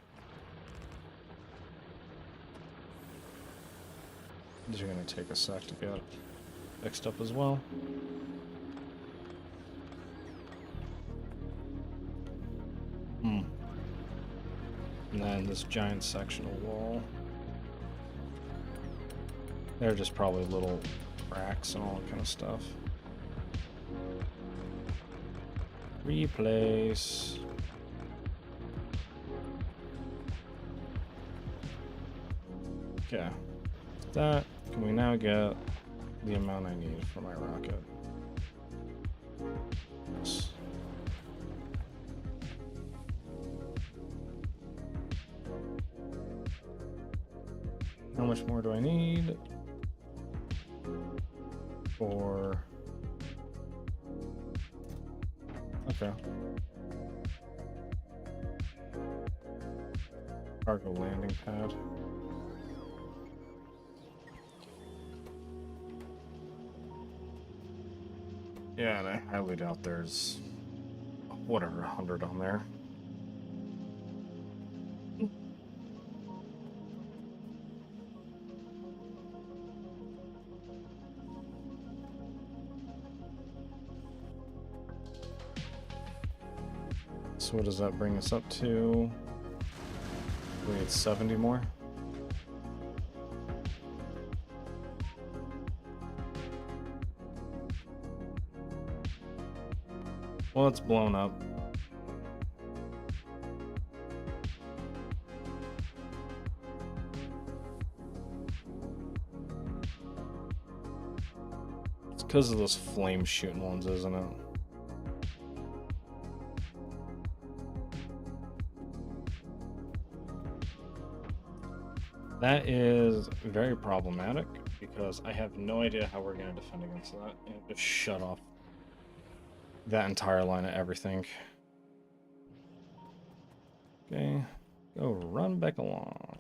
These are going to take a sec to get fixed up as well. And then this giant sectional wall. They're just probably little cracks and all that kind of stuff. Replace. Okay. That. Can we now get the amount I need for my rocket? Yes. How much more do I need? For... Okay. Cargo landing pad. Yeah, and I highly doubt there's whatever 100 on there. So what does that bring us up to? We need 70 more. Well, it's blown up. It's because of those flame shooting ones, isn't it? That is very problematic because I have no idea how we're going to defend against that. And just shut off that entire line of everything. Okay, go run back along.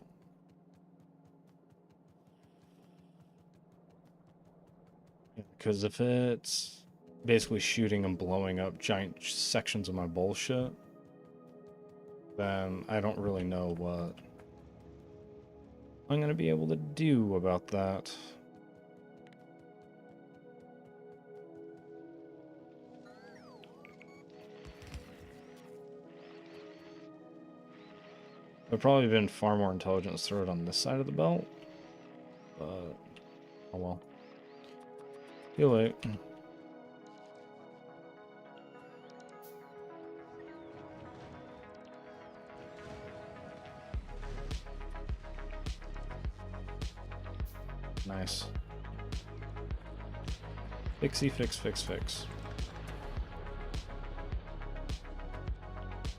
Because if it's basically shooting and blowing up giant sections of my bullshit, then I don't really know what I'm going to be able to do about that. It would probably been far more intelligent to throw it on this side of the belt, but oh well. Too late. Nice. Fixie, fix.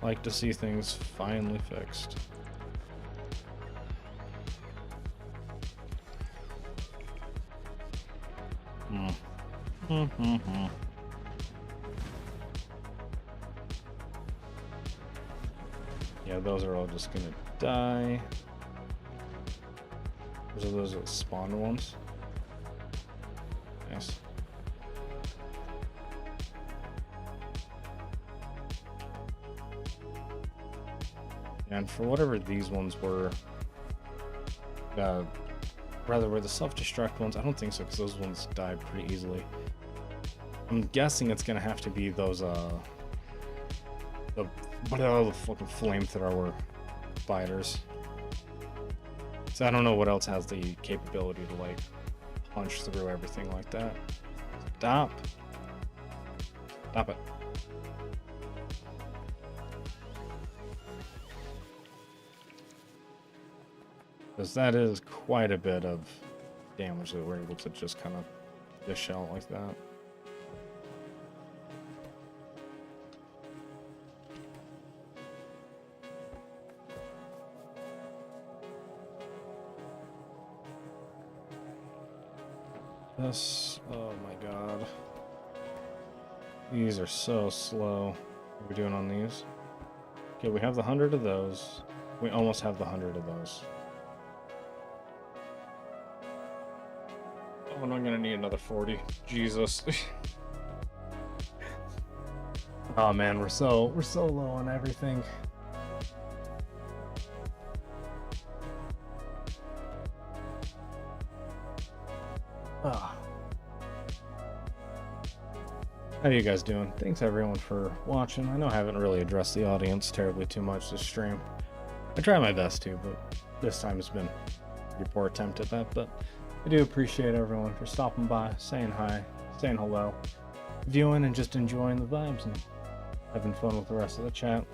Like to see things finally fixed. Yeah, those are all just gonna die. Those are the spawn ones. Nice. And for whatever these ones were, rather were the self-destruct ones, I don't think so, because those ones died pretty easily. I'm guessing it's gonna have to be those the fucking flamethrower spiders. So I don't know what else has the capability to like punch through everything like that. Stop it. Because that is quite a bit of damage that we're able to just kind of dish out like that. This, oh my god. These are so slow. What are we doing on these? Okay, we have the 100 of those. We almost have the 100 of those. Oh, and I'm gonna need another 40. Jesus. Oh man, we're so low on everything. Ah. How are you guys doing? Thanks everyone for watching. I know I haven't really addressed the audience terribly too much this stream. I try my best to, but this time it's been a pretty poor attempt at that. But I do appreciate everyone for stopping by, saying hi, saying hello, viewing, and just enjoying the vibes. And Having fun with the rest of the chat.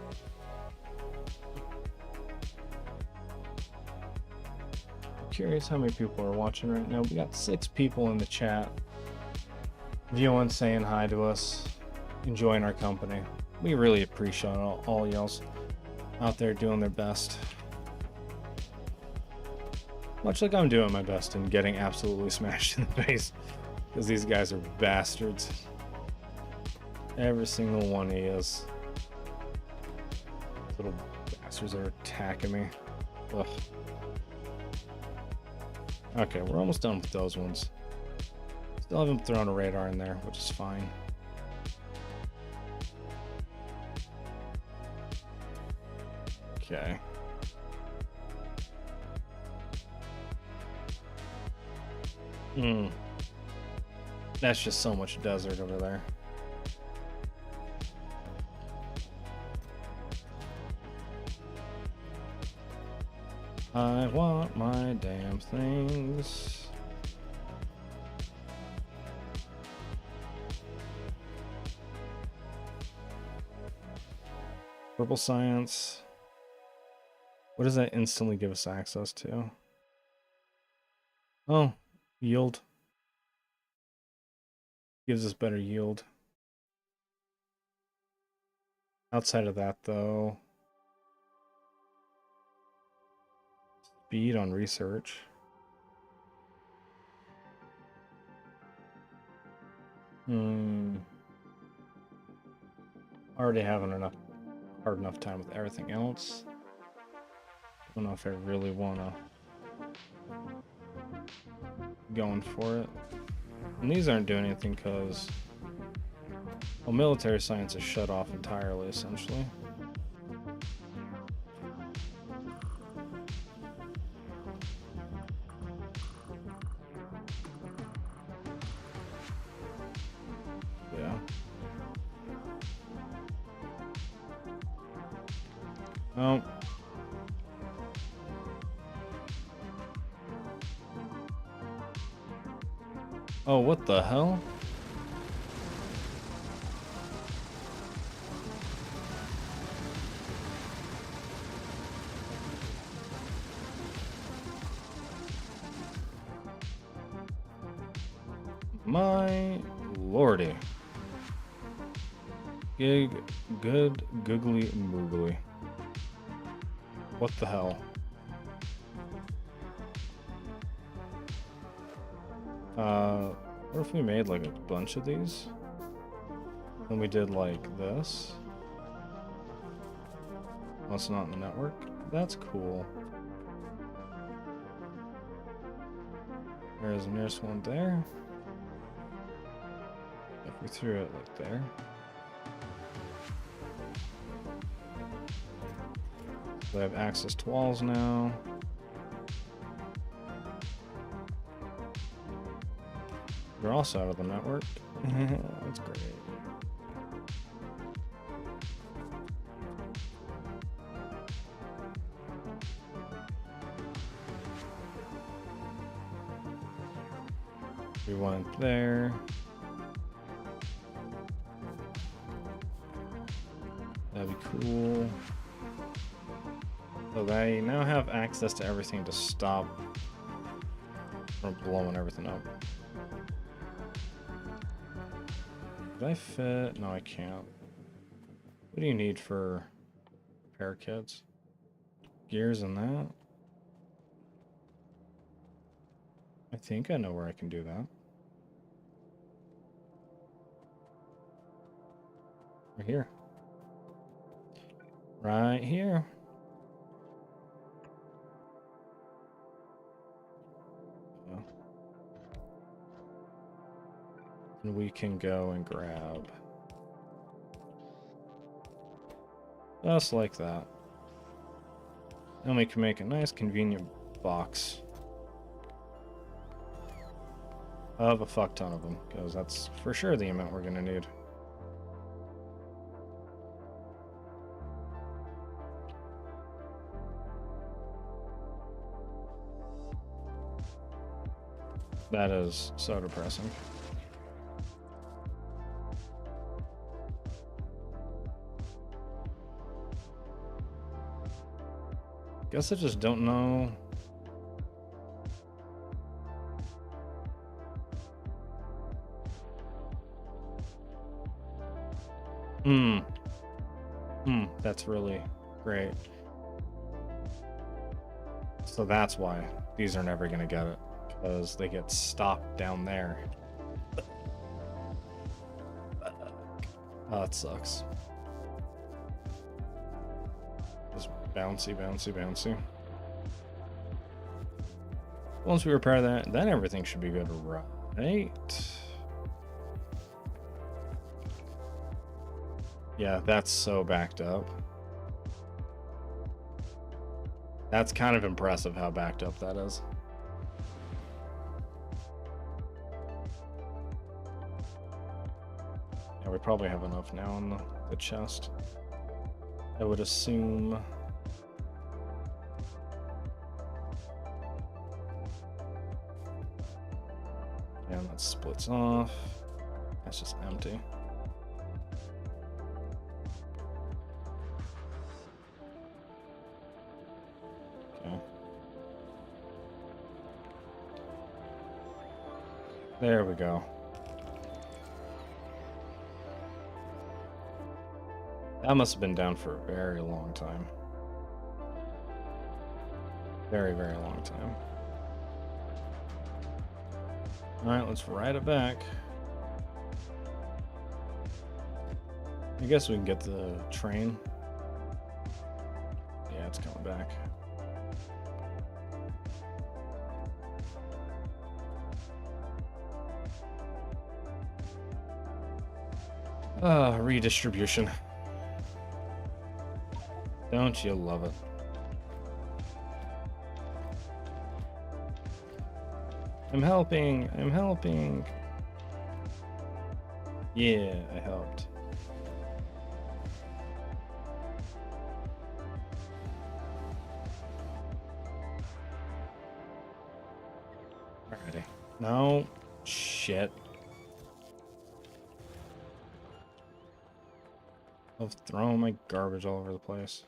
I'm curious how many people are watching right now. We got 6 people in the chat. Viewing, saying hi to us, enjoying our company. We really appreciate all y'all's out there doing their best. Much like I'm doing my best and getting absolutely smashed in the face. Because these guys are bastards. Every single one he is. Little bastards are attacking me. Ugh. Okay, we're almost done with those ones. Still haven't thrown a radar in there, which is fine. Okay. That's just so much desert over there. I want my damn things. Purple science. What does that instantly give us access to? Oh, yield. Gives us better yield. Outside of that, though, speed on research. Already having hard enough time with everything else. Don't know if I really wanna going for it. And these aren't doing anything because, well, military science is shut off entirely, essentially. Yeah. Oh. Oh, what the hell? My lordy. Good googly moogly. What the hell? What if we made like a bunch of these? And we did like this? Oh, it's not in the network? That's cool. There's the nearest one there. If we threw it like there. So I have access to walls now. They're also out of the network. That's great. We went there. That'd be cool. So they now have access to everything to stop from blowing everything up. Did I fit? No, I can't. What do you need for repair kits? Gears and that? I think I know where I can do that. Right here. Right here. And we can go and grab just like that. Then we can make a nice convenient box of a fuck ton of them, because that's for sure the amount we're gonna need. That is so depressing. Guess I just don't know. That's really great. So that's why these are never gonna get it, because they get stopped down there. Oh, it sucks. Just bouncy, bouncy, bouncy. Once we repair that, then everything should be good, right? Yeah, that's so backed up. That's kind of impressive how backed up that is. Yeah, we probably have enough now on the chest. I would assume. And that splits off. That's just empty. Okay. There we go. That must have been down for a very long time. Very, very long time. Alright, let's ride it back. I guess we can get the train. Yeah, it's coming back. Redistribution. Don't you love it? I'm helping. I'm helping. Yeah, I helped. Alrighty. No. Shit. I'm throwing my garbage all over the place.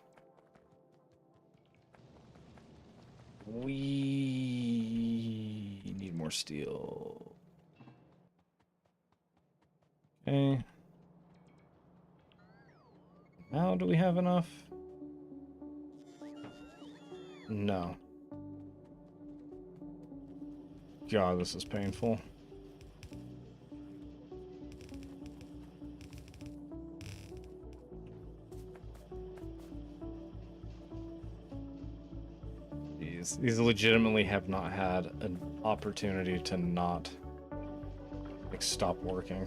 We need more steel. Okay. Now do we have enough? No. God, this is painful. These legitimately have not had an opportunity to not, like, stop working.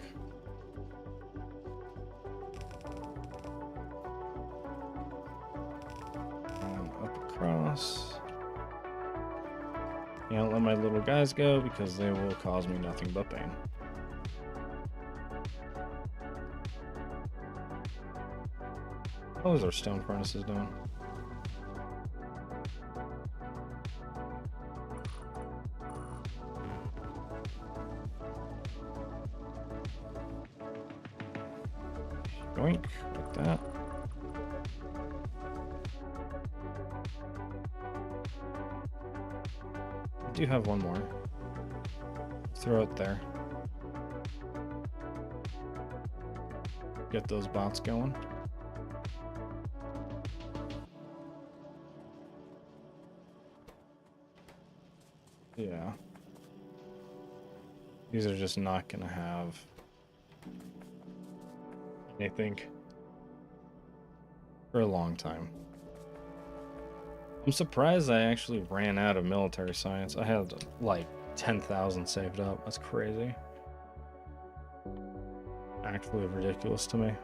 And up across. Can't let my little guys go because they will cause me nothing but pain. What was our stone furnaces doing? Yoink, like that. I do have one more. Throw it there. Get those bots going. Yeah. These are just not gonna have anything for a long time. I'm surprised I actually ran out of military science. I had like 10,000 saved up. That's crazy. Actually ridiculous to me.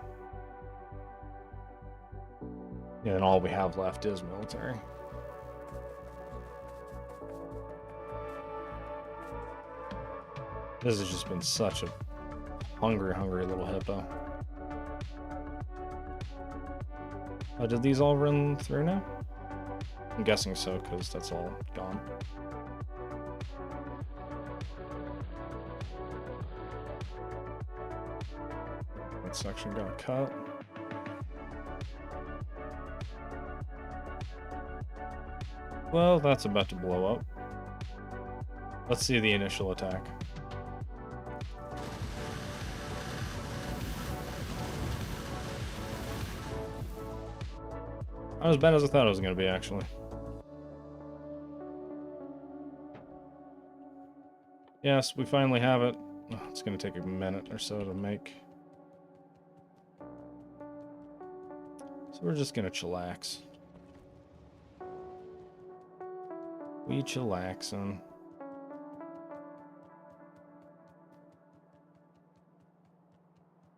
Yeah, and all we have left is military. This has just been such a hungry little hippo. Oh, did these all run through now? I'm guessing so, because that's all gone. That section got cut. Well, that's about to blow up. Let's see the initial attack. Not as bad as I thought it was going to be, actually. Yes, we finally have it. Oh, it's going to take a minute or so to make. So we're just going to chillax. We chillaxin'.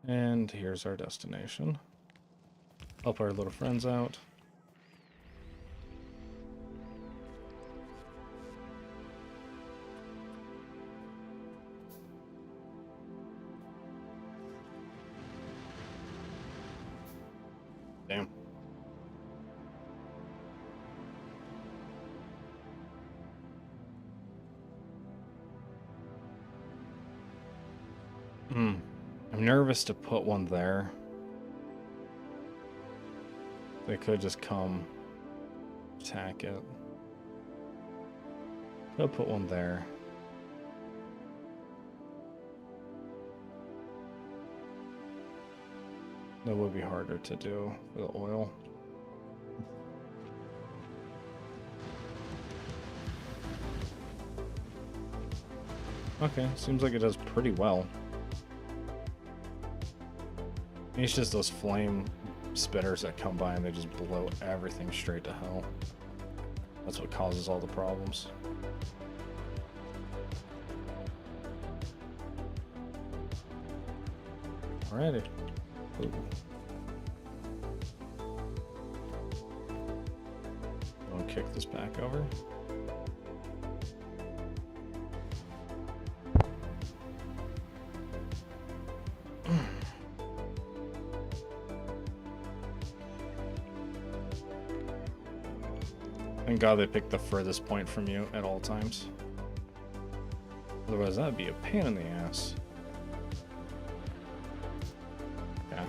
And here's our destination. Help our little friends out. Damn. I'm nervous to put one there. They could just come attack it. Could put one there. That would be harder to do for the oil. Okay, seems like it does pretty well. It's just those flame spitters that come by and they just blow everything straight to hell. That's what causes all the problems. Alrighty. Ooh. I'll kick this back over. Thank God they picked the furthest point from you at all times. Otherwise, that'd be a pain in the ass. Yeah.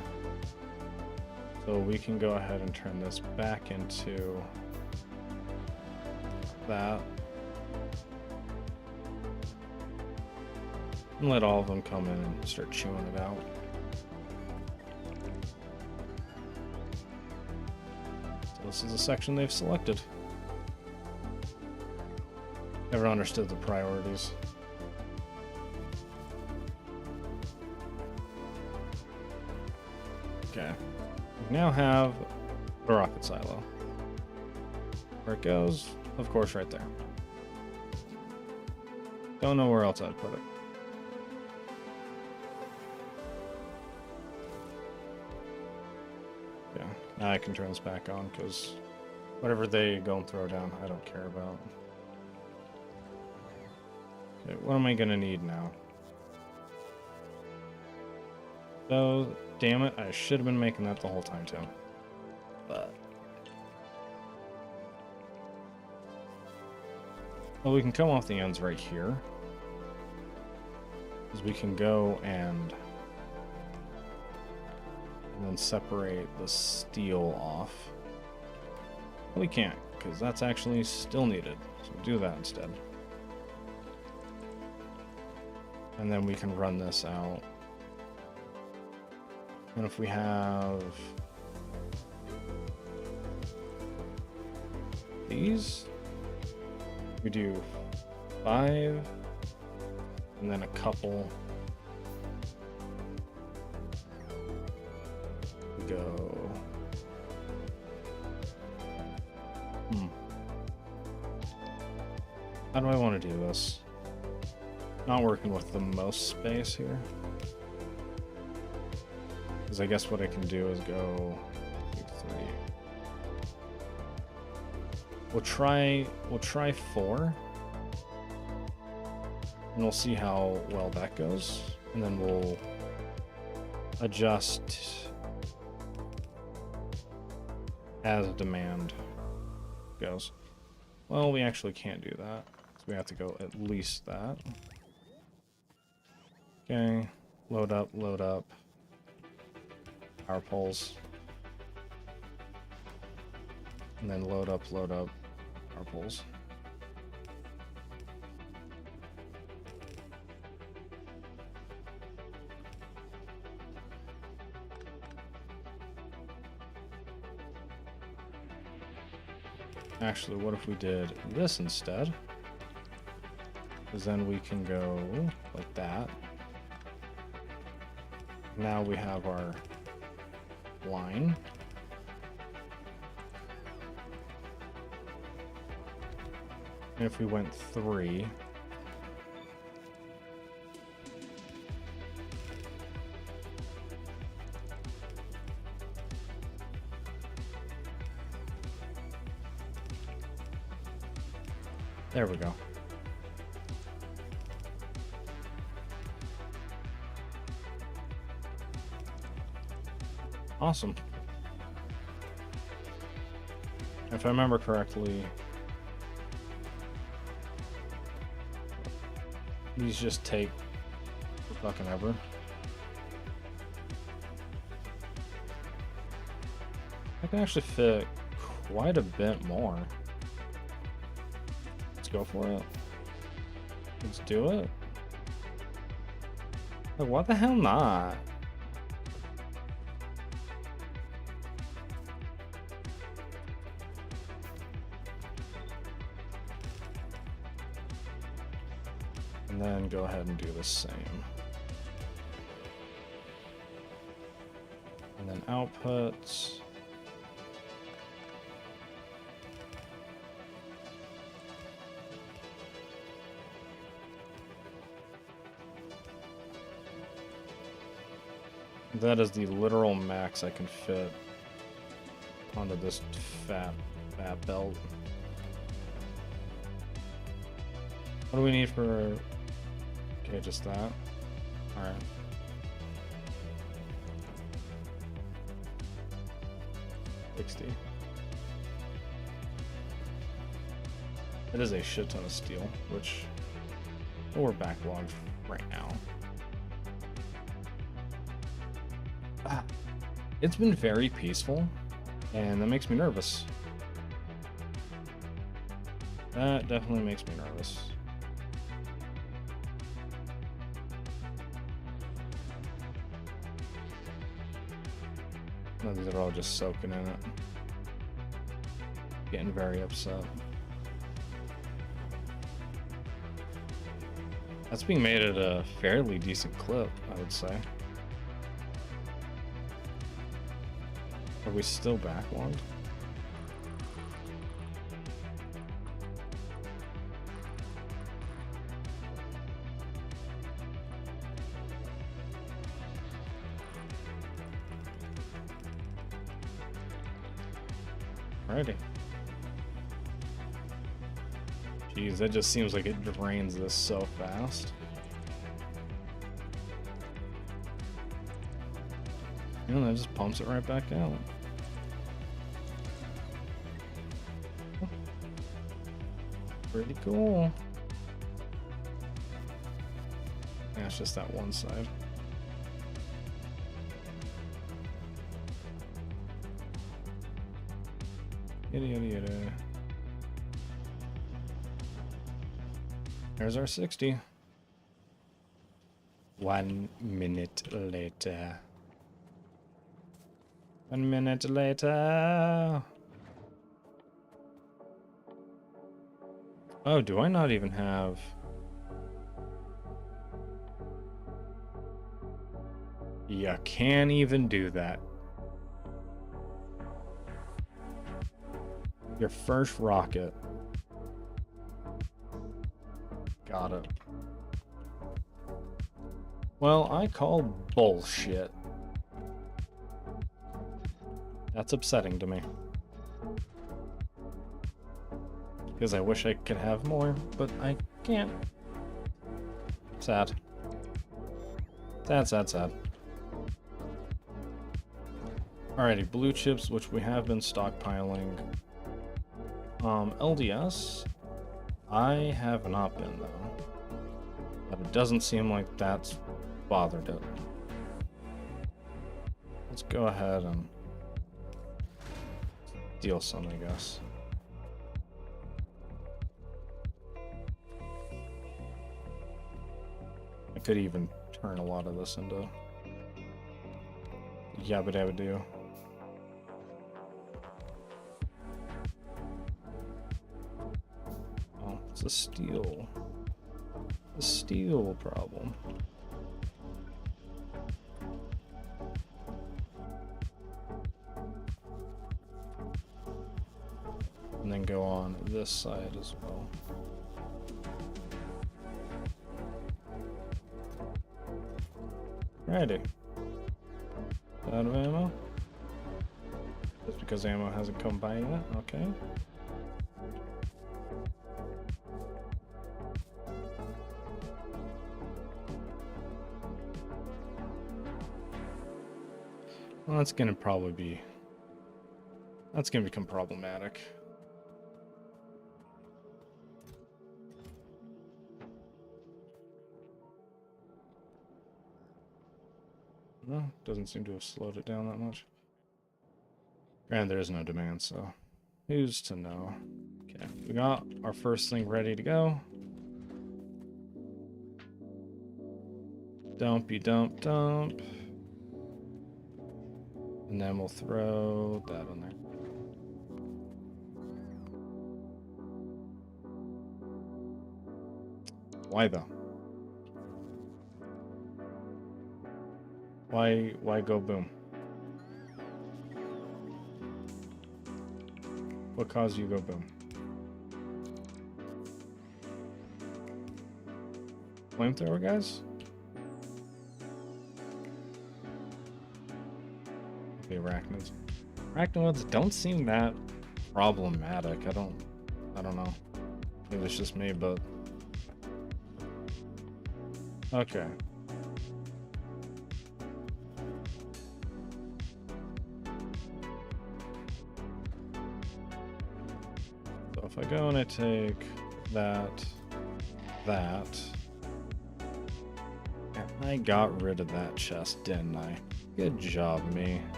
So we can go ahead and turn this back into that. And let all of them come in and start chewing it out. So this is the section they've selected. Never understood the priorities. Okay. We now have the rocket silo. Where it goes, of course, right there. Don't know where else I'd put it. Yeah, now I can turn this back on because whatever they go and throw down, I don't care about. Okay, what am I gonna need now? So, damn it, I should have been making that the whole time too. But well, we can come off the ends right here. Because we can go and then separate the steel off. Well, we can't, because that's actually still needed. So we'll do that instead. And then we can run this out. And if we have these, we do 5 and then a couple. We go. How do I want to do this? Not working with the most space here. Because I guess what I can do is go 2, 3. We'll try 4. And we'll see how well that goes. And then we'll adjust as demand goes. Well, we actually can't do that. So we have to go at least that. Okay, load up, power poles. And then load up, power poles. Actually, what if we did this instead? Because then we can go like that. Now we have our line. And if we went 3, there we go. Awesome. If I remember correctly, these just take fucking ever. I can actually fit quite a bit more. Let's go for it. Let's do it. Like, what the hell not? And then go ahead and do the same. And then outputs. That is the literal max I can fit onto this fat belt. What do we need for... Okay, just that. Alright. $60. It is a shit ton of steel, which... well, we're backlogged right now. It's been very peaceful, and that makes me nervous. That definitely makes me nervous. No, these are all just soaking in it. Getting very upset. That's being made at a fairly decent clip, I would say. Are we still backlogged? Alrighty. Jeez, that just seems like it drains this so fast. And that just pumps it right back out. Pretty cool. Yeah, it's just that one side. Yada yada yada. There's our 60. 1 minute later. 1 minute later. Oh, do I not even have... You can't even do that. Your first rocket. Got it. Well, I call bullshit. That's upsetting to me. Because I wish I could have more, but I can't. Sad. Sad, sad, sad. Alrighty, blue chips, which we have been stockpiling. LDS, I have not been though. But it doesn't seem like that's bothered it. Let's go ahead and deal some, I guess. I could even turn a lot of this into yabba dabba do. Oh, it's a steel. A steel problem. And then go on this side as well. Righty. Out of ammo? Just because ammo hasn't come by yet? Okay. Well, that's gonna probably be... That's gonna become problematic. No, doesn't seem to have slowed it down that much. And there is no demand, so who's to know? Okay, we got our first thing ready to go. Dumpy dump dump. And then we'll throw that on there. Why though? Why go boom? What caused you to go boom? Flamethrower guys? The arachnids. Arachnids don't seem that problematic. I don't know. Maybe it's just me, but okay. So if I go and I take that, and I got rid of that chest, didn't I? Good job, me.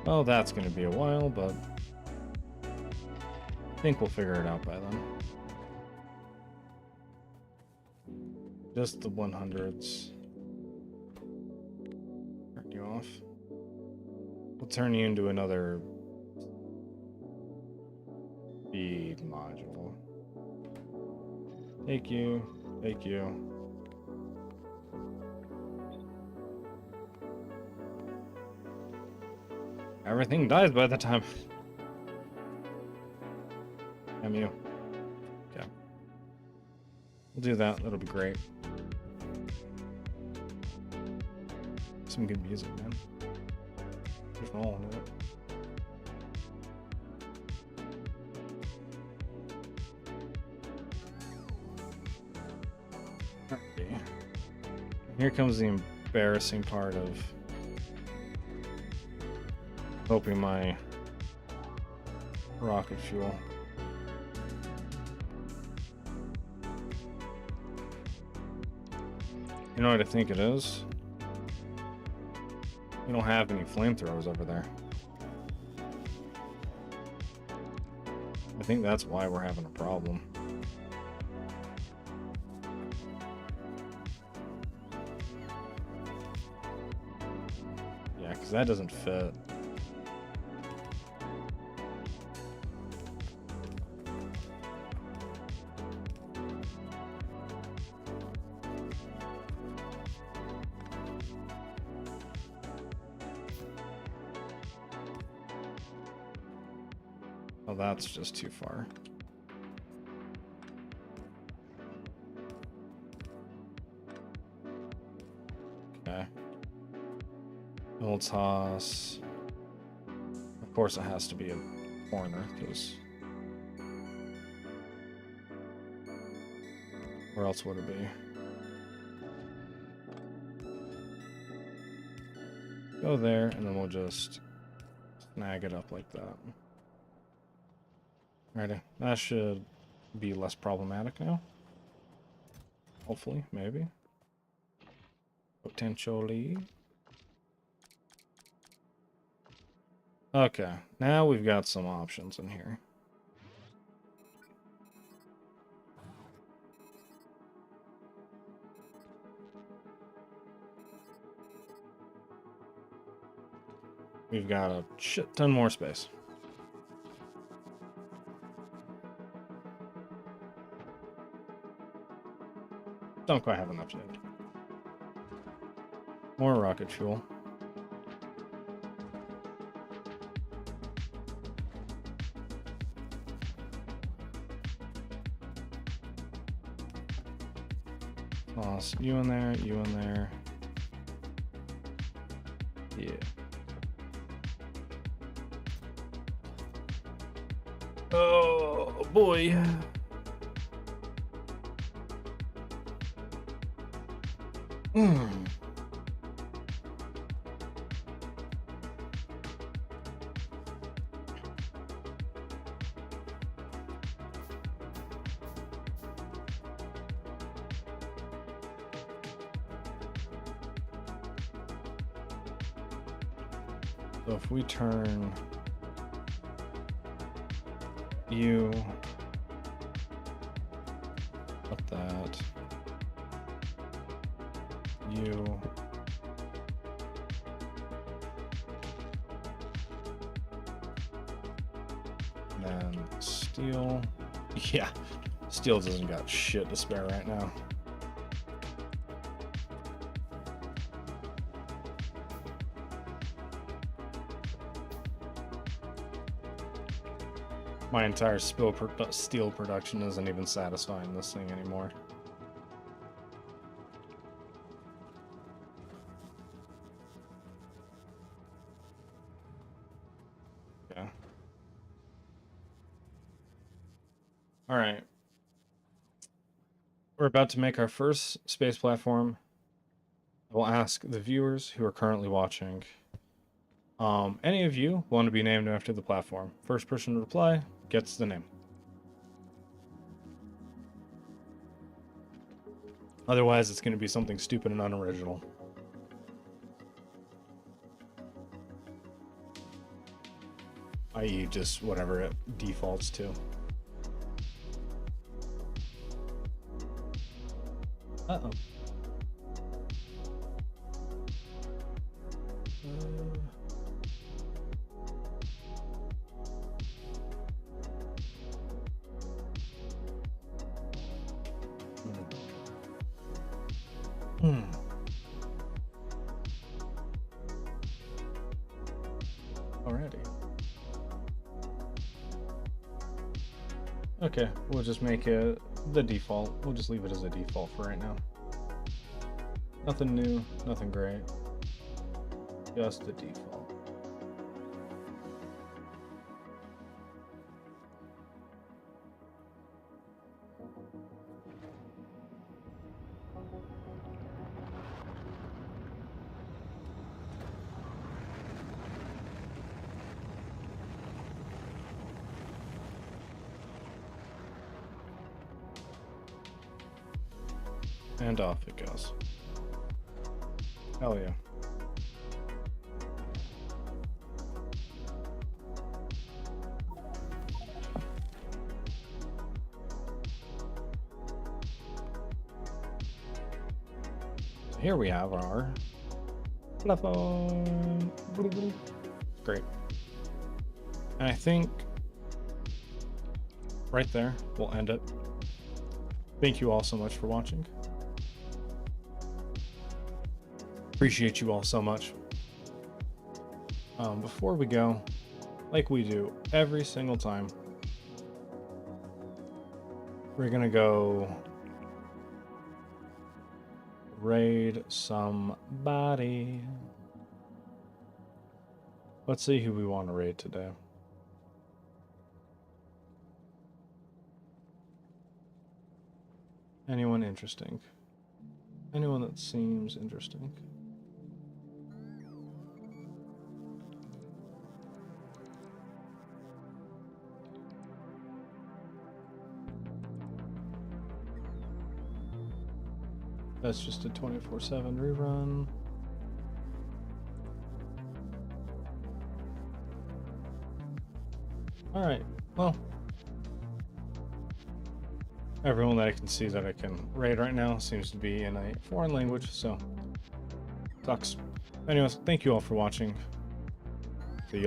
Well, that's going to be a while, but I think we'll figure it out by then. Just the 100s. Turn you off. We'll turn you into another feed module. Take you. Take you. Everything dies by the time. MU. Okay. We'll do that. That'll be great. Some good music, man. There's all in it. Okay. Here comes the embarrassing part of hoping my rocket fuel. You know what I think it is? We don't have any flamethrowers over there. I think that's why we're having a problem. Yeah, because that doesn't fit. Oh, that's just too far. Okay. We'll toss. Of course, it has to be a corner, because where else would it be? Go there, and then we'll just snag it up like that. Alrighty, that should be less problematic now. Hopefully, maybe. Potentially. Okay, now we've got some options in here. we've got a shit ton more space. Don't quite have enough yet. More rocket fuel. Toss you in there, you in there. Yeah. Oh boy. So if we turn you up that, you, and then steel. Yeah, steel doesn't got shit to spare right now. My entire steel production isn't even satisfying this thing anymore. Yeah. All right. We're about to make our first space platform. I will ask the viewers who are currently watching, any of you want to be named after the platform? First person to reply gets the name. Otherwise, it's going to be something stupid and unoriginal. I.e. just whatever it defaults to. Uh-oh. Alrighty. Okay, we'll just make it the default. We'll just leave it as a default for right now. Nothing new, nothing great. Just the default. And off it goes. Hell yeah. So here we have our platform. Great. And I think right there we'll end it. Thank you all so much for watching. Appreciate you all so much. Before we go, like we do every single time, we're gonna go raid somebody. Let's see who we want to raid today. Anyone interesting? Anyone that seems interesting? That's just a 24/7 rerun. All right, well, everyone that I can see that I can raid right now seems to be in a foreign language, so sucks. Anyways, thank you all for watching.